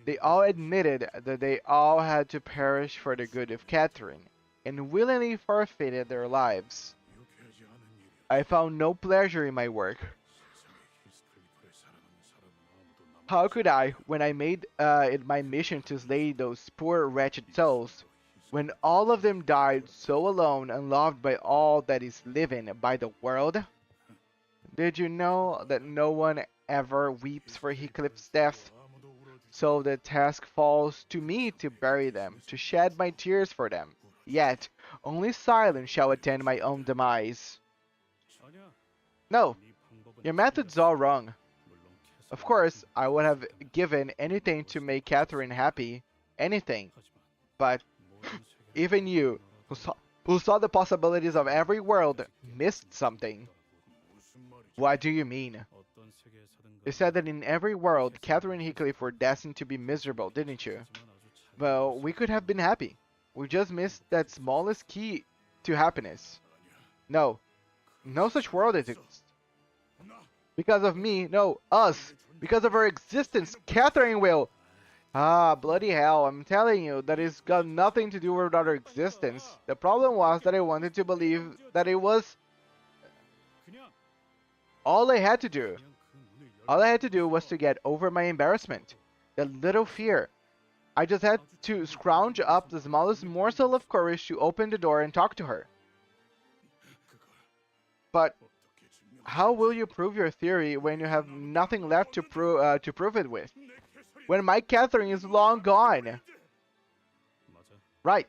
they all admitted that they all had to perish for the good of Catherine, and willingly forfeited their lives. I found no pleasure in my work. How could I, when I made it my mission to slay those poor wretched souls, when all of them died so alone, unloved by all that is living, by the world? Did you know that no one ever weeps for Heathcliff's death? So the task falls to me to bury them, to shed my tears for them. Yet, only silence shall attend my own demise. No, your method's all wrong. Of course, I would have given anything to make Catherine happy. Anything. But even you, who saw the possibilities of every world, missed something. What do you mean? You said that in every world, Catherine and Heathcliff were destined to be miserable, didn't you? Well, we could have been happy. We just missed that smallest key to happiness. No. No such world exists. Because of me, no, us. Because of our existence, Catherine will. Ah, bloody hell, I'm telling you, that it's got nothing to do with our existence. The problem was that I wanted to believe that it was all I had to do. All I had to do was to get over my embarrassment, that little fear. I just had to scrounge up the smallest morsel of courage to open the door and talk to her. But how will you prove your theory when you have nothing left to prove it with? When my Catherine is long gone. Right.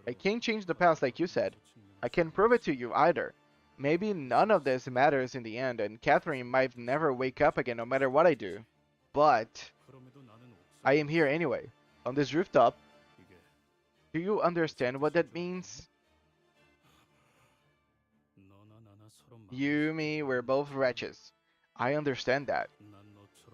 I can't change the past like you said. I can't prove it to you either. Maybe none of this matters in the end, and Catherine might never wake up again no matter what I do. But I am here anyway, on this rooftop. Do you understand what that means? You, me, we're both wretches. I understand that.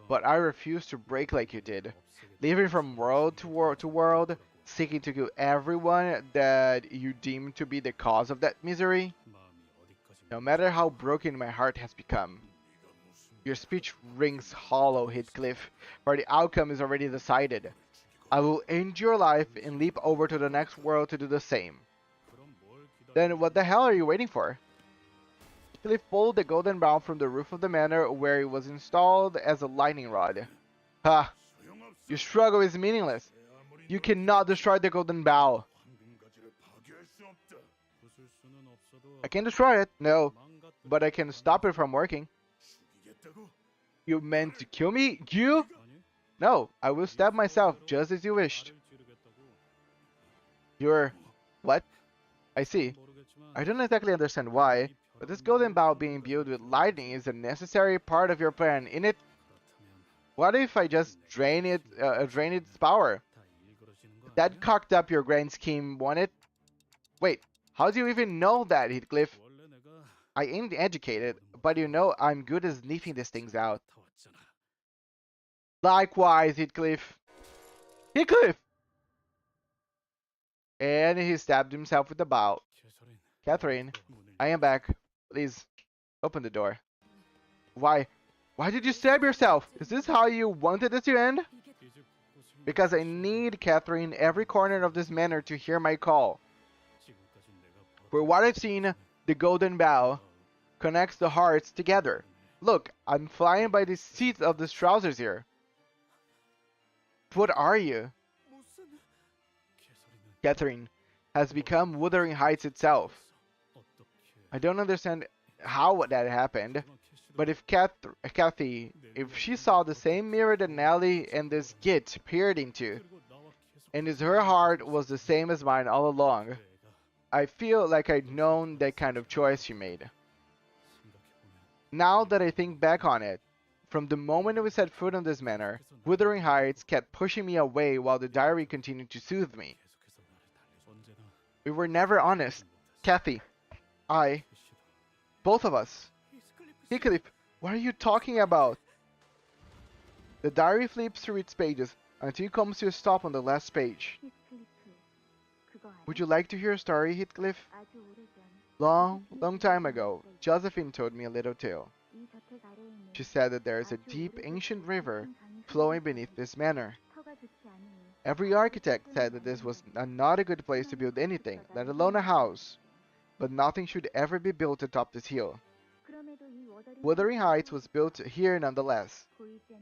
But I refuse to break like you did. Living from world to world, seeking to kill everyone that you deem to be the cause of that misery. No matter how broken my heart has become. Your speech rings hollow, Heathcliff, for the outcome is already decided. I will end your life and leap over to the next world to do the same. Then what the hell are you waiting for? Heathcliff pulled the golden bow from the roof of the manor where it was installed as a lightning rod. Ha! Your struggle is meaningless. You cannot destroy the golden bow. I can destroy it, no, but I can stop it from working. You meant to kill me? You? No, I will stab myself just as you wished. You're... what? I see. I don't exactly understand why, but this golden bow being imbued with lightning is a necessary part of your plan, isn't it? What if I just drain its power? That cocked up your grand scheme, won't it? Wait, how do you even know that, Heathcliff? I ain't educated, but you know I'm good at sniffing these things out. Likewise, Heathcliff. Heathcliff! And he stabbed himself with the bow. Catherine, I am back. Please, open the door. Why? Why did you stab yourself? Is this how you wanted it to end? Because I need Catherine every corner of this manor to hear my call. For what I've seen, the golden bow connects the hearts together. Look, I'm flying by the seat of these trousers here. What are you? Catherine has become Wuthering Heights itself. I don't understand how that happened, but if Kathy, if she saw the same mirror that Nellie and this git peered into, and if her heart was the same as mine all along, I feel like I'd known that kind of choice she made. Now that I think back on it, from the moment we set foot on this manor, Wuthering Heights kept pushing me away while the diary continued to soothe me. We were never honest. Kathy, I, both of us. Heathcliff, what are you talking about? The diary flips through its pages until it comes to a stop on the last page. Would you like to hear a story, Heathcliff? Long time ago, Josephine told me a little tale. She said that there is a deep, ancient river flowing beneath this manor. Every architect said that this was not a good place to build anything, let alone a house, but nothing should ever be built atop this hill. Wuthering Heights was built here nonetheless,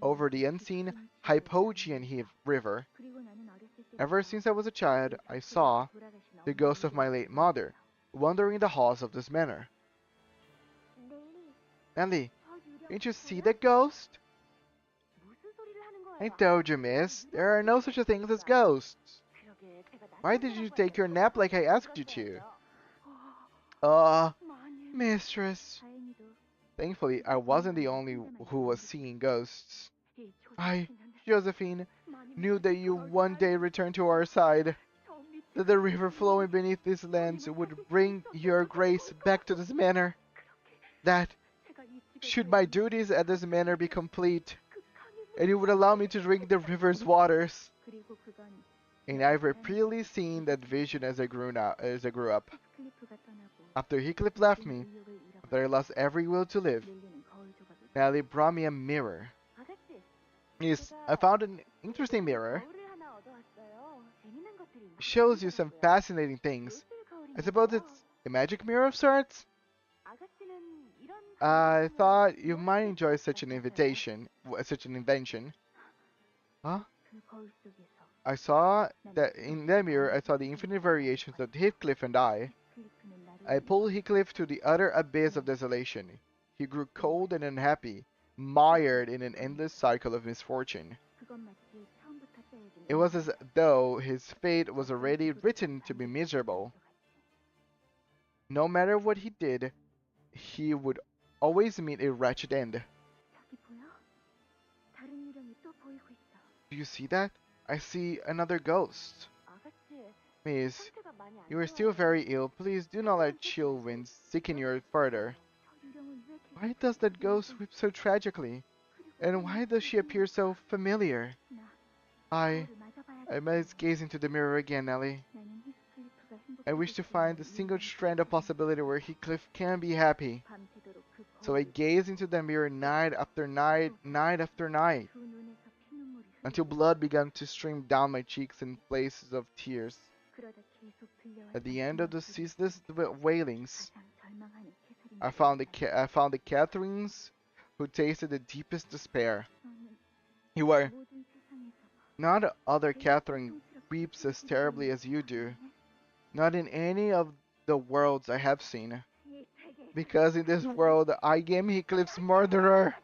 over the unseen Hypogean River. Ever since I was a child, I saw the ghost of my late mother wandering the halls of this manor. Ellie, didn't you see that ghost? I told you, miss, there are no such a things as ghosts. Why did you take your nap like I asked you to? Mistress. Thankfully, I wasn't the only who was seeing ghosts. I, Josephine, knew that you one day return to our side, that the river flowing beneath these lands would bring your grace back to this manor, that, should my duties at this manor be complete, and you would allow me to drink the river's waters. And I've repeatedly seen that vision as I grew up. After Heathcliff left me, after I lost every will to live, Nellie brought me a mirror. Yes, I found an interesting mirror. It shows you some fascinating things. I suppose it's a magic mirror of sorts? I thought you might enjoy such an such an invention. Huh? I saw that in that mirror, I saw the infinite variations of Heathcliff and I. I pulled Heathcliff to the utter abyss of desolation. He grew cold and unhappy, mired in an endless cycle of misfortune. It was as though his fate was already written to be miserable. No matter what he did, he would always meet a wretched end. Do you see that? I see another ghost. Miss, you are still very ill. Please do not let chill winds sicken you further. Why does that ghost weep so tragically? And why does she appear so familiar? I must gaze into the mirror again, Nellie. I wish to find the single strand of possibility where Heathcliff can be happy. So I gaze into the mirror night after night, night after night, until blood began to stream down my cheeks in places of tears. At the end of the ceaseless wailings, I found the Catherines who tasted the deepest despair. You are not other Catherine weeps as terribly as you do, not in any of the worlds I have seen, because in this world I am Heathcliff's murderer.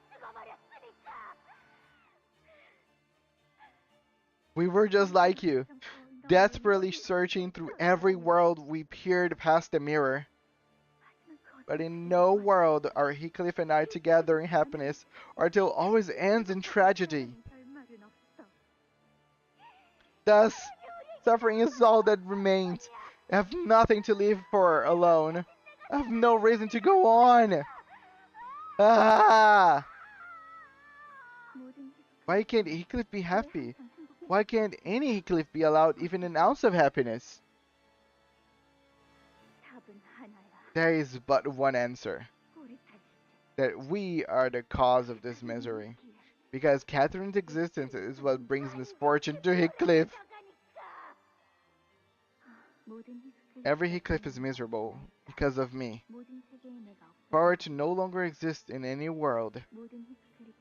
We were just like you, desperately searching through every world we peered past the mirror. But in no world are Heathcliff and I together in happiness, our tale always ends in tragedy. Thus, suffering is all that remains. I have nothing to live for alone. I have no reason to go on. Ah! Why can't Heathcliff be happy? Why can't any Heathcliff be allowed even an ounce of happiness? There is but one answer. That we are the cause of this misery. Because Catherine's existence is what brings misfortune to Heathcliff. Every Heathcliff is miserable because of me. Power to no longer exist in any world.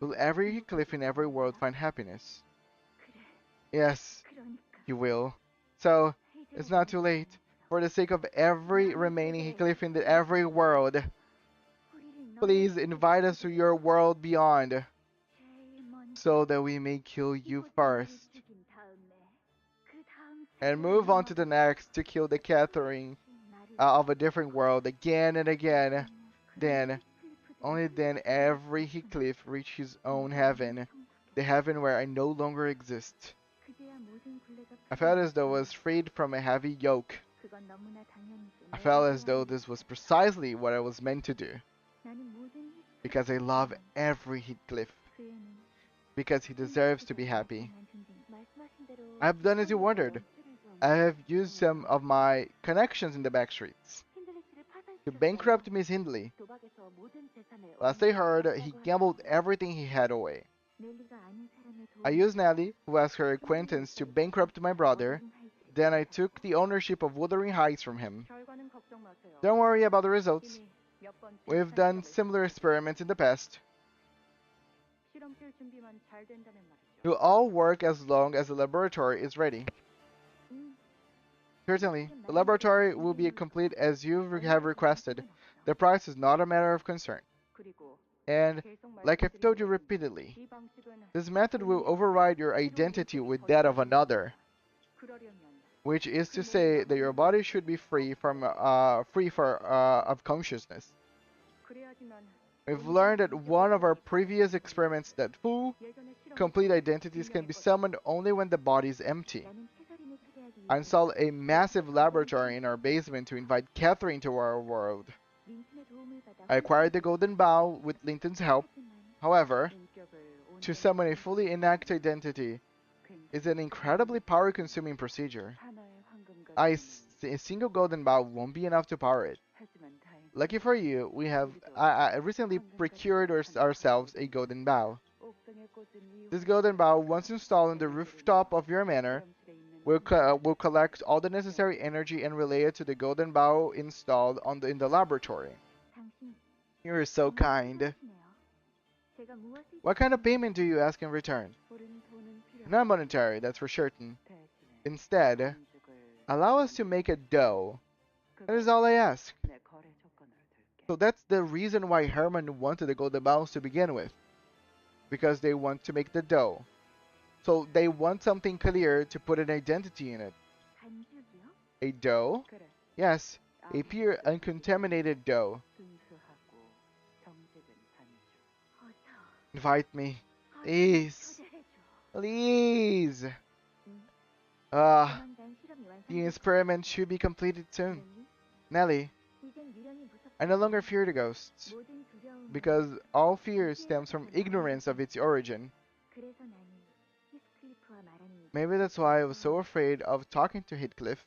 Will every Heathcliff in every world find happiness? Yes, he will. So, it's not too late. For the sake of every remaining Heathcliff in every world, please invite us to your world beyond, so that we may kill you first, and move on to the next to kill the Catherine of a different world again and again. Then, only then every Heathcliff reach his own heaven, the heaven where I no longer exist. I felt as though I was freed from a heavy yoke. I felt as though this was precisely what I was meant to do. Because I love every Heathcliff. Because he deserves to be happy. I have done as you wondered. I have used some of my connections in the back streets to bankrupt Miss Hindley. Last I heard, he gambled everything he had away. I used Nellie, who asked her acquaintance to bankrupt my brother. Then I took the ownership of Wuthering Heights from him. Don't worry about the results. We've done similar experiments in the past. We'll all work as long as the laboratory is ready. Certainly, the laboratory will be complete as you have requested. The price is not a matter of concern. And, like I've told you repeatedly, this method will override your identity with that of another, which is to say that your body should be free of consciousness. We've learned at one of our previous experiments that full, complete identities can be summoned only when the body is empty. I installed a massive laboratory in our basement to invite Catherine to our world. I acquired the Golden Bowl with Linton's help. However, to summon a fully inactive identity is an incredibly power-consuming procedure. A single Golden Bowl won't be enough to power it. Lucky for you, I recently procured ourselves a Golden Bowl. This Golden Bowl, once installed on the rooftop of your manor, will collect all the necessary energy and relay it to the Golden Bowl installed in the laboratory. You're so kind. What kind of payment do you ask in return? Not monetary, that's for certain. Instead, allow us to make a dough. That is all I ask. So that's the reason why Herman wanted the Golden Bowls to begin with. Because they want to make the dough. So they want something clear to put an identity in it. A dough? Yes, a pure uncontaminated dough. Invite me. Please. Please. The experiment should be completed soon. Nellie, I no longer fear the ghosts, because all fear stems from ignorance of its origin. Maybe that's why I was so afraid of talking to Heathcliff,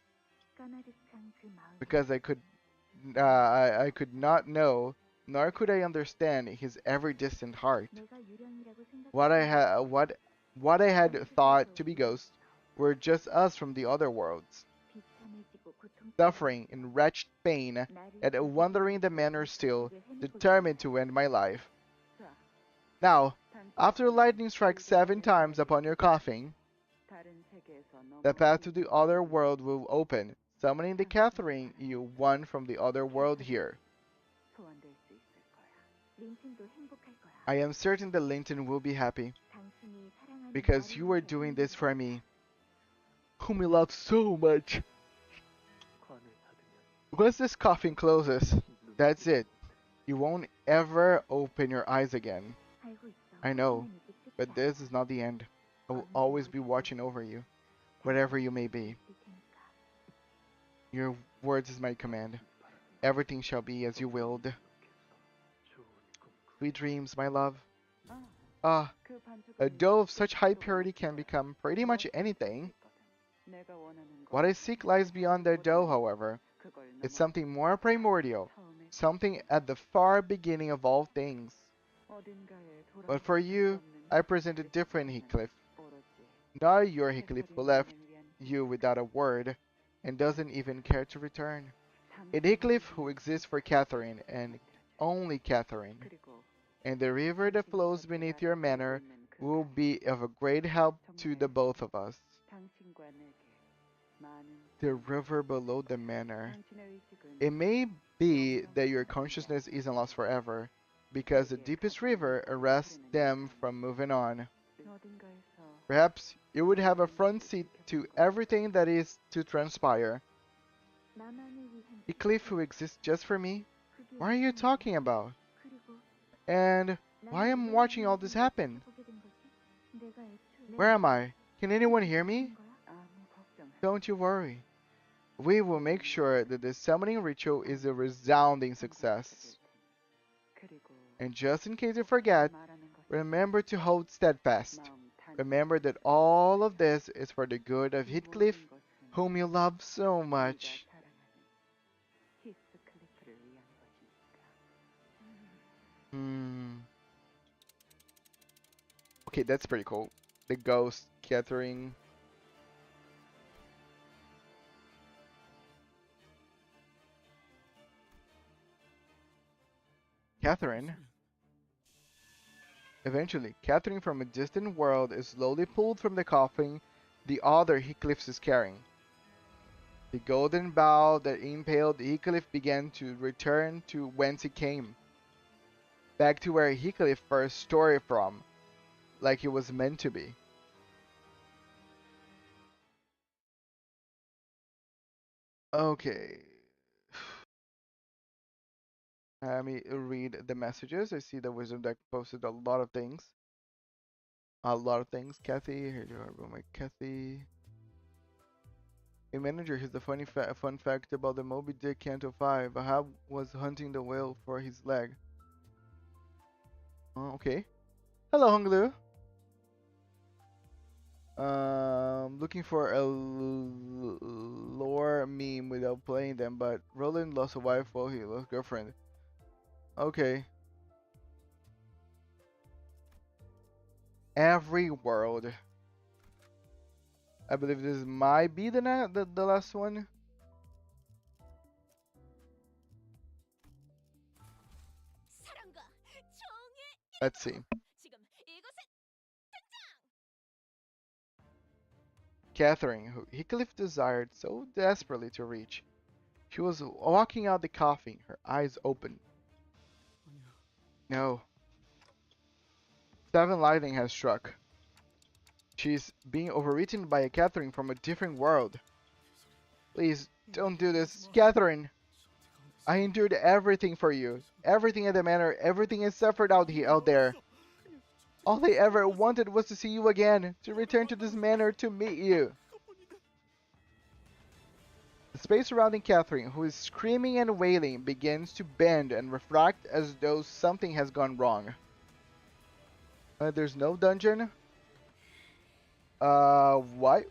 because I could not know, nor could I understand his ever distant heart. What I had thought to be ghosts were just us from the other worlds, suffering in wretched pain, yet wandering the manor still, determined to end my life. Now, after lightning strikes 7 times upon your coffin, the path to the other world will open, summoning the Catherine you won from the other world here. I am certain that Linton will be happy, because you are doing this for me, whom he loves so much. Once this coffin closes, that's it. You won't ever open your eyes again. I know, but this is not the end. I will always be watching over you, wherever you may be. Your words is my command. Everything shall be as you willed. Sweet dreams, my love. Ah, a dough of such high purity can become pretty much anything. What I seek lies beyond that dough, however. It's something more primordial, something at the far beginning of all things. But for you, I present a different Heathcliff. Not your Heathcliff who left you without a word, and doesn't even care to return. A Heathcliff who exists for Catherine, and only Catherine. And the river that flows beneath your manor will be of a great help to the both of us. The river below the manor. It may be that your consciousness isn't lost forever, because the deepest river arrests them from moving on. Perhaps you would have a front seat to everything that is to transpire. A cliff who exists just for me? What are you talking about? And why am I watching all this happen? Where am I? Can anyone hear me? Don't you worry. We will make sure that the summoning ritual is a resounding success. And just in case you forget, remember to hold steadfast. Remember that all of this is for the good of Heathcliff, whom you love so much. Okay, that's pretty cool. The ghost Catherine. Catherine. Eventually, Catherine from a distant world is slowly pulled from the coffin the other Heathcliff is carrying. The golden bow that impaled Heathcliff began to return to whence he came. Back to where Heathcliff first started from, like he was meant to be. Okay. Let me read the messages. I see the Wisdom deck posted a lot of things. A lot of things. Kathy, here you are, roommate Kathy. A manager, here's the fun fact about the Moby Dick Canto 5. Ahab was hunting the whale for his leg. Oh, okay. Hello, Honglu. Looking for a lore meme without playing them, but Roland lost a wife while he lost girlfriend. Okay. Every world. I believe this might be the last one. Let's see. Catherine, who Heathcliff desired so desperately to reach. She was walking out the coffin, her eyes open. No. Seven lightning has struck. She's being overwritten by a Catherine from a different world. Please, don't do this. Catherine! I endured everything for you. Everything at the manor, everything I suffered out there. All I ever wanted was to see you again, to return to this manor to meet you. The space surrounding Catherine, who is screaming and wailing, begins to bend and refract as though something has gone wrong. There's no dungeon. What?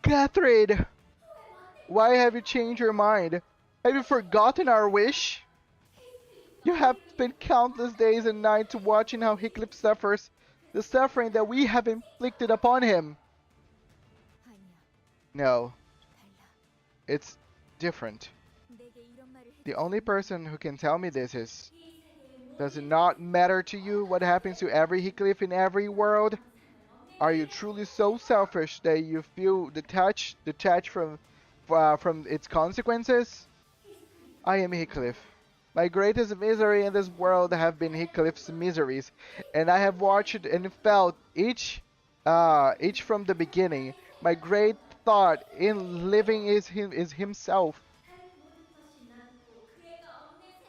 Catherine! Why have you changed your mind? Have you forgotten our wish? You have spent countless days and nights watching how Heathcliff suffers, the suffering that we have inflicted upon him. No. It's different. The only person who can tell me this is... Does it not matter to you what happens to every Heathcliff in every world? Are you truly so selfish that you feel detached from its consequences? I am Heathcliff. My greatest misery in this world have been Heathcliff's miseries, and I have watched and felt each from the beginning. My great thought in living is himself.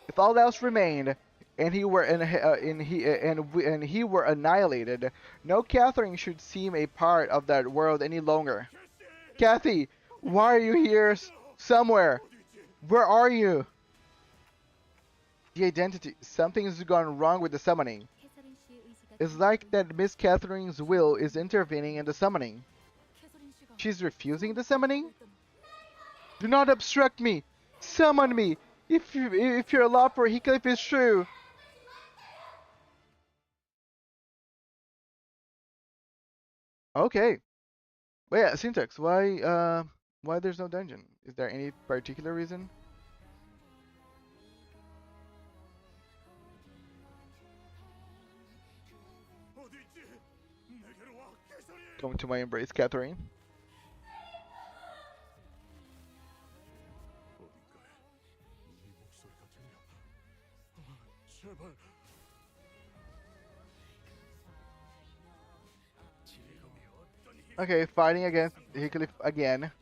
If all else remained, and he were and he were annihilated, no Catherine should seem a part of that world any longer. Kathy, why are you here somewhere? Where are you? The identity. Something's gone wrong with the summoning. It's like that Miss Catherine's will is intervening in the summoning. She's refusing the summoning? Do not obstruct me! Summon me! If your love for Heathcliff is true! Okay. Well, yeah, syntax. Why there's no dungeon? Is there any particular reason? Come to my embrace, Catherine. Okay, fighting against Heathcliff again.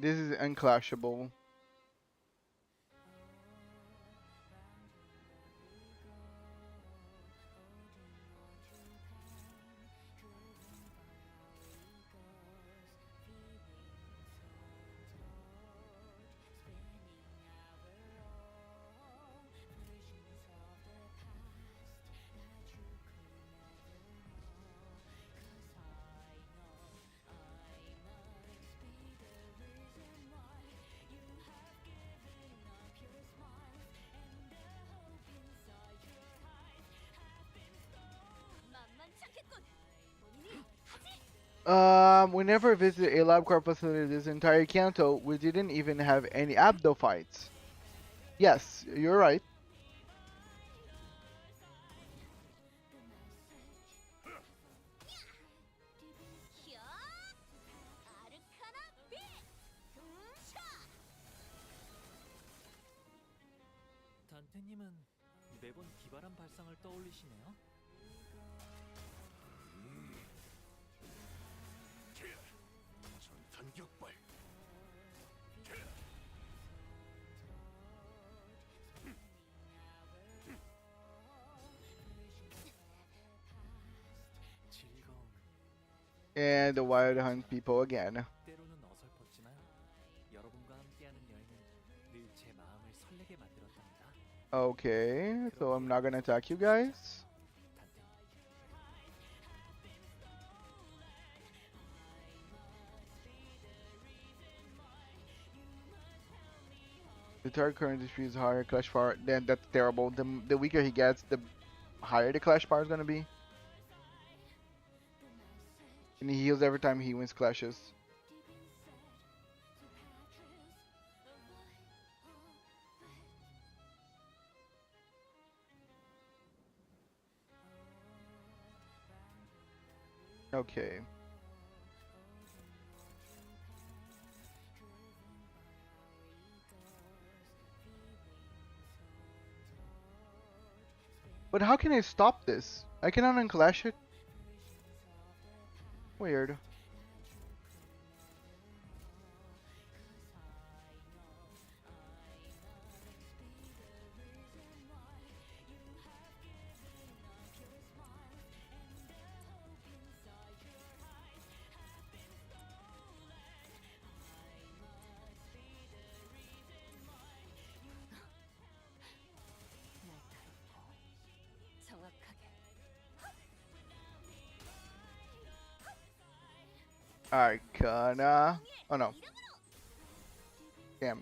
This is unclashable. We never visited a LabCorp facility this entire Canto. We didn't even have any abdo fights. Yes, you're right. 단테님은 매번 기발한 발상을 떠올리시네요. 전탄 격발. 즐거움. And the wild hunt people again. 때로는 어설펐지만 여러분과 함께하는 여행은 늘 제 마음을 설레게 만들었답니다. Okay, so I'm not gonna attack you guys. The third current dispute is higher clash power. Then that's terrible. The weaker he gets, the higher the clash power is gonna be. And he heals every time he wins clashes. Okay. But how can I stop this? I cannot unclash it? Weird. Arcana. Oh no. Damn.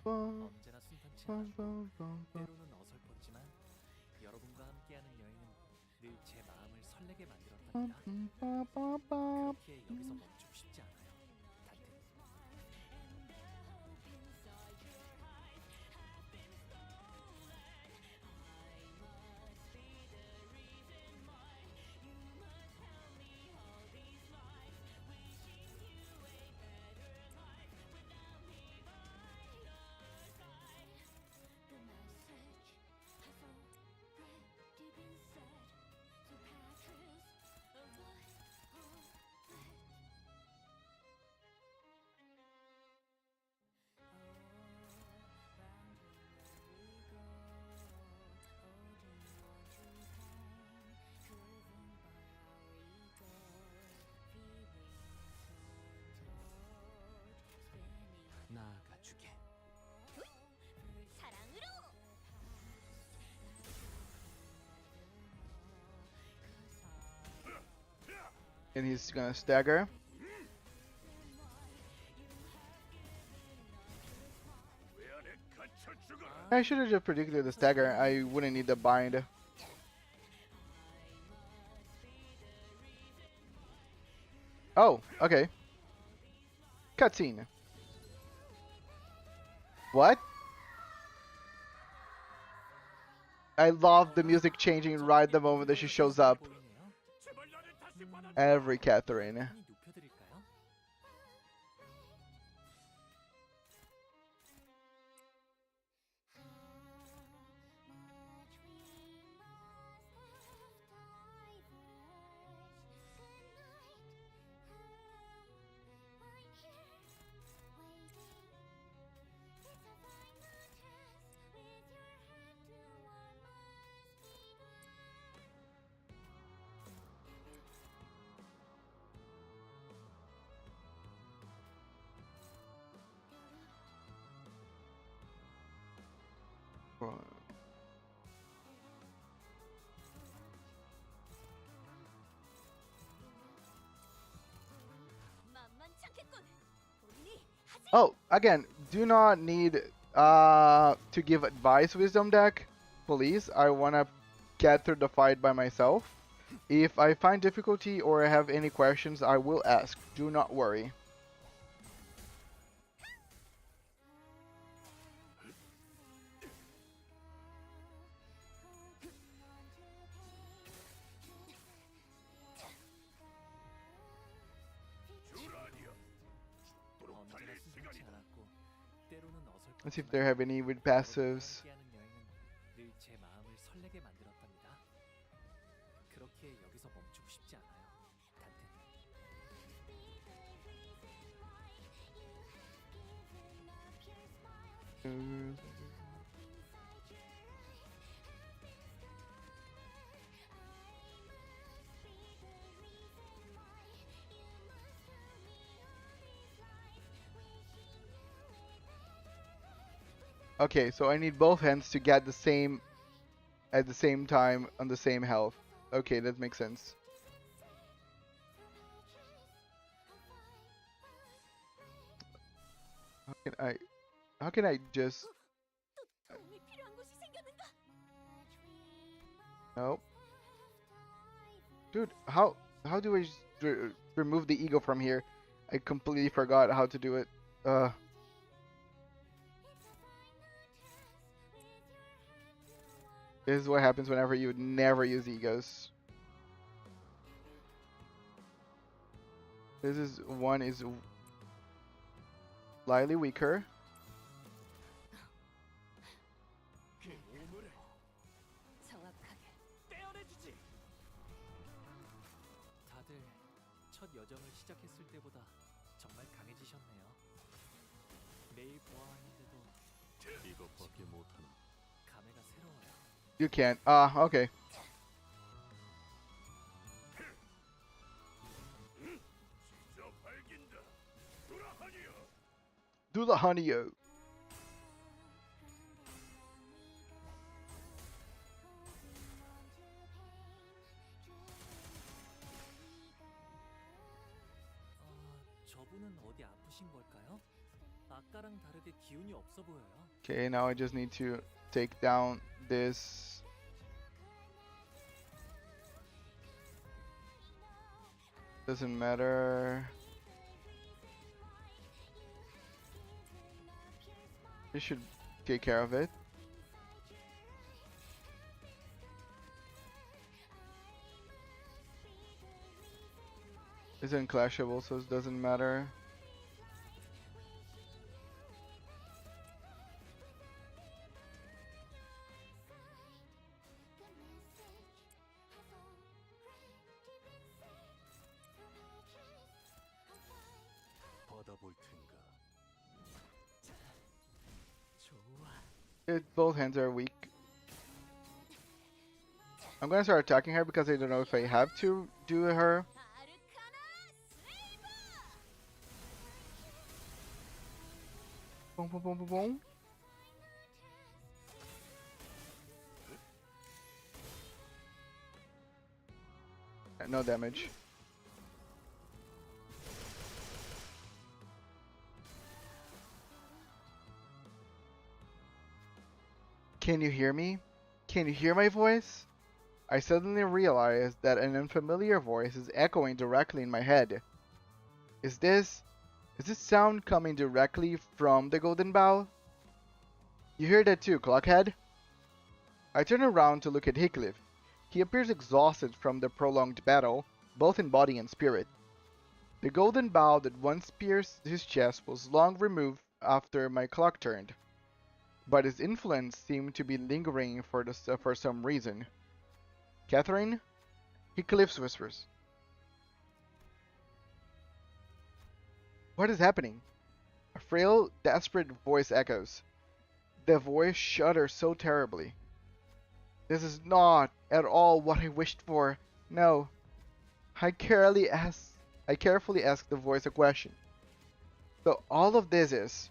언제나 순탄치 않았고 때로는 어설펐지만 여러분과 함께하는 여행은 늘 제 마음을 설레게 만들었답니다. 그렇기에 여기서 멈추고 싶지 않아요. 단테님. 나아가주게. And he's gonna stagger. I should have just predicted the stagger. I wouldn't need the bind. Oh, okay. Cutscene. What? I love the music changing right the moment that she shows up. Every Catherine. 높여드릴까요? Oh, again, do not need to give advice, wisdom deck. Please, I wanna get through the fight by myself. If I find difficulty or I have any questions, I will ask. Do not worry. 언제나 순탄치 않았고 때로는 Let's see if 어설펐지만 they have any with passives. 함께하는 여행은 늘 제 마음을 설레게 만들었답니다. 그렇게 여기서 멈추고 싶지 않아요, 단테님. Okay, so I need both hands to get the same at the same time on the same health. Okay, that makes sense. How can I just Nope. Dude, how do I just remove the ego from here? I completely forgot how to do it. This is what happens whenever you never use egos. This is one is slightly weaker. 다들 첫 여정을 시작했을 때보다 정말 강해지셨네요. 매일 보아하는데도 이것밖에 못하는 감회가 새로워요. You can't. Okay. Do the honey-o. 저분은 어디 아프신 걸까요? 아까랑 다르게 기운이 없어 보여요. Okay, now I just need to take down this. Doesn't matter. This should take care of it. It's unclashable, so it doesn't matter. 받아볼 텐가. Both hands are weak. I'm gonna start attacking her because I don't know if I have to do her. Boom, boom, boom, boom, boom. No damage. Can you hear me? Can you hear my voice? I suddenly realized that an unfamiliar voice is echoing directly in my head. Is this sound coming directly from the Golden Bough? You hear that too, Clockhead? I turn around to look at Heathcliff. He appears exhausted from the prolonged battle, both in body and spirit. The golden bough that once pierced his chest was long removed after my clock turned, but its influence seemed to be lingering for some reason. Catherine? Heathcliff whispers. What is happening? A frail, desperate voice echoes. The voice shudders so terribly. This is not at all what I wished for. No. I carefully asked the voice a question. So all of this is...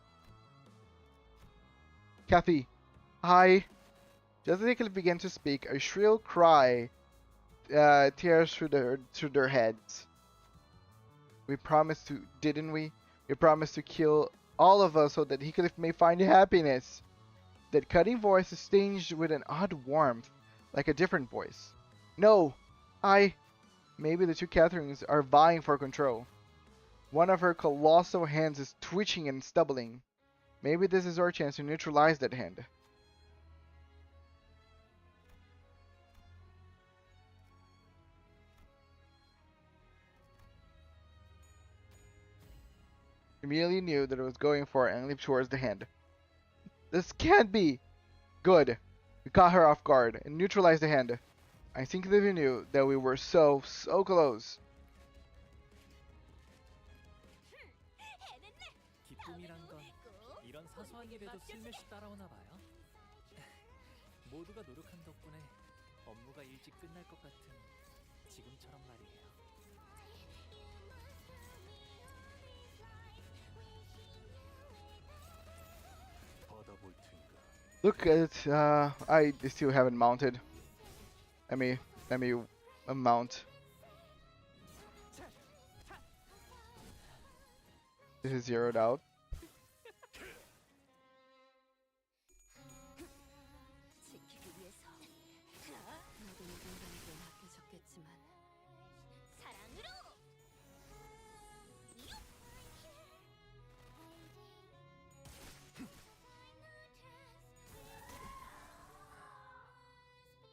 Kathy, I. Just as they could begin to speak, a shrill cry tears through their heads. We promised to, didn't we? We promised to kill all of us so that he may find happiness. That cutting voice is tinged with an odd warmth, like a different voice. No, maybe the two Catherines are vying for control. One of her colossal hands is twitching and stumbling. Maybe this is our chance to neutralize that hand. Immediately knew that it was going for it and leaped towards the hand. This can't be! Good. We caught her off guard and neutralized the hand. I instinctively knew that we were so close. 기쁨이란 건 이런 사소한 일에도 슬며시 따라오나 봐요. 모두가 노력한 덕분에 업무가 일찍 끝날 것 같은 지금처럼 말이에요. 받아볼 텐가. Look at I still haven't mounted. Let me mount. This is zeroed out. 지키기 위해서 모든 인간에게 맡겨졌겠지만 사랑으로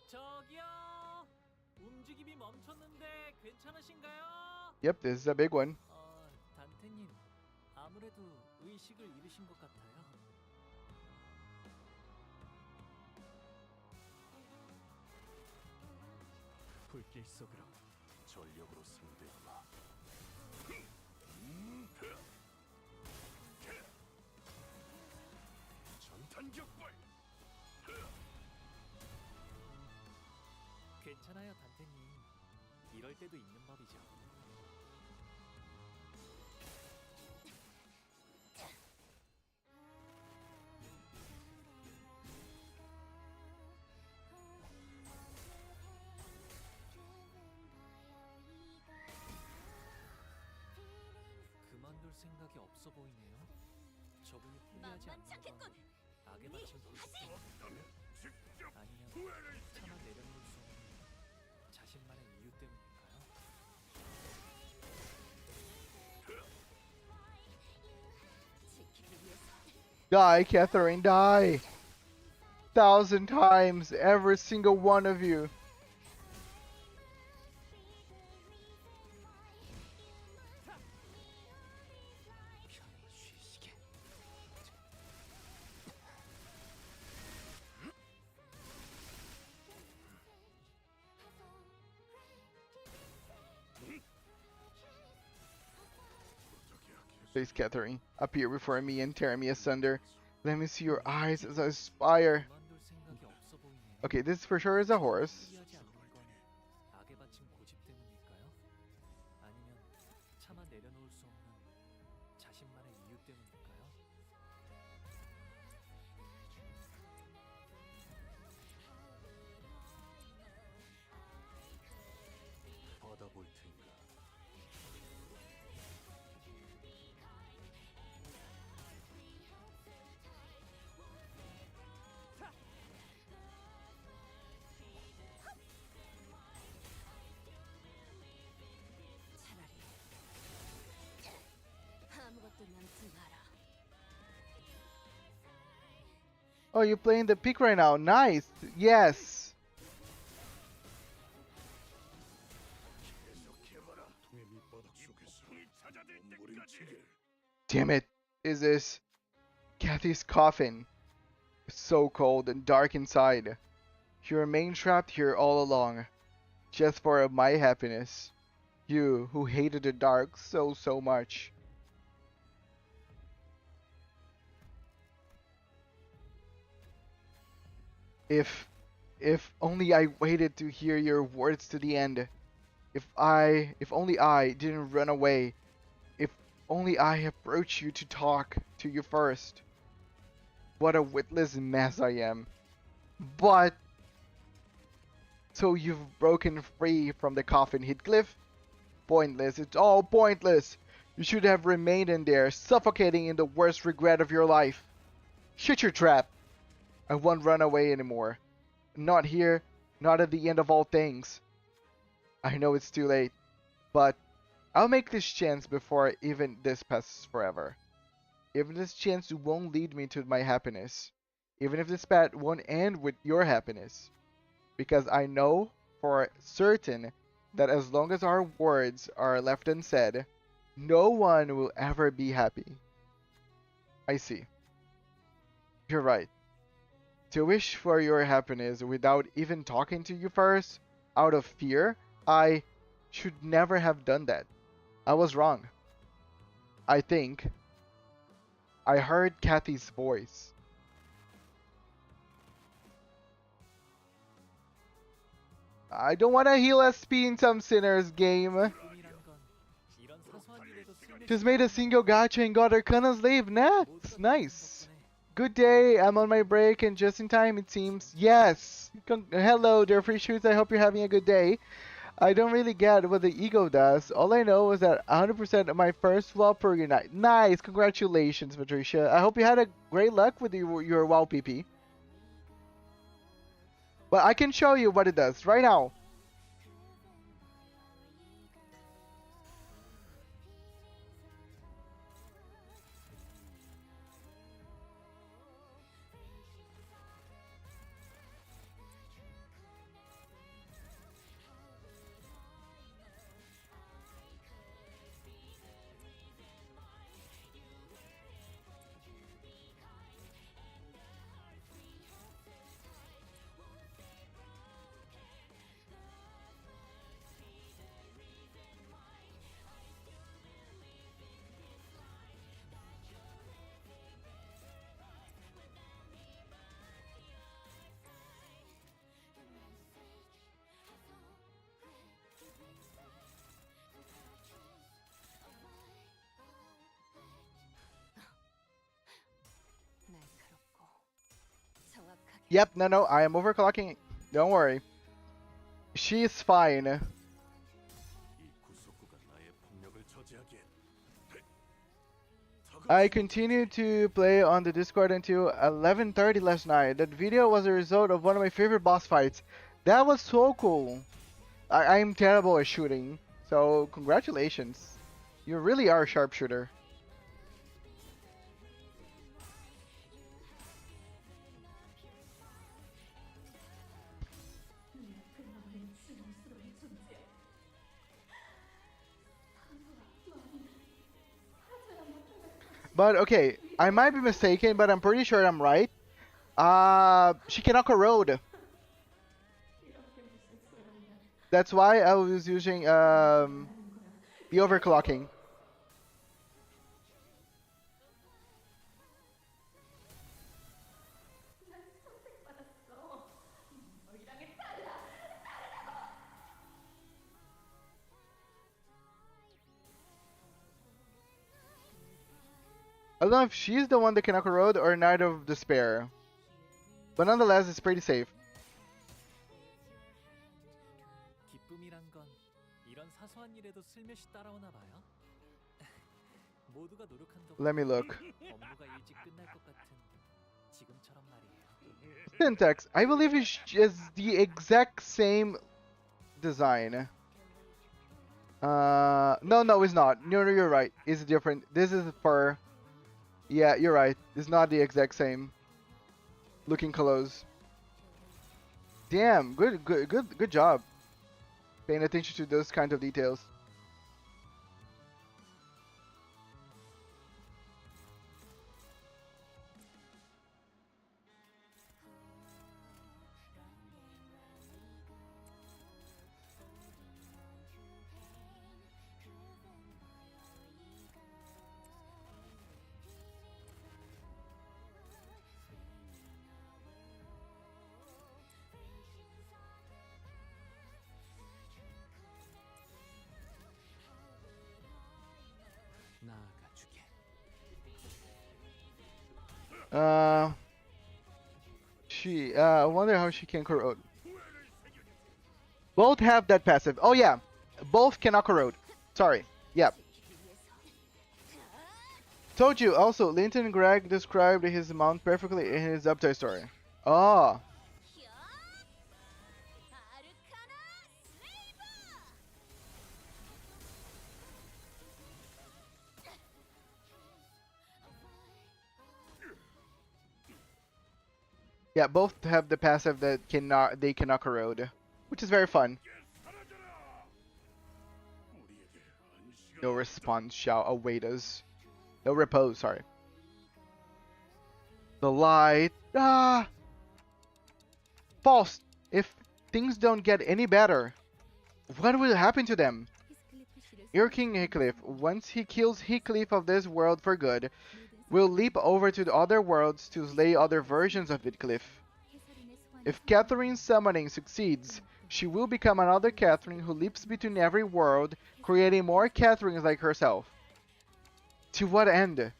저기요. 움직임이 멈췄는데 괜찮으신가요? Yep, this is a big one. 단테님, 아무래도 의식을 잃으신 것 같아요. 불길 속으로 전력으로 상대하마. 전탄격발. 괜찮아요, 단테님. 이럴 때도 있는 법이죠. 그만둘 생각이 없어 보이네요. 적응이 포기하지 않는 건 악에 바친 돌기 때문에 아니면 차마 내려놓을 수 없는 자신만의 이유 때문일까요? 지키기 위해서 Die, Catherine, die! 1,000 times, every single one of you. Please, Catherine, appear before me and tear me asunder. Let me see your eyes as I aspire. 그만둘 생각이 없어 보이네요. Okay, this for sure is a horse. 포기하지 않는 건 악에 바친 고집 때문일까요? 아니면 차마 내려놓을 수 없는 자신만의 이유 때문일까요? 받아볼 텐가. 차라리 아무것도 남지 마라. Oh, you're playing the pick right now. Nice. Yes. 계속해봐라. 통의 밑바닥 속에서 몸부림치게. Damn it. Is this Kathy's coffin? It's so cold and dark inside. You remain trapped here all along, just for my happiness. You who hated the dark so much. If only I waited to hear your words to the end. If only I didn't run away. If only I approached you to talk to you first. What a witless mess I am. But, so you've broken free from the coffin, Heathcliff? Pointless. It's all pointless. You should have remained in there, suffocating in the worst regret of your life. Shut your trap. I won't run away anymore. Not here, not at the end of all things. I know it's too late, but I'll make this chance before even this passes forever. Even this chance won't lead me to my happiness. Even if this path won't end with your happiness. Because I know for certain that as long as our words are left unsaid, no one will ever be happy. I see. You're right. To wish for your happiness without even talking to you first, out of fear, I should never have done that. I was wrong. I think I heard Kathy's voice. I don't want to heal SP in some Sinners game. 기쁨이란 건 이런 사소한 일에도 Just made a single gacha and got Arcana's Slave. Nice. Good day. I'm on my break and just in time it seems. Yes. Hello, dear free shoots. I hope you're having a good day. I don't really get what the ego does. All I know is that 100% of my first walpurgisnight. Nice. Congratulations, Patricia. I hope you had a great luck with your WoW PP. But I can show you what it does right now. Yep, no, I am overclocking. Don't worry. She is fine. 이 구속구가 나의 폭력을 저지하기엔 I continued to play on the Discord until 11:30 last night. That video was a result of one of my favorite boss fights. That was so cool. I'm terrible at shooting, so congratulations. You really are a sharpshooter. But okay, I might be mistaken, but I'm pretty sure I'm right. She cannot corrode. That's why I was using the overclocking. I don't know if she's the one that cannot corrode or Knight of Despair. But nonetheless, it's pretty safe. 기쁨이란 건 이런 사소한 일에도 슬며시 따라오나 봐요. 모두가 노력한 덕분에 Let me look. 업무가 일찍 끝날 것 같은 지금처럼 말이에요. Syntax. I believe it's the exact same design. No, it's not. No, you're right. It's different. This is fur. Yeah, you're right. It's not the exact same looking clothes. Damn, good job. Paying attention to those kind of details. 나아가주게. she, I wonder how she can corrode. Both have that passive. Oh yeah, both cannot corrode. Sorry. Yep. Told you. Also, Linton Gregg described his mount perfectly in his update story. Oh. Yeah, both have the passive that cannot corrode, which is very fun. No response shall await us. No repose, sorry. The light. Ah! False! If things don't get any better, what will happen to them? Your King Heathcliff, once he kills Heathcliff of this world for good, will leap over to the other worlds to slay other versions of Heathcliff. If Catherine's summoning succeeds, she will become another Catherine who leaps between every world, creating more Catherines like herself. To what end?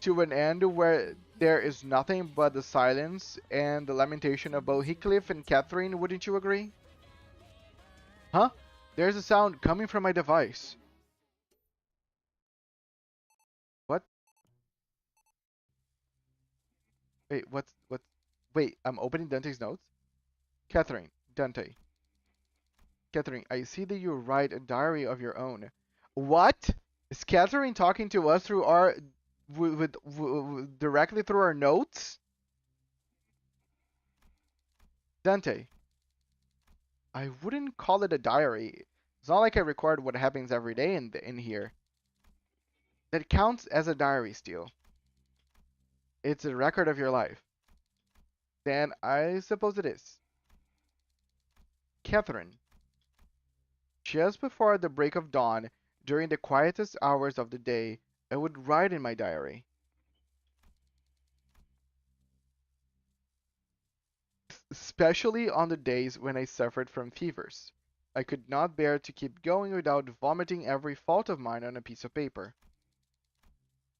To an end where there is nothing but the silence and the lamentation of both Heathcliff and Catherine, wouldn't you agree? Huh? There's a sound coming from my device. What? Wait, wait, I'm opening Dante's notes? Catherine, Dante. Catherine, I see that you write a diary of your own. What? Is Catherine talking to us through our directly through our notes? Dante, I wouldn't call it a diary. It's not like I record what happens every day in here. That counts as a diary still. It's a record of your life. Then I suppose it is. Catherine, just before the break of dawn, during the quietest hours of the day, I would write in my diary. Especially on the days when I suffered from fevers. I could not bear to keep going without vomiting every fault of mine on a piece of paper.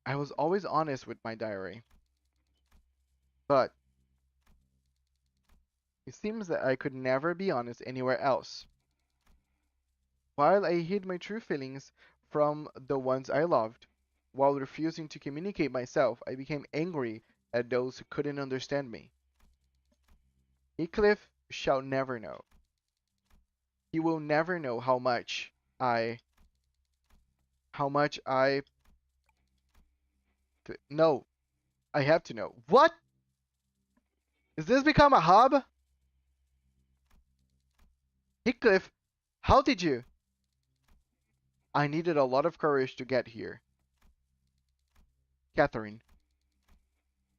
I was always honest with my diary. But it seems that I could never be honest anywhere else. While I hid my true feelings from the ones I loved, while refusing to communicate myself, I became angry at those who couldn't understand me. Heathcliff shall never know. He will never know I, how much I, no, I have to know. What? Does this become a hub? Heathcliff, how did you? I needed a lot of courage to get here. Catherine,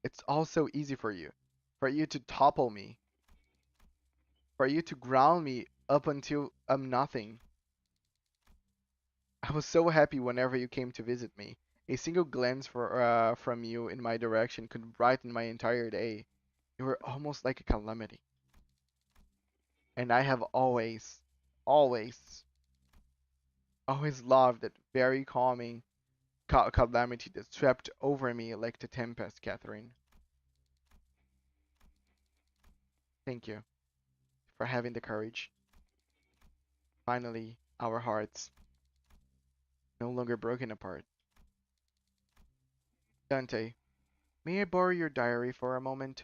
it's all so easy for you to topple me, for you to ground me up until I'm nothing. I was so happy whenever you came to visit me. A single glance from you in my direction could brighten my entire day. You were almost like a calamity. And I have always, always loved that very calming calamity that swept over me like the tempest, Catherine. Thank you for having the courage. Finally, our hearts no longer broken apart. Dante, may I borrow your diary for a moment?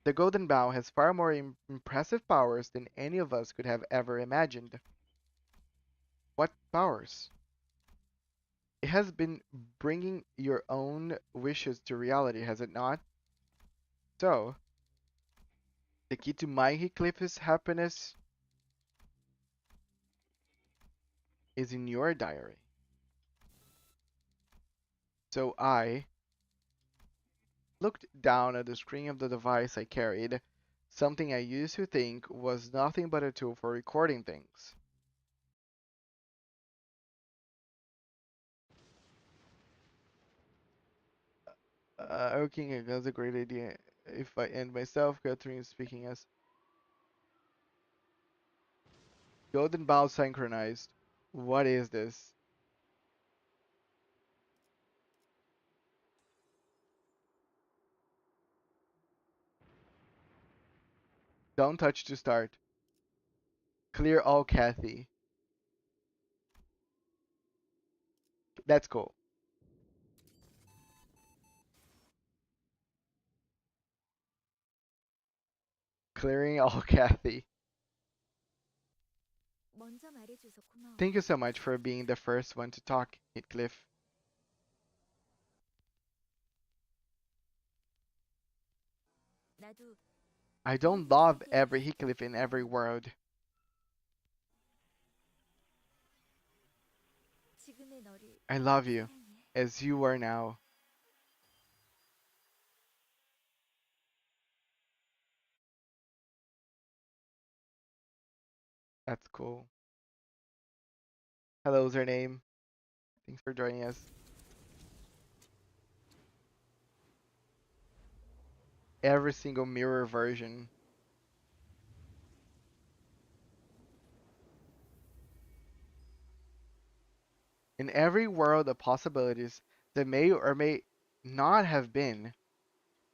The Golden Bough has far more impressive powers than any of us could have ever imagined. What powers? It has been bringing your own wishes to reality, has it not? So, the key to my Heathcliff's happiness is in your diary. So I looked down at the screen of the device I carried, something I used to think was nothing but a tool for recording things. Okay, that's a great idea. If I end myself, Catherine is speaking as Golden Bow synchronized. What is this? Don't touch to start. Clear all Kathy. That's cool. Clearing all Kathy. 먼저 말해줘서 고마워. Thank you so much for being the first one to talk, Heathcliff. 나도 I don't love every Heathcliff in every world. 지금의 너를 I love you 사랑해. as you are now. That's cool. Hello, her name. Thanks for joining us. Every single mirror version. In every world of possibilities that may or may not have been,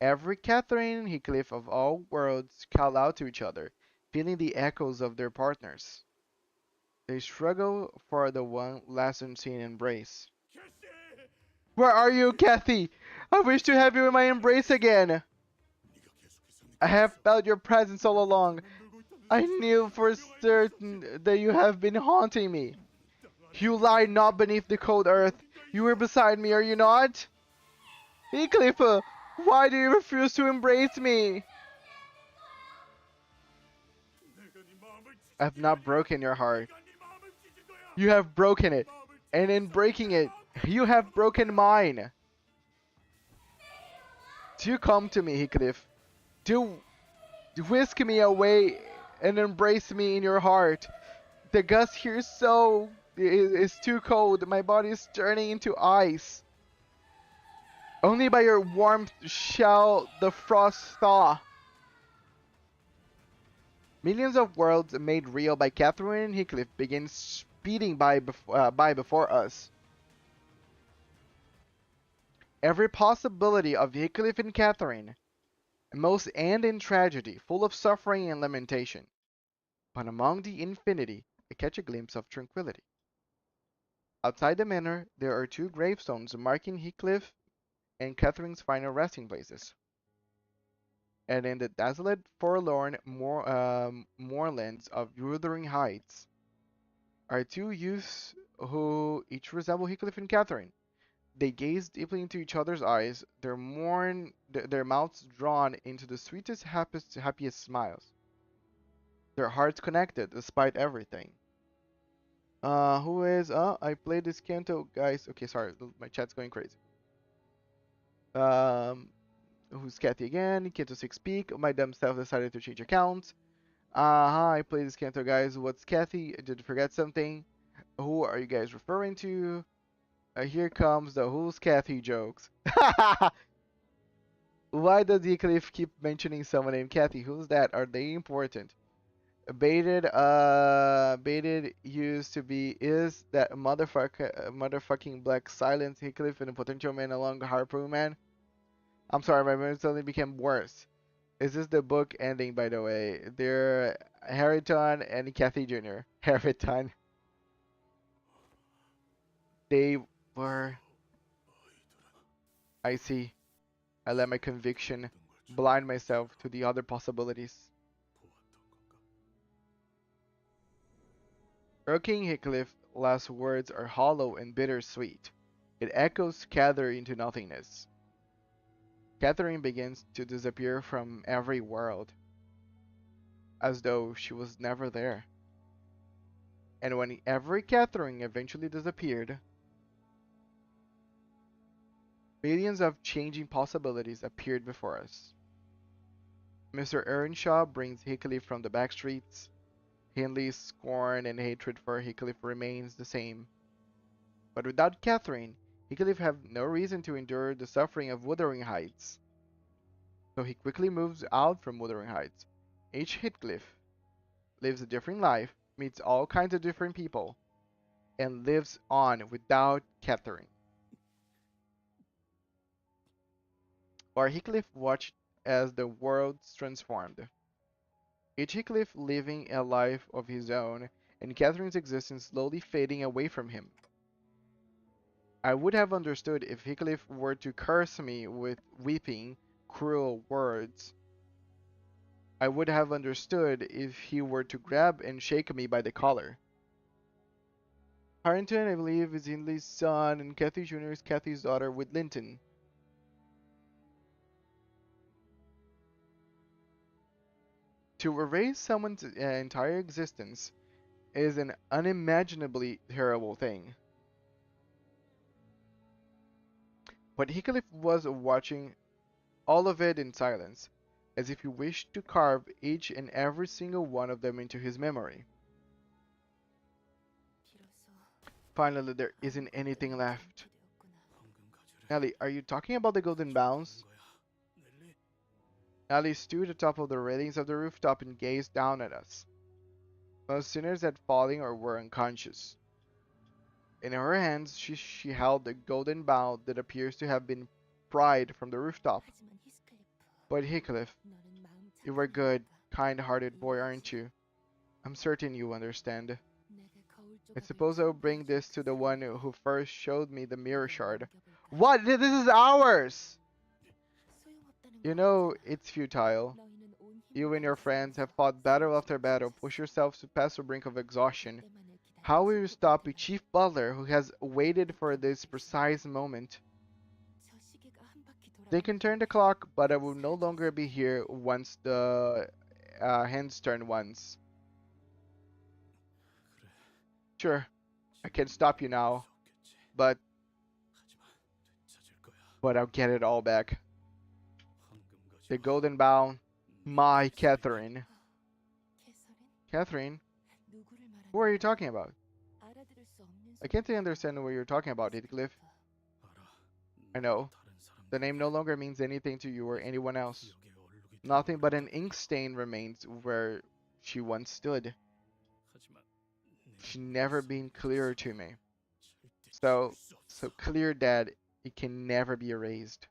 every Catherine and Heathcliff of all worlds call out to each other, feeling the echoes of their partners. They struggle for the one last unseen embrace. Where are you, Kathy? I wish to have you in my embrace again. I have felt your presence all along. I knew for certain that you have been haunting me. You lie not beneath the cold earth. You are beside me, are you not? Heathcliff, why do you refuse to embrace me? I have not broken your heart. You have broken it, and in breaking it, you have broken mine. Do come to me, Heathcliff. Do whisk me away and embrace me in your heart. The gust here is too cold. My body is turning into ice. Only by your warmth shall the frost thaw. Millions of worlds made real by Catherine and Heathcliff begin speeding by before us. Every possibility of Heathcliff and Catherine, most end in tragedy, full of suffering and lamentation. But among the infinity, I catch a glimpse of tranquility. Outside the manor, there are two gravestones marking Heathcliff and Catherine's final resting places. And in the desolate, forlorn moorlands of Wuthering Heights are two youths who each resemble Heathcliff and Catherine. They gaze deeply into each other's eyes, their mouths drawn into the sweetest, happiest smiles. Their hearts connected despite everything. Who is? I played this Canto, guys. Okay, sorry, my chat's going crazy. Um, who's Kathy again? Canto 6 Peak. My dumb self decided to change accounts. I played this Canto, guys. What's Kathy? Did you forget something? Who are you guys referring to? Here comes the who's Kathy jokes. Why does Heathcliff keep mentioning someone named Kathy? Who's that? Are they important? Baited used to be is that motherfucking black silence Heathcliff and a potential man along Harpoon Man. I'm sorry, my memory suddenly became worse. Is this the book ending, by the way? They're Harrington and Kathy Jr. Harrington. They were. I see. I let my conviction blind myself to the other possibilities. King Heathcliff's last words are hollow and bittersweet. It echoes gather into nothingness. Catherine begins to disappear from every world, as though she was never there. And when every Catherine eventually disappeared, millions of changing possibilities appeared before us. Mr. Earnshaw brings Heathcliff from the back streets. Hindley's scorn and hatred for Heathcliff remains the same. But without Catherine, Heathcliff have no reason to endure the suffering of Wuthering Heights. So he quickly moves out from Wuthering Heights. Each Heathcliff lives a different life, meets all kinds of different people, and lives on without Catherine. While Heathcliff watched as the world transformed. each Heathcliff living a life of his own, and Catherine's existence slowly fading away from him. I would have understood if Heathcliff were to curse me with weeping, cruel words. I would have understood if he were to grab and shake me by the collar. Harrington, I believe, is Hindley's son, and Cathy Jr. is Cathy's daughter with Linton. To erase someone's entire existence is an unimaginably terrible thing. But Heathcliff was watching all of it in silence, as if he wished to carve each and every single one of them into his memory. Finally, there isn't anything left. Ellie, are you talking about the golden bounce? Ellie stood atop of the railings of the rooftop and gazed down at us. Most sinners had fallen or were unconscious. In her hands, she held a golden bowl that appears to have been pried from the rooftop. But Heathcliff, you are a good, kind-hearted boy, aren't you? I'm certain you understand. I suppose I'll bring this to the one who first showed me the mirror shard. What? This is ours! You know, it's futile. You and your friends have fought battle after battle, pushed yourselves past the brink of exhaustion. How will you stop a chief butler who has waited for this precise moment? They can turn the clock, but I will no longer be here once the hands turn once. Sure, I can stop you now, but I'll get it all back. The golden bowl, my Catherine. Catherine? Who are you talking about? I can't understand what you're talking about, Heathcliff. I know. The name no longer means anything to you or anyone else. Nothing but an ink stain remains where she once stood. She never been clearer to me. So clear that it can never be erased.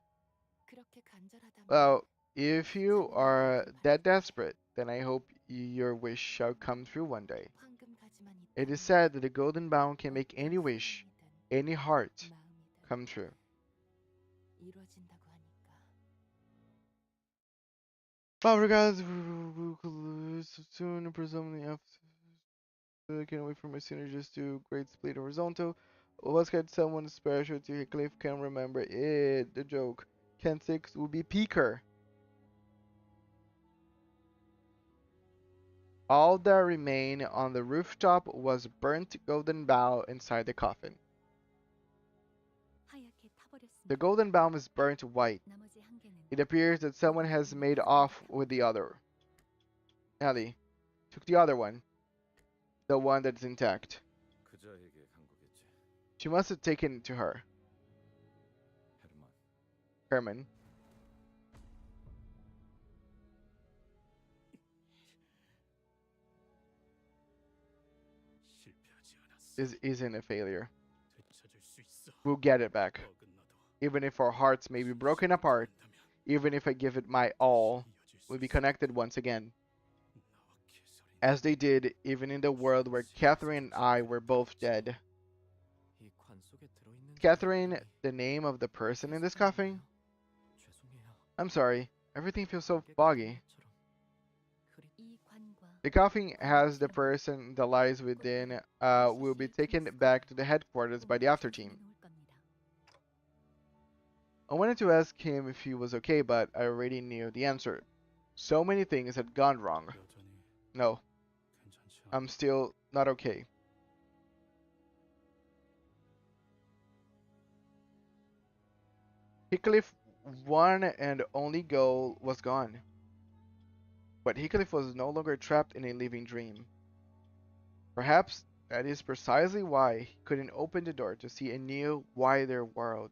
Well, if you are that desperate, then I hope your wish shall come true one day. It is said that the golden bowl can make any wish, any heart, come true. Oh, regardless, soon, presumably after I can't wait for my synergies to Great Split Horizontal. Let's get someone special to Heathcliff can remember it. The joke. Ken 6 will be Peaker. All that remained on the rooftop was burnt golden bowl inside the coffin. The golden bowl is burnt white. It appears that someone has made off with the other. Ellie took the other one. The one that's intact. She must have taken it to her. Herman. This isn't a failure. We'll get it back. Even if our hearts may be broken apart, even if I give it my all, we'll be connected once again. As they did, even in the world where Catherine and I were both dead. Catherine, the name of the person in this coffin? I'm sorry, everything feels so foggy. The coffin has the person that lies within, will be taken back to the headquarters by the after team. I wanted to ask him if he was okay, but I already knew the answer. So many things had gone wrong. No, I'm still not okay. Heathcliff's one and only goal was gone. But Heathcliff was no longer trapped in a living dream. Perhaps that is precisely why he couldn't open the door to see a new, wider world.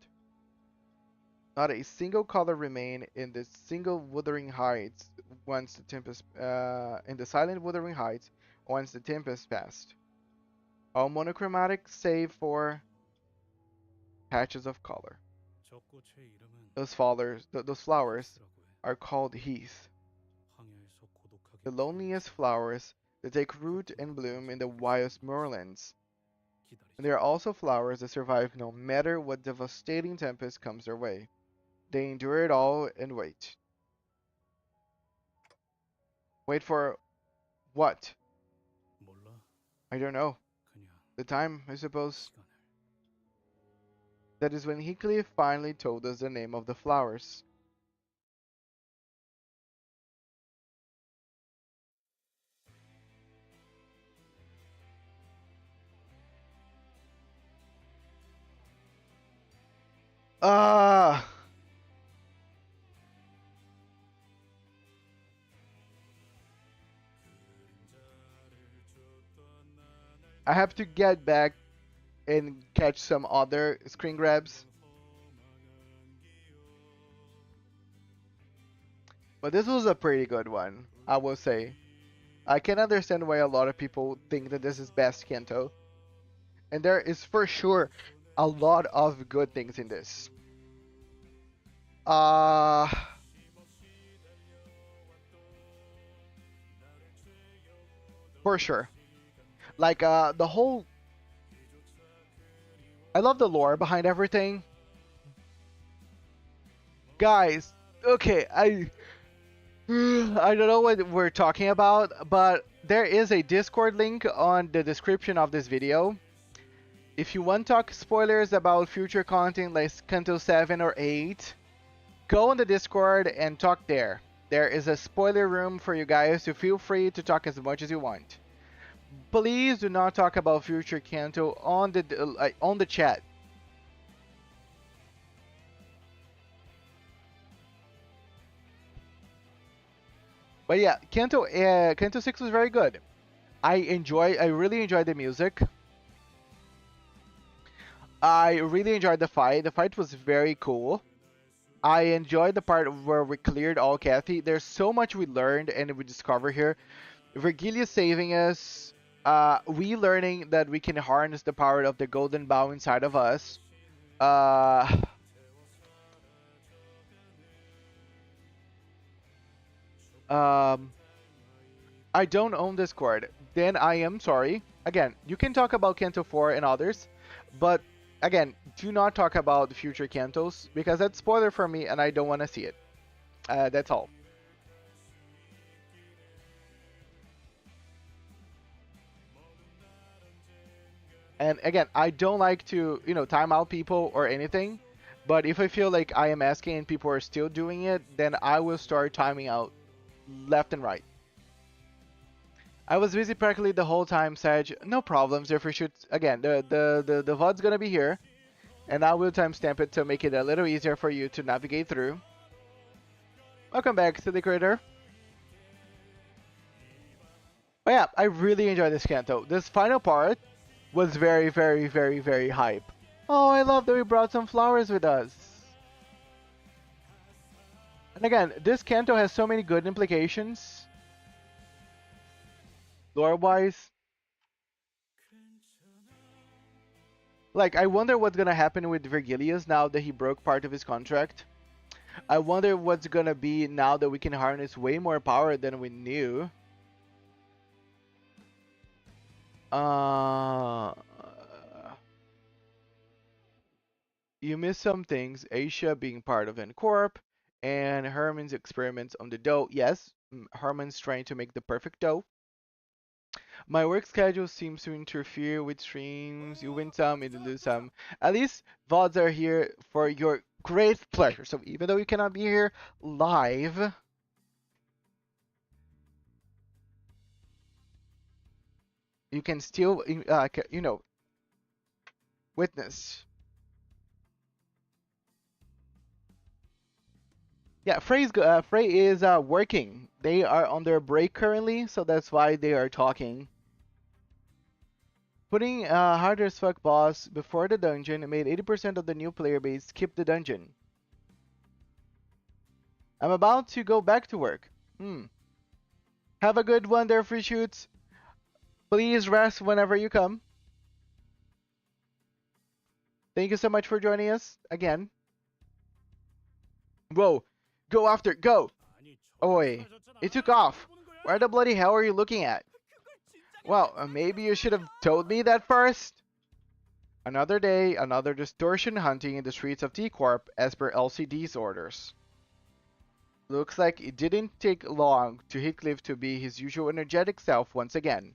Not a single color remained in the single wuthering heights once the tempest in the silent wuthering heights once the tempest passed. All monochromatic save for patches of color. Those flowers are called heath. the loneliest flowers that take root and bloom in the wildest moorlands. And there are also flowers that survive no matter what devastating tempest comes their way. They endure it all and wait. Wait for what? 몰라. I don't know. 그냥 The time, I suppose. 시간을. That is when Heathcliff finally told us the name of the flowers. Ah! I have to get back and catch some other screen grabs. But this was a pretty good one, I will say. I can understand why a lot of people think that this is best Canto. And there is for sure a lot of good things in this. Uh for sure. Like the whole I love the lore behind everything. Guys, okay, I I don't know what we're talking about, but there is a Discord link on the description of this video. If you want to talk spoilers about future content like Canto 7 or 8, go on the Discord and talk there. There is a spoiler room for you guys, so feel free to talk as much as you want. Please do not talk about future Canto on the chat. But yeah, Canto 6 was very good. I really enjoyed the music. I really enjoyed the fight. The fight was very cool. I enjoyed the part where we cleared all Kathy. There's so much we learned and we discover here. Virgilia saving us. We learning that we can harness the power of the golden bow inside of us. I don't own Discord. Then I am sorry. Again, you can talk about Canto 4 and others, but again, do not talk about future Cantos because that's spoiler for me and I don't want to see it. That's all. And again, I don't like to, time out people or anything, but if I feel like I am asking and people are still doing it, then I will start timing out left and right. I was busy practically the whole time, Sag. No problems if we should. Again, the VOD's gonna be here, and I will timestamp it to make it a little easier for you to navigate through. Welcome back to the creator. But yeah, I really enjoyed this Canto. This final part was very, very, very, very hype. Oh, I love that we brought some flowers with us. And again, this Canto has so many good implications. Lore-wise. Like, I wonder what's gonna happen with Virgilius now that he broke part of his contract. I wonder what's gonna be now that we can harness way more power than we knew. You missed some things. Asia being part of N-Corp and Herman's experiments on the dough. Yes, Herman's trying to make the perfect dough. My work schedule seems to interfere with streams. You win some, you lose some. At least VODs are here for your great pleasure. So even though you cannot be here live, you can still, witness. Yeah, Frey is working. They are on their break currently, so that's why they are talking. Putting harder as fuck boss before the dungeon made 80% of the new player base skip the dungeon. I'm about to go back to work. Have a good one there, free shoots. Please rest whenever you come. Thank you so much for joining us again. Whoa, go after, go! Oi, it took off. Where the bloody hell are you looking at? Well, maybe you should have told me that first. Another day, another distortion hunting in the streets of T-Corp as per LCD's orders. Looks like it didn't take long to Heathcliff to be his usual energetic self once again.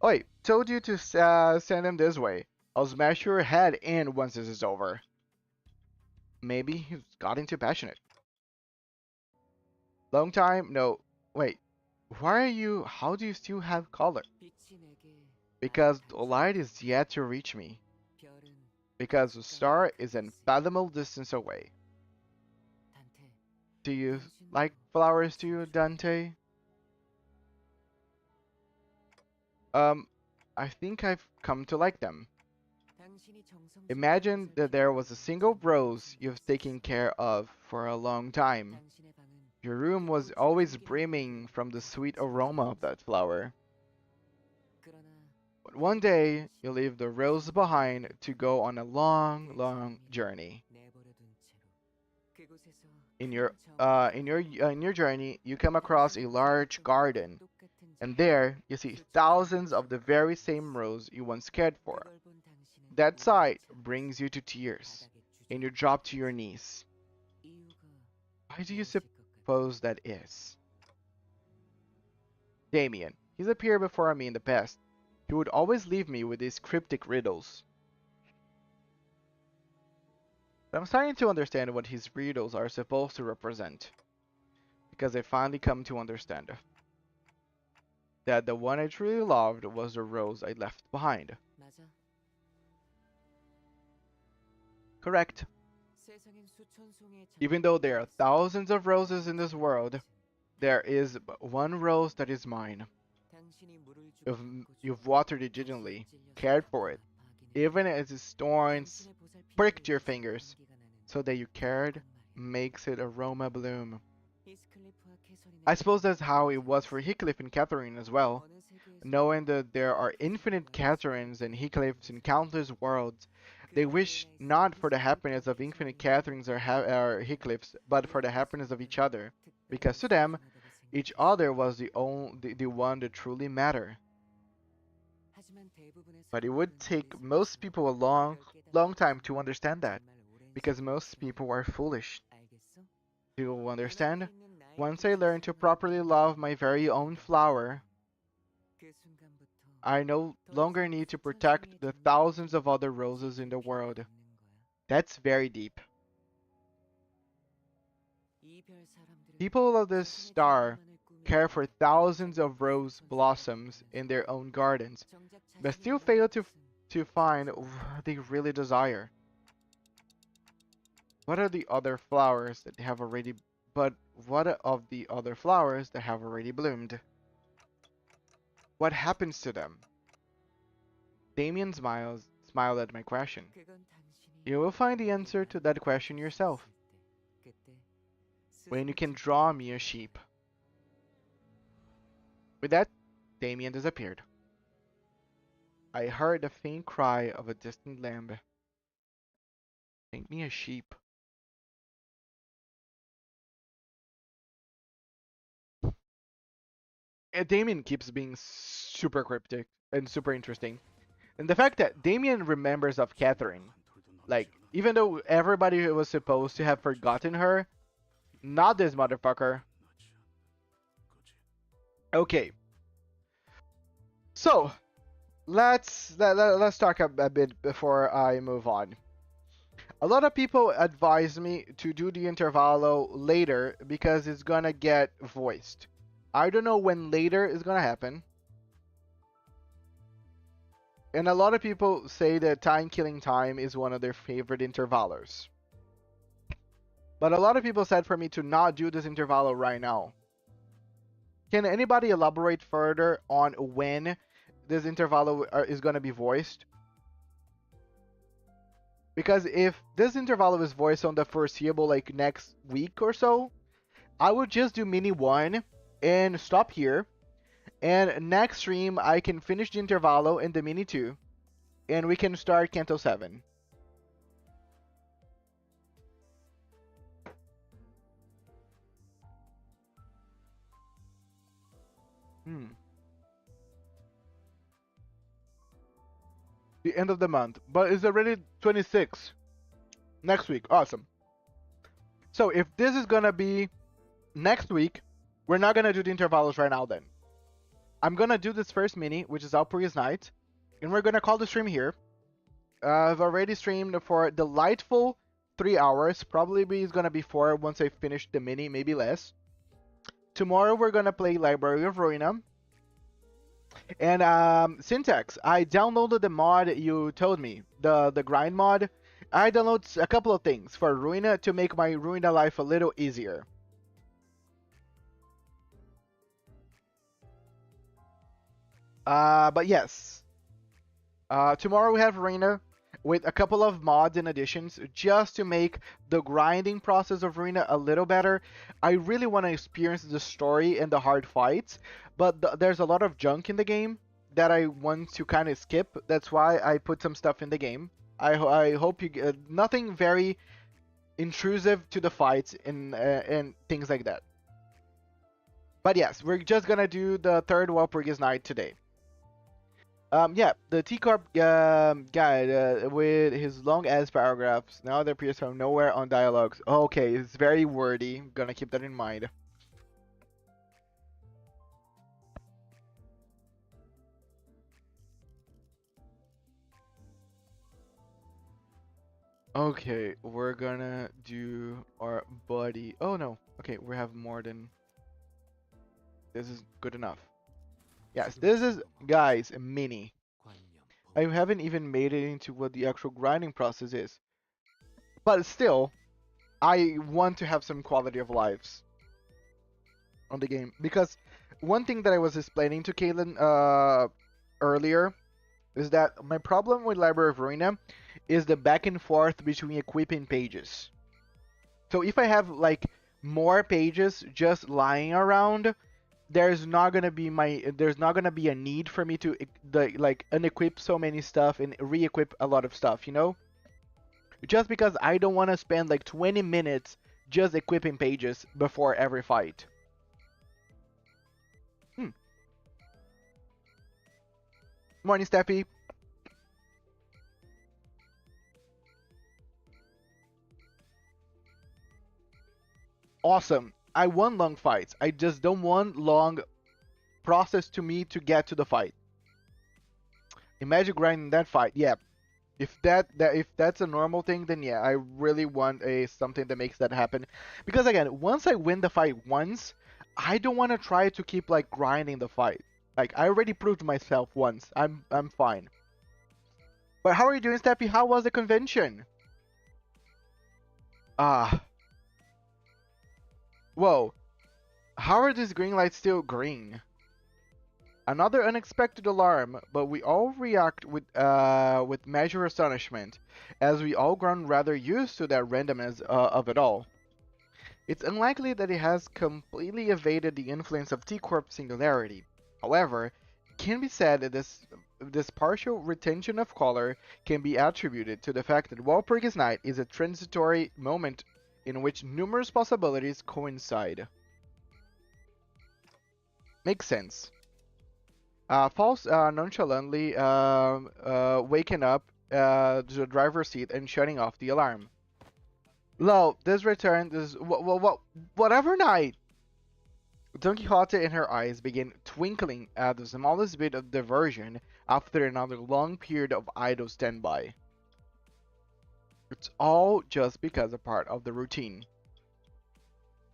Oi, told you to send him this way. I'll smash your head in once this is over. Maybe he's gotten too passionate. Long time? No. Wait. Why are you... How do you still have color? Because the light is yet to reach me. Because the star is an unfathomable distance away. Do you like flowers too, Dante? I think I've come to like them. Imagine that there was a single rose you've taken care of for a long time. Your room was always brimming from the sweet aroma of that flower. But one day, you leave the rose behind to go on a long, long journey. In your journey, you come across a large garden, and there you see thousands of the very same rose you once cared for. That sight brings you to tears, and you drop to your knees. Why do you suppose that is? Damien. He's appeared before me in the past. He would always leave me with these cryptic riddles. But I'm starting to understand what his riddles are supposed to represent. Because I finally come to understand that the one I truly loved was the rose I left behind. Correct. Even though there are thousands of roses in this world, there is but one rose that is mine. You've watered it diligently, cared for it, even as its thorns pricked your fingers, so that you cared makes it aroma bloom. I suppose that's how it was for Heathcliff and Catherine as well. Knowing that there are infinite Catherines and Heathcliffs in countless worlds, they wish not for the happiness of infinite Catherines or Heathcliffs, but for the happiness of each other, because to them, each other was the one that truly mattered. But it would take most people a long, long time to understand that, because most people are foolish. Do you understand? Once I learned to properly love my very own flower, I no longer need to protect the thousands of other roses in the world. That's very deep. People of this star care for thousands of rose blossoms in their own gardens, but still fail to find what they really desire. What of the other flowers that have already bloomed? What happens to them? Damien smiled at my question. You will find the answer to that question yourself, when you can draw me a sheep. With that, Damien disappeared. I heard the faint cry of a distant lamb. Paint me a sheep. Damien keeps being super cryptic and super interesting. And the fact that Damien remembers of Catherine, like, even though everybody was supposed to have forgotten her, not this motherfucker. Okay. So, let's talk a bit before I move on. A lot of people advise me to do the intervallo later because it's gonna get voiced. I don't know when later is gonna happen. And a lot of people say that Time Killing Time is one of their favorite intervallers. But a lot of people said for me to not do this intervallo right now. Can anybody elaborate further on when this intervallo is gonna be voiced? Because if this intervallo is voiced on the foreseeable, like next week or so, I would just do mini 1 and stop here. And next stream, I can finish the Intervallo and the Mini 2. And we can start Canto 7. The end of the month. But it's already 26. Next week. Awesome. So if this is gonna be next week, we're not gonna do the intervals right now then. I'm gonna do this first mini, which is Walpurgisnight, and we're gonna call the stream here. I've already streamed for delightful 3 hours. Probably is gonna be 4 once I finish the mini, maybe less. Tomorrow we're gonna play Library of Ruina. And Syntax, I downloaded the mod you told me, the grind mod. I downloaded a couple of things for Ruina to make my Ruina life a little easier. But yes. Tomorrow we have Ruina with a couple of mods and additions just to make the grinding process of Ruina a little better. I really want to experience the story and the hard fights, but there's a lot of junk in the game that I want to kind of skip. That's why I put some stuff in the game. I hope you get nothing very intrusive to the fights and things like that. But yes, we're just gonna do the third Walpurgisnight today. Yeah, the T-Corp guy with his long ass paragraphs now that appears from nowhere on dialogues. Okay, it's very wordy. Gonna keep that in mind. Okay, we're gonna do our buddy. Oh no. Okay, we have more than. This is good enough. Yes, this is, guys, a mini. I haven't even made it into what the actual grinding process is. But still, I want to have some quality of lives on the game. Because one thing that I was explaining to Caitlin earlier is that my problem with Library of Ruina is the back and forth between equipping pages. So if I have like more pages just lying around, there's not gonna be a need for me to like unequip so many stuff and re-equip a lot of stuff, you know? Just because I don't want to spend like 20 minutes just equipping pages before every fight. Morning, Steffi. Awesome. I want long fights. I just don't want long process to me to get to the fight. Imagine grinding that fight. Yeah. If that's a normal thing, then yeah, I really want something that makes that happen. Because again, once I win the fight once, I don't want to try to keep like grinding the fight. Like I already proved myself once. I'm fine. But how are you doing, Steppy? How was the convention? Whoa. How are these green lights still green? Another unexpected alarm, but we all react with measured astonishment, as we all grown rather used to that randomness of it all. It's unlikely that it has completely evaded the influence of T-Corp singularity. However, it can be said that this partial retention of color can be attributed to the fact that Walpurgisnight is a transitory moment in which numerous possibilities coincide. Makes sense. Falls nonchalantly waking up to the driver's seat and shutting off the alarm. Lo, this return is whatever night. Don Quixote and her eyes begin twinkling at the smallest bit of diversion after another long period of idle standby. It's all just because a part of the routine.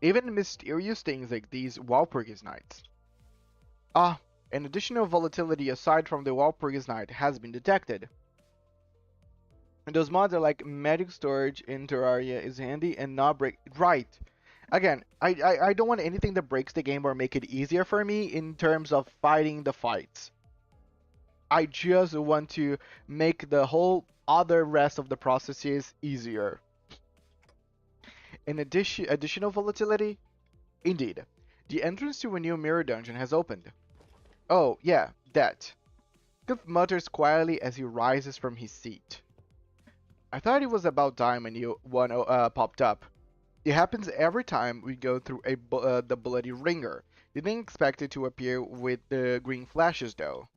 Even mysterious things like these Walpurgisnights. An additional volatility aside from the Walpurgisnight has been detected. And those mods are like magic storage in Terraria is handy and not break. Right. Again, I don't want anything that breaks the game or make it easier for me in terms of fighting the fights. I just want to make the whole other rest of the processes easier. In additional volatility? Indeed. The entrance to a new mirror dungeon has opened. Oh, yeah, that. Cliff mutters quietly as he rises from his seat. I thought it was about time a new one popped up. It happens every time we go through the bloody ringer. Didn't expect it to appear with the green flashes though.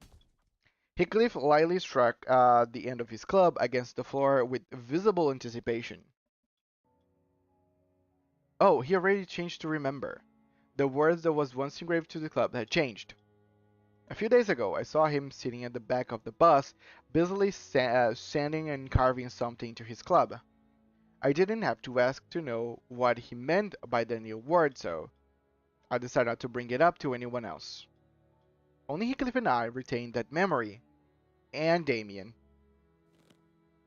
Heathcliff lightly struck the end of his club against the floor with visible anticipation. Oh, he already changed to remember. The words that was once engraved to the club had changed. A few days ago, I saw him sitting at the back of the bus, busily sanding and carving something to his club. I didn't have to ask to know what he meant by the new word, so I decided not to bring it up to anyone else. Only Heathcliff and I retained that memory, and Damien.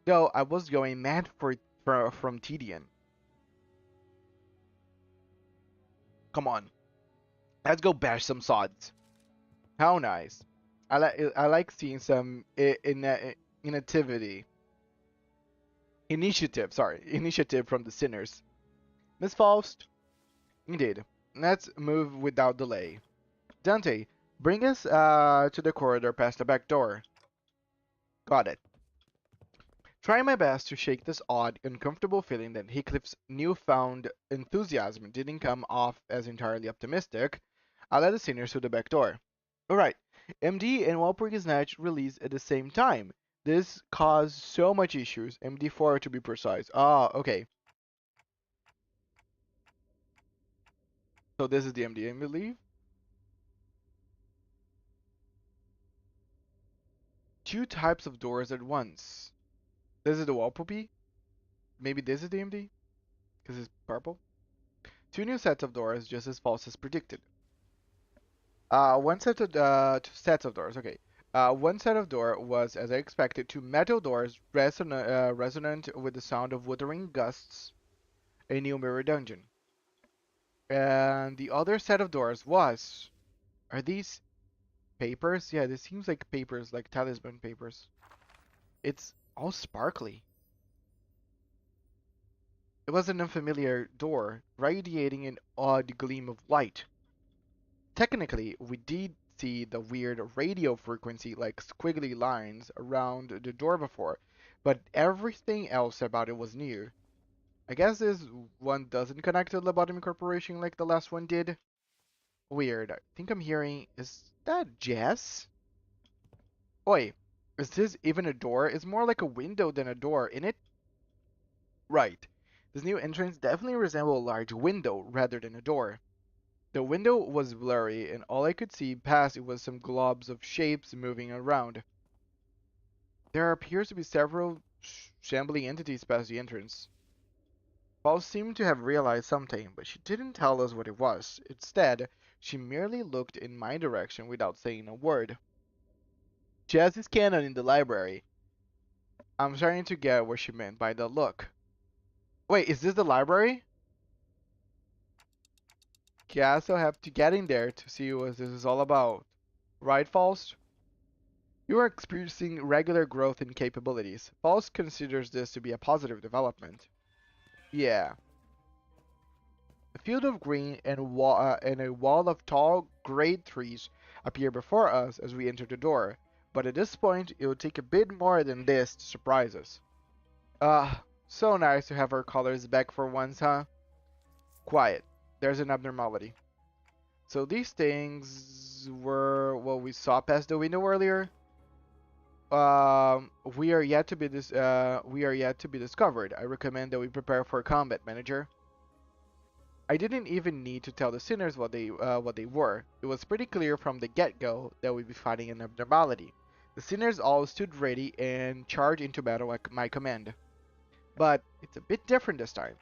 Though I was going mad from tedium. Come on, let's go bash some sods. How nice. I like seeing some inactivity. Initiative from the sinners. Miss Faust? Indeed. Let's move without delay. Dante, bring us to the corridor past the back door. Got it. Trying my best to shake this odd, uncomfortable feeling that Heathcliff's newfound enthusiasm didn't come off as entirely optimistic, I led the sinners to the back door. Alright, MD and walpurgisnight released at the same time. This caused so much issues, MD4 to be precise. Ah, okay. So this is the MD, I believe. Two types of doors at once. This is the walpurgi. Maybe this is the MD, because it's purple. Two new sets of doors, just as false as predicted. One set of two sets of doors. Okay. One set of door was, as I expected, two metal doors resonant with the sound of wuthering gusts. A new mirror dungeon. And the other set of doors was. Are these papers? Yeah, this seems like papers, like talisman papers. It's all sparkly. It was an unfamiliar door, radiating an odd gleam of light. Technically, we did see the weird radio frequency like squiggly lines around the door before, but everything else about it was new. I guess this one doesn't connect to lobotomycorporation like the last one did. Weird. I think I'm hearing. Is that Jess? Oi, is this even a door? It's more like a window than a door, in it? Right. This new entrance definitely resembled a large window rather than a door. The window was blurry, and all I could see past it was some globs of shapes moving around. There appears to be several shambling entities past the entrance. Paul seemed to have realized something, but she didn't tell us what it was. Instead, she merely looked in my direction without saying a word. Jazz is canon in the library. I'm starting to get what she meant by the look. Wait, is this the library? Okay, I also have to get in there to see what this is all about. Right, Faust? You are experiencing regular growth in capabilities. Faust considers this to be a positive development. Yeah. A field of green and a wall of tall, great trees appear before us as we enter the door, but at this point it will take a bit more than this to surprise us. So nice to have our colors back for once, huh? Quiet. There's an abnormality. So these things were what we saw past the window earlier. We are yet to be discovered. I recommend that we prepare for combat, manager. I didn't even need to tell the sinners what they were. It was pretty clear from the get-go that we'd be fighting an abnormality. The sinners all stood ready and charged into battle at my command. But it's a bit different this time.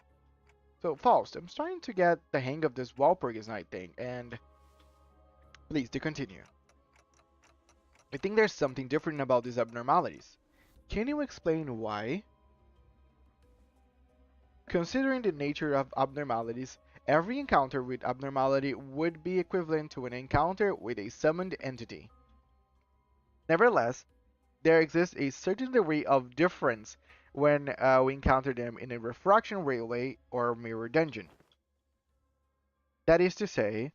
So, Faust, I'm starting to get the hang of this walpurgisnight thing, and please do continue. I think there's something different about these abnormalities. Can you explain why? Considering the nature of abnormalities, every encounter with abnormality would be equivalent to an encounter with a summoned entity. Nevertheless, there exists a certain degree of difference when we encounter them in a refraction railway or mirror dungeon. That is to say,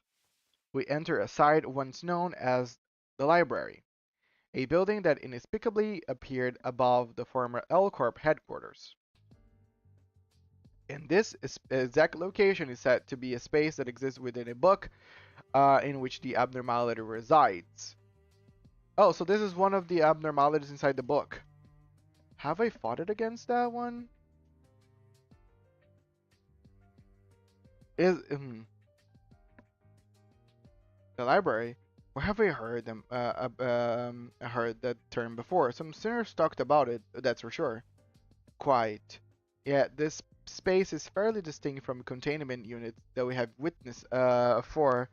we enter a site once known as the library, a building that inexplicably appeared above the former L Corp headquarters. And this exact location is said to be a space that exists within a book in which the abnormality resides. Oh, so this is one of the abnormalities inside the book. Have I fought it against that one? Is the library? Where have I heard them? Heard that term before. Some sinners talked about it. That's for sure. Quite. Yeah, this space is fairly distinct from containment units that we have witnessed for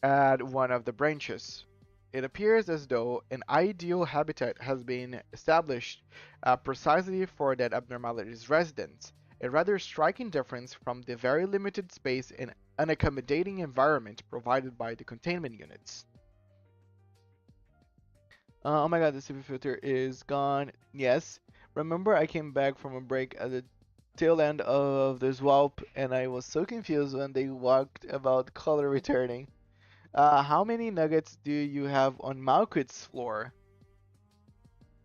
at one of the branches. It appears as though an ideal habitat has been established precisely for that abnormality's residents, a rather striking difference from the very limited space and unaccommodating environment provided by the containment units. Oh my god, the CV filter is gone. Yes. Remember I came back from a break at the tail end of this WALP and I was so confused when they walked about color returning. How many nuggets do you have on Malkuth's floor?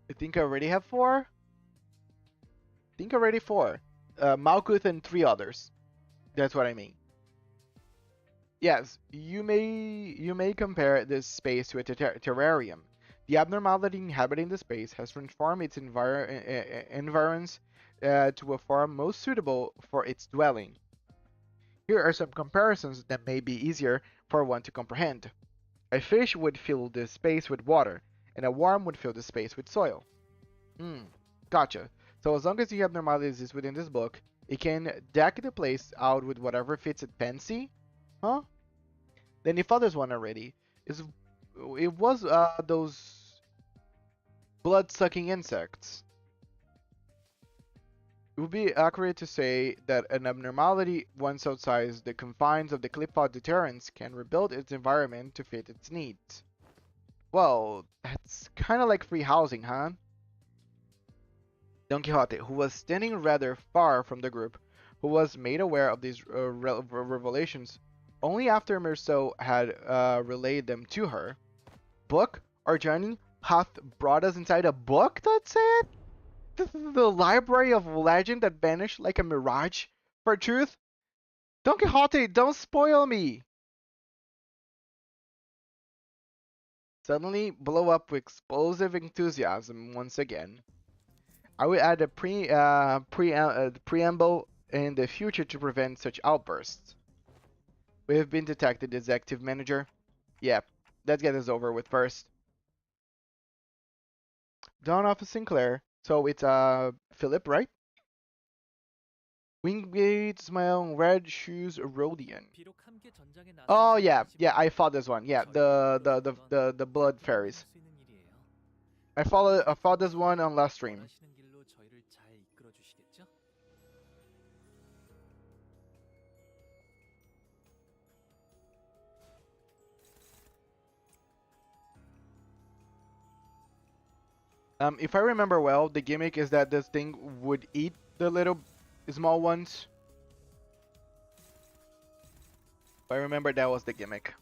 I think I already have 4? I think already 4. Malkuth and 3 others. That's what I mean. Yes, you may compare this space to a terrarium. The abnormality inhabiting the space has transformed its environs to a form most suitable for its dwelling. Here are some comparisons that may be easier for one to comprehend. A fish would fill this space with water, and a worm would fill the space with soil. Gotcha. So as long as the abnormality exists within this book, it can deck the place out with whatever fits its fancy? Huh? Then if others one already, it was those blood-sucking insects. It would be accurate to say that an abnormality, once outside the confines of the clip-pod deterrence, can rebuild its environment to fit its needs. Well, that's kind of like free housing, huh? Don Quixote, who was standing rather far from the group, who was made aware of these revelations only after Merceau had relayed them to her. Book? Our journey hath brought us inside a book, that's it? The library of legend that vanished like a mirage? For truth? Don Quixote, don't spoil me! Suddenly blow up with explosive enthusiasm once again. I will add a preamble in the future to prevent such outbursts. We have been detected, Executive Manager. Yep, let's get this over with first. Dawn of Sinclair. So it's Philip, right? Wingate, Smile, Red Shoes, Rodian. Oh yeah, I fought this one. Yeah, the blood fairies. I fought this one on last stream. If I remember well, the gimmick is that this thing would eat the little small ones. If I remember, that was the gimmick.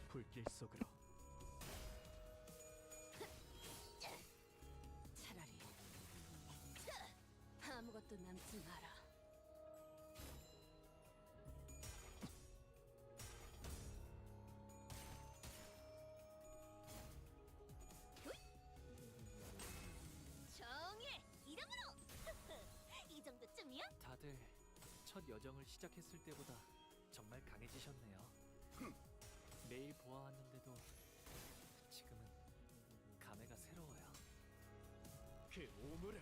불길 속으로. 차라리 아무것도 남지 마라. 정의 이름으로. 이 정도쯤이야? 다들 첫 여정을 시작했을 때보다 정말 강해지셨네요. 매일 보아왔는데도 지금은 감회가 새로워요. 그 오물을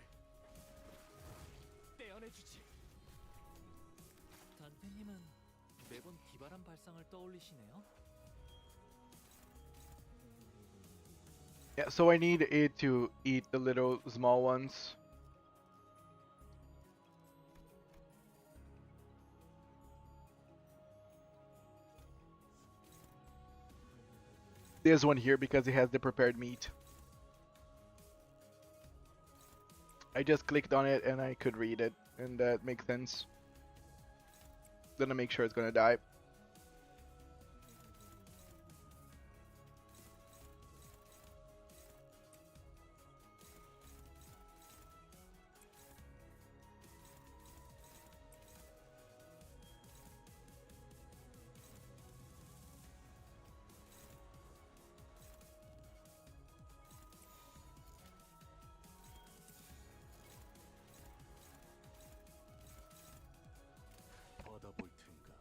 떼어내주지. 단테님은 매번 기발한 발상을 떠올리시네요. Yeah, so I need it to eat the little small ones. this one here because it has the prepared meat. I just clicked on it and I could read it, and that makes sense. Gonna make sure it's gonna die. 받아볼 텐가.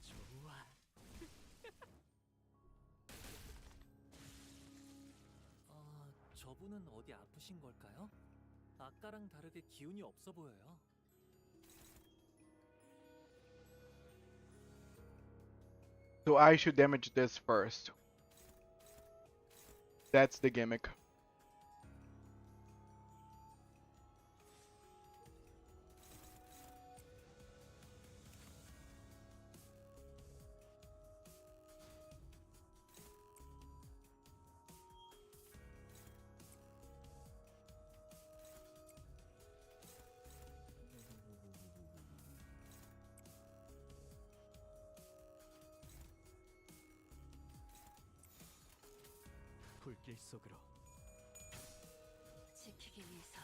좋아. 저분은 어디 아프신 걸까요? 아까랑 다르게 기운이 없어 보여요. So I should damage this first. That's the gimmick. 불길 속으로. 지키기 위해서.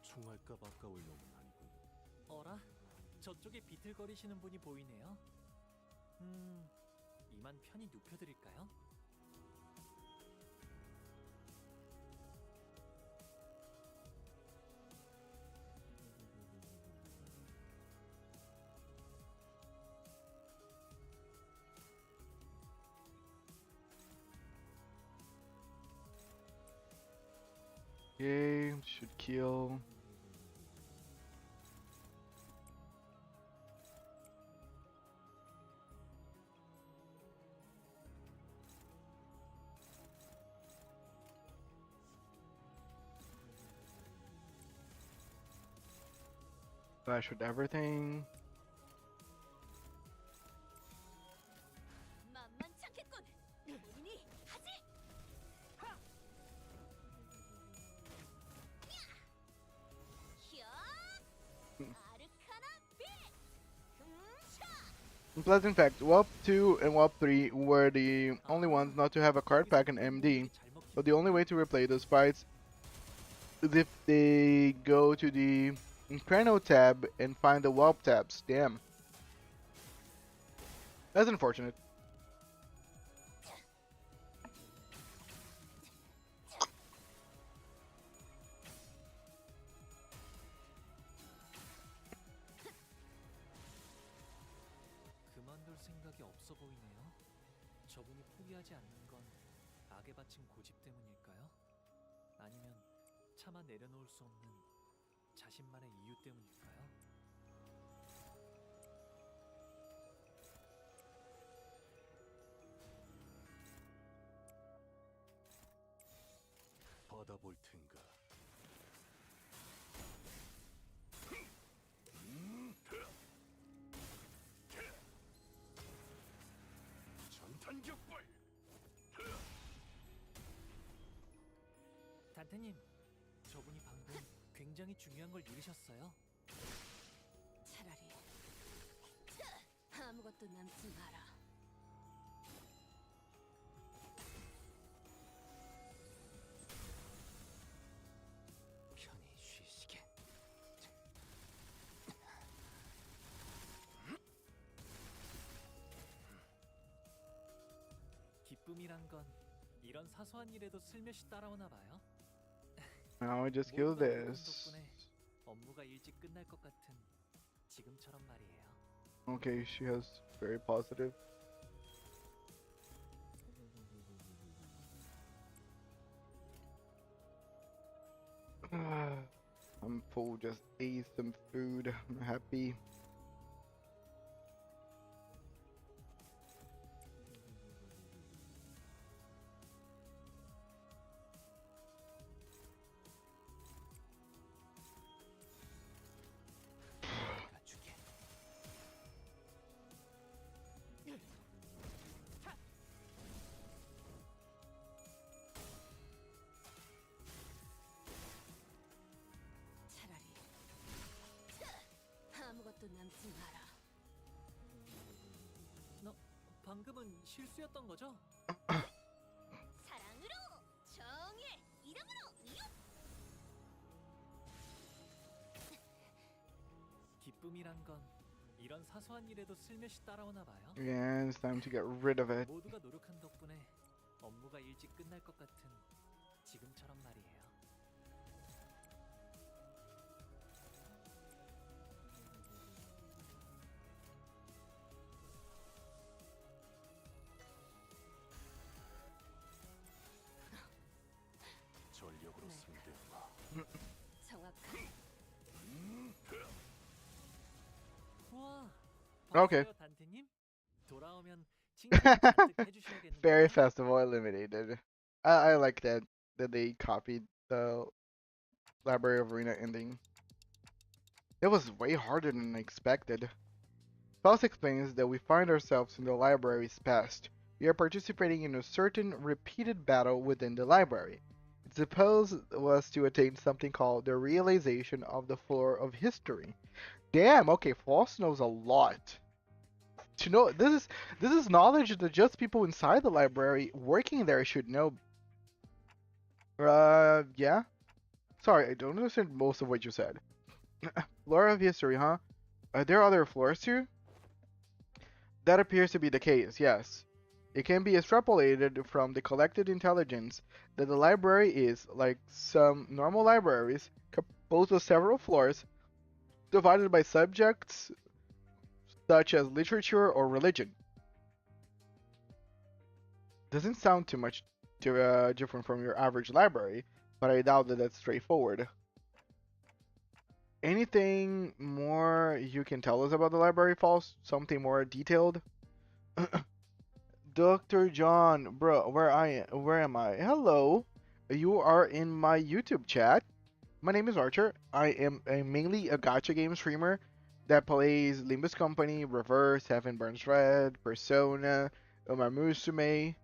총알값 아까울 놈은 아니군. 어라? 저쪽에 비틀거리시는 분이 보이네요. 이만 편히 눕혀드릴까요? Okay, should kill. Flash with everything. 만만찮겠군. 본인이 하지. 아르카나 빛. Unpleasant fact, Warp 2 and Warp 3 were the only ones not to have a card pack in MD, but the only way to replay those fights is if they go to the Inferno tab and find the Warp tabs. Damn. That's unfortunate. 그만둘 생각이 없어 보이네요. 저분이 포기하지 않는 건 악에 바친 고집 때문일까요? 아니면 차마 내려놓을 수 없는 자신만의 이유 때문일까요? 받아볼 텐가. 전탄격발. 단테님, 저분이 방금 굉장히 중요한 걸 잃으셨어요. 차라리 아무것도 남지 마라. 편히 쉬시게. 기쁨 기쁨이란 건 이런 사소한 일에도 슬며시 따라오나 봐요. Now I just kill 모두가 노력한 this. 덕분에 업무가 일찍 끝날 것 같은 지금처럼 말이에요. Okay, she has very positive. I'm full, just ate some food. I'm happy. 내가 주게. 차라리 아무것도 남지 마라. 너 방금은 실수였던 거죠? 사랑으로 정의 이름으로 이웃. 기쁨이란 건 이런 사소한 일에도 슬며시 따라오나 봐요. Yeah, it's time to get rid of it. 모두가 노력한 덕분에 업무가 일찍 끝날 것 같은 지금처럼 말이에요. 전력으로 상대해봐. 정확한 우와. 오케이. 봤어요, 단테님? 돌아오면 칭찬 잔뜩 해주셔야겠는데요. Fairy Festival eliminated. I like that they copied the Library of Ruina ending. It was way harder than expected. Faust explains that we find ourselves in the library's past. We are participating in a certain repeated battle within the library. Its purpose was to attain something called the realization of the floor of history. Damn, okay, Faust knows a lot. To know this is knowledge that just people inside the library working there should know. Yeah. Sorry, I don't understand most of what you said. Floor of history, huh? Are there other floors too? That appears to be the case, yes. It can be extrapolated from the collected intelligence that the library is, like some normal libraries, composed of several floors, divided by subjects such as literature or religion. Doesn't sound too much different from your average library, but I doubt that that's straightforward. Anything more you can tell us about the library, False? Something more detailed? Dr. John, bro, where am I? Hello. You are in my YouTube chat. My name is Archer. I am mainly a gacha game streamer that plays Limbus Company, Reverse, Heaven Burns Red, Persona, Umamusume,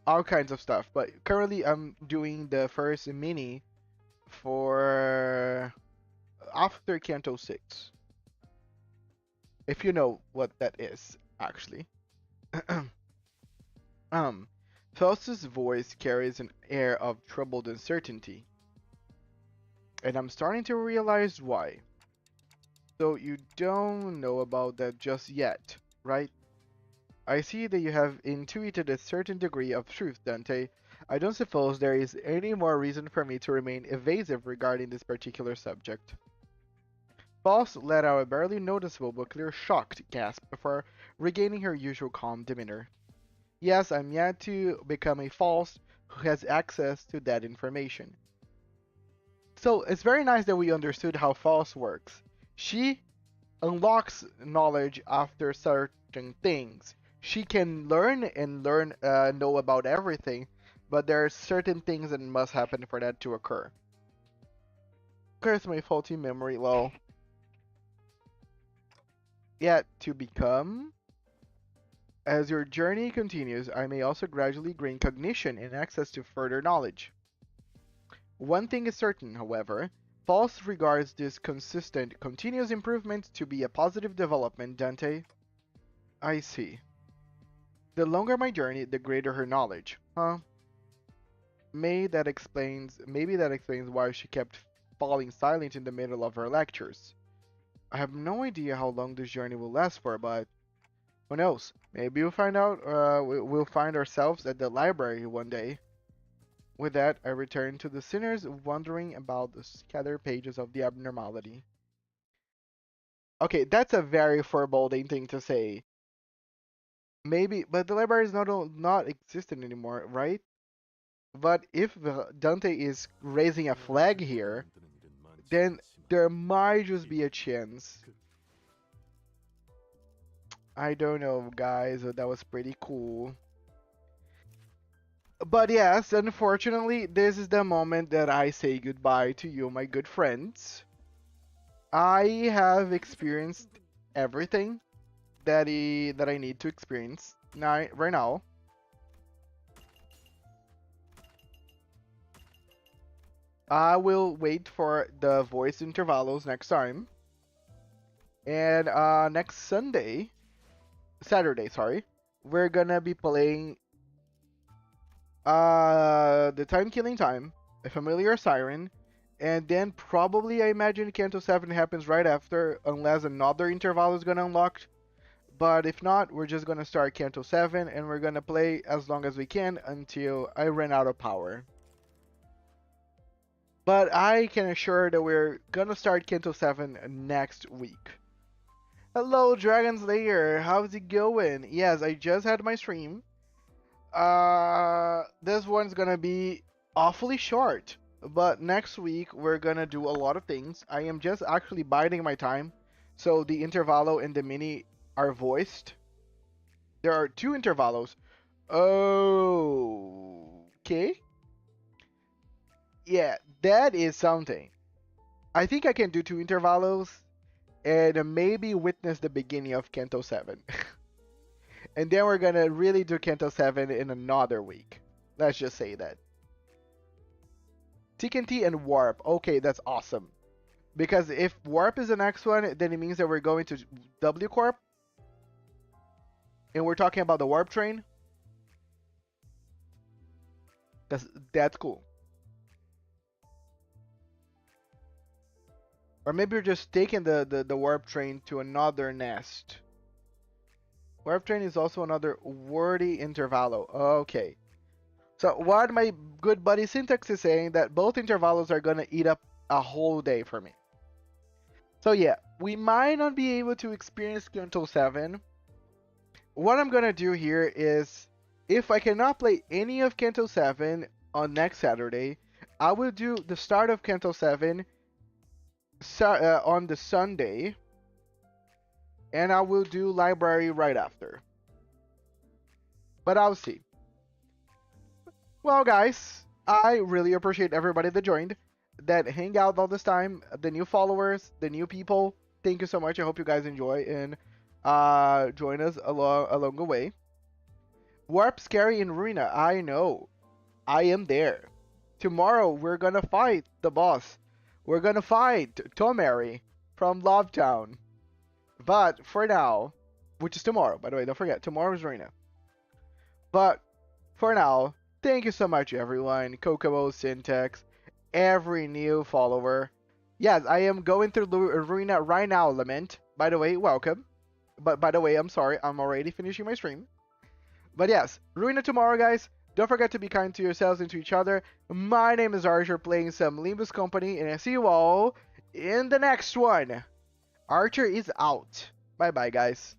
all kinds of stuff. But currently I'm doing the first mini for after Canto 6. If you know what that is, actually. Faust's voice carries an air of troubled uncertainty. And I'm starting to realize why. So you don't know about that just yet, right? I see that you have intuited a certain degree of truth, Dante. I don't suppose there is any more reason for me to remain evasive regarding this particular subject. Faust let out a barely noticeable but clear shocked gasp before regaining her usual calm demeanor. Yes, I'm yet to become a Faust who has access to that information. So it's very nice that we understood how Faust works. She unlocks knowledge after certain things. She can know about everything, but there are certain things that must happen for that to occur. Curse my faulty memory, lol. Yet to become. As your journey continues, I may also gradually gain cognition and access to further knowledge. One thing is certain, however, Faust regards this consistent, continuous improvement to be a positive development, Dante. I see. The longer my journey, the greater her knowledge, huh? Maybe that explains why she kept falling silent in the middle of her lectures. I have no idea how long this journey will last for, but Who knows? Maybe we'll find out. We'll find ourselves at the library one day. With that, I return to the sinners, wondering about the scattered pages of the abnormality. Okay, that's a very foreboding thing to say. Maybe, but the library is not existent anymore, right? But if Dante is raising a flag here, then there might just be a chance. I don't know, guys. That was pretty cool. But yes, unfortunately, this is the moment that I say goodbye to you, my good friends. I have experienced everything that I need to experience right now. I will wait for the voice intervalos next time. And next Saturday, sorry, we're gonna be playing the Time Killing Time, a familiar siren, and then probably I imagine Canto 7 happens right after, unless another interval is gonna unlock. But if not, we're just gonna start Canto 7 and we're gonna play as long as we can until I run out of power. But I can assure that we're gonna start Canto 7 next week. Hello, Dragon Slayer. How's it going? Yes, I just had my stream. This one's gonna be awfully short, but next week we're gonna do a lot of things. I am just actually biding my time, so the intervalo and the mini are voiced. There are 2 intervalos. Okay. Yeah, that is something. I think I can do 2 intervalos and maybe witness the beginning of Canto 7. And then we're gonna really do Canto 7 in another week. Let's just say that. TKT and Warp. Okay, that's awesome. Because if Warp is the next one, then it means that we're going to W Corp. And we're talking about the Warp Train. That's cool. Or maybe we're just taking the Warp Train to another nest. Warp Train is also another wordy intervalo. Okay. So what my good buddy Syntax is saying, that both intervalos are gonna eat up a whole day for me. So yeah, we might not be able to experience Canto 7. What I'm gonna do here is, if I cannot play any of Canto 7 on next Saturday, I will do the start of Canto 7 on the Sunday, and I will do library right after. But I'll see. Well, guys, I really appreciate everybody that joined, that hang out all this time, the new followers, the new people. Thank you so much. I hope you guys enjoy and join us along the way. Warp Scary in Ruina. I know. I am there. Tomorrow we're gonna fight the boss. We're gonna fight Tomari from Lovetown. But for now, which is tomorrow, by the way, don't forget, tomorrow is Ruina. But for now, thank you so much, everyone. Kokomo, Syntax, every new follower. Yes, I am going through Ruina right now, Lament. By the way, welcome. But by the way, I'm sorry, I'm already finishing my stream. But yes, Ruina tomorrow, guys. Don't forget to be kind to yourselves and to each other. My name is Archer, playing some Limbus Company, and I see you all in the next one. Archer is out. Bye-bye, guys.